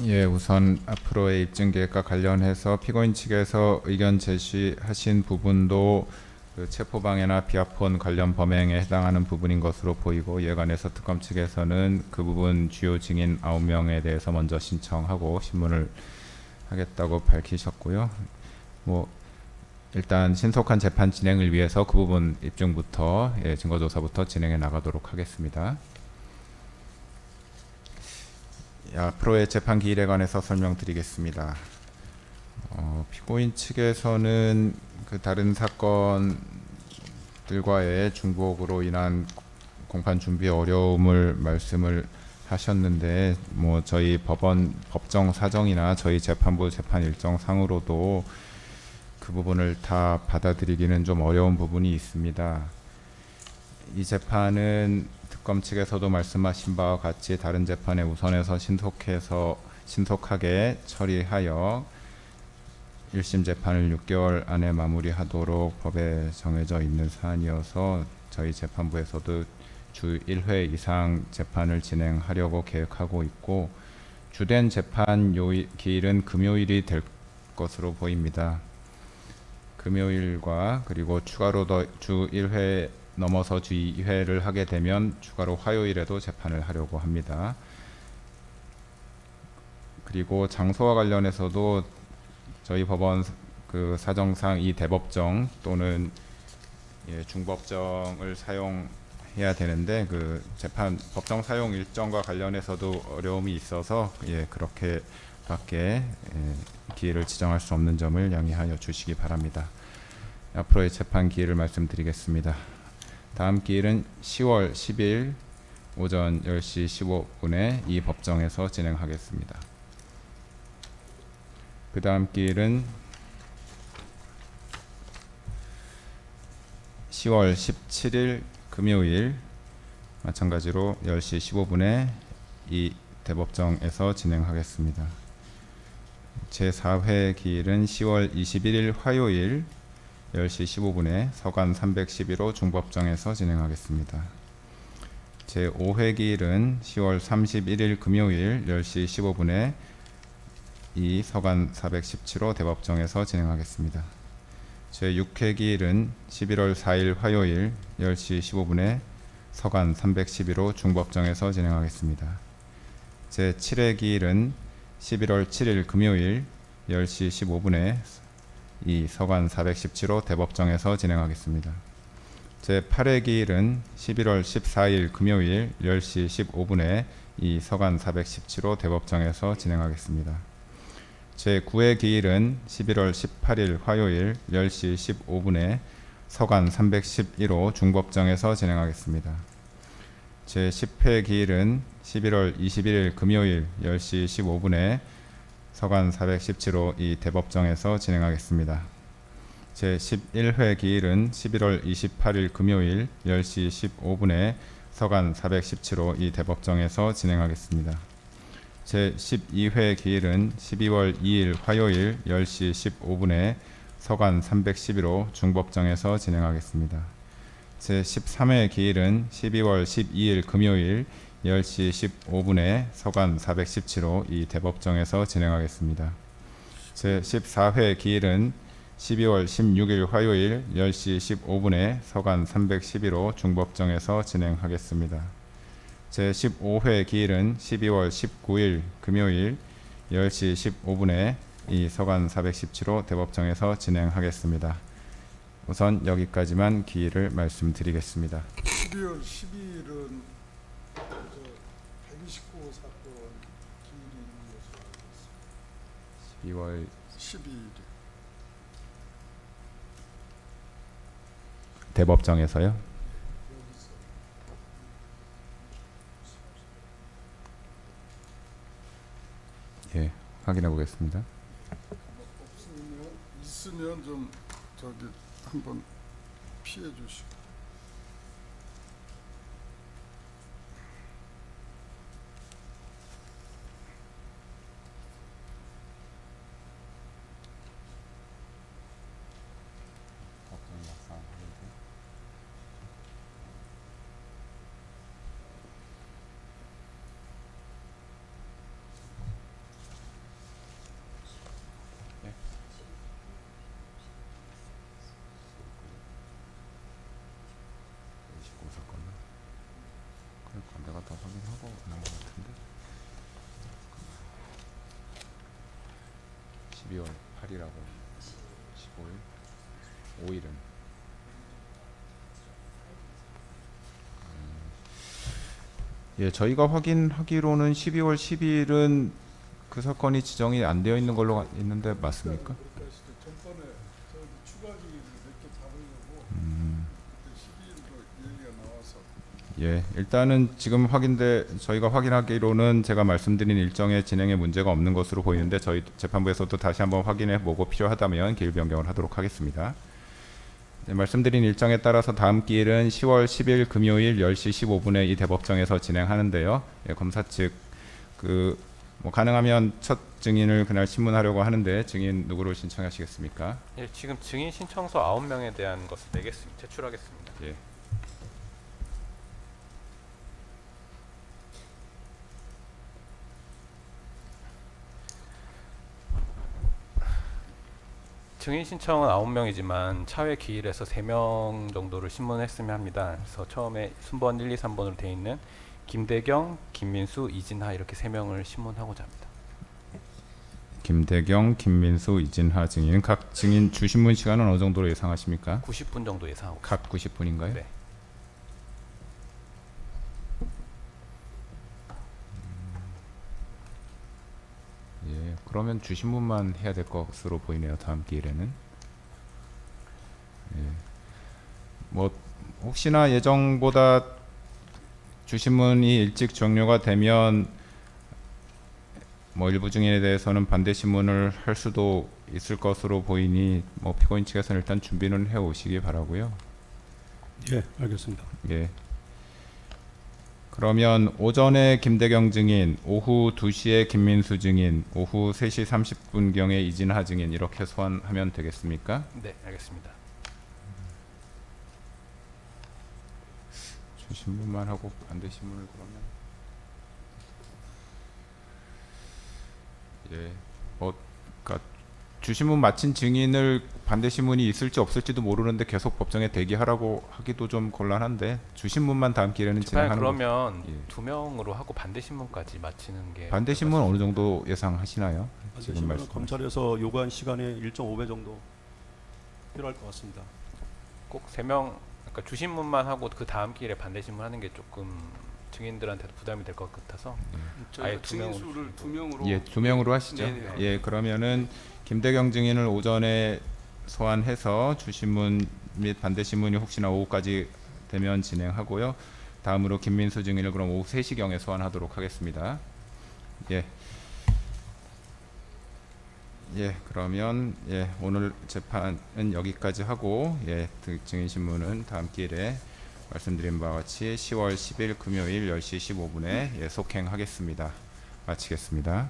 예, 우선 앞으로의 입증 계획과 관련해서 피고인 측에서 의견 제시하신 부분도 그 체포방해나 비아폰 관련 범행에 해당하는 부분인 것으로 보이고 이에 관해서 특검 측에서는 그 부분 주요 증인 9명에 대해서 먼저 신청하고 신문을 하겠다고 밝히셨고요. 일단 신속한 재판 진행을 위해서 그 부분 입증부터 증거조사부터 진행해 나가도록 하겠습니다. 앞으로의 재판 기일에 관해서 설명드리겠습니다. 피고인 측에서는 그 다른 사건들과의 중복으로 인한 공판 준비 어려움을 말씀을 하셨는데 저희 법정 사정이나 저희 재판부 재판 일정 상으로도 그 부분을 다 받아들이기는 좀 어려운 부분이 있습니다. 이 재판은 특검 측에서도 말씀하신 바와 같이 다른 재판에 우선해서 신속하게 처리하여 1심 재판을 6개월 안에 마무리하도록 법에 정해져 있는 사안이어서 저희 재판부에서도 주 1회 이상 재판을 진행하려고 계획하고 있고 주된 재판 기일은 금요일이 될 것으로 보입니다. 금요일과 그리고 추가로 주 1회 넘어서 주 2회를 하게 되면 추가로 화요일에도 재판을 하려고 합니다. 그리고 장소와 관련해서도 저희 법원 그 사정상 이 대법정 또는 중법정을 사용해야 되는데 그 재판 법정 사용 일정과 관련해서도 어려움이 있어서 그렇게밖에 기일을 지정할 수 없는 점을 양해하여 주시기 바랍니다. 앞으로의 재판 기일을 말씀드리겠습니다. 다음 기일은 10월 10일 오전 10시 15분에 이 법정에서 진행하겠습니다. 그 다음 기일은 10월 17일 금요일 마찬가지로 10시 15분에 이 대법정에서 진행하겠습니다. 제4회 기일은 10월 21일 화요일 10시 15분에 서간 311호 중법정에서 진행하겠습니다. 제5회 기일은 10월 31일 금요일 10시 15분에 이 서간 417호 대법정에서 진행하겠습니다. 제6회 기일은 11월 4일 화요일 10시 15분에 서간 311호 중법정에서 진행하겠습니다. 제7회 기일은 11월 7일 금요일 10시 15분에 이 서간 417호 대법정에서 진행하겠습니다. 제8회 기일은 11월 14일 금요일 10시 15분에 이 서간 417호 대법정에서 진행하겠습니다. 제9회 기일은 11월 18일 화요일 10시 15분에 서간 311호 중법정에서 진행하겠습니다. 제10회 기일은 11월 21일 금요일 10시 15분에 서간 417호 이 대법정에서 진행하겠습니다. 제11회 기일은 11월 28일 금요일 10시 15분에 서간 417호 이 대법정에서 진행하겠습니다. 제12회 기일은 12월 2일 화요일 10시 15분에 서간 311호 중법정에서 진행하겠습니다. 제13회 기일은 12월 12일 금요일 10시 15분에 서간 417호 이 대법정에서 진행하겠습니다. 제14회 기일은 12월 16일 화요일 10시 15분에 서간 312로 중법정에서 진행하겠습니다. 제15회 기일은 12월 19일 금요일 10시 15분에 이 서간 417호 대법정에서 진행하겠습니다. 우선 여기까지만 기일을 말씀드리겠습니다. 12월 12일은 129호 사건 기일이 있는 것으로 알고 있습니다. 12월 12일이. 대법정에서요. 예, 확인해 보겠습니다. 있으면 좀 한번 피해 주시고. 내가 더 확인하고 나온 것 같은데 12월 8일하고 15일 5일은 예, 저희가 확인하기로는 12월 12일은 그 사건이 지정이 안 되어 있는 걸로 있는데 맞습니까? 전번에 추가 기일을 몇 개 잡으려고 12일도 얘기가 나와서. 예, 일단은 지금 저희가 확인하기로는 제가 말씀드린 일정의 진행에 문제가 없는 것으로 보이는데 저희 재판부에서도 다시 한번 확인해 보고 필요하다면 기일 변경을 하도록 하겠습니다. 네, 말씀드린 일정에 따라서 다음 기일은 10월 10일 금요일 10시 15분에 이 대법정에서 진행하는데요. 예, 검사 측 가능하면 첫 증인을 그날 신문하려고 하는데 증인 누구를 신청하시겠습니까? 예, 지금 증인 신청서 9명에 대한 것을 제출하겠습니다. 예. 증인 신청은 9명이지만 차회 기일에서 3명 정도를 신문했으면 합니다. 그래서 처음에 순번 1, 2, 3번으로 되어 있는 김대경, 김민수, 이진하 이렇게 3명을 신문하고자 합니다. 김대경, 김민수, 이진하 증인 각 증인 주신문 시간은 어느 정도로 예상하십니까? 90분 정도 예상하고 각 90분인가요? 네. 예, 그러면 주신문만 해야 될 것으로 보이네요. 다음 기일에는. 예. 혹시나 예정보다 주신문이 일찍 종료가 되면 일부 증인에 대해서는 반대 신문을 할 수도 있을 것으로 보이니 피고인 측에서는 일단 준비는 해 오시기 바라고요. 예, 알겠습니다. 예. 그러면 오전에 김대경 증인, 오후 2시에 김민수 증인, 오후 3시 30분경에 이진하 증인 이렇게 소환하면 되겠습니까? 네, 알겠습니다. 주신문만 하고 반대 신문을 그러면 예, 그러니까 주신문 마친 증인을 반대 신문이 있을지 없을지도 모르는데 계속 법정에 대기하라고 하기도 좀 곤란한데 주신문만 다음 기일에는 진행하는 그러면 예. 2명으로 하고 반대 신문까지 마치는 게 반대 신문 어느 정도 예상하시나요? 지금 지금 말씀 검찰에서 요구한 시간의 1.5배 정도 필요할 것 같습니다. 꼭 3명, 그러니까 주신문만 하고 그 다음 기일에 반대 신문하는 게 조금 증인들한테도 부담이 될 것 같아서 아예 증인 2명으로 수를 2명으로 예, 2명으로 하시죠. 네네. 예, 그러면은 김대경 증인을 오전에 소환해서 주신문 및 반대 신문이 혹시나 오후까지 되면 진행하고요. 다음으로 김민수 증인을 그럼 오후 3시경에 소환하도록 하겠습니다. 예. 예, 그러면 예, 오늘 재판은 여기까지 하고 예, 증인 신문은 다음 기일에 말씀드린 바와 같이 10월 10일 금요일 10시 15분에 예, 속행하겠습니다. 마치겠습니다.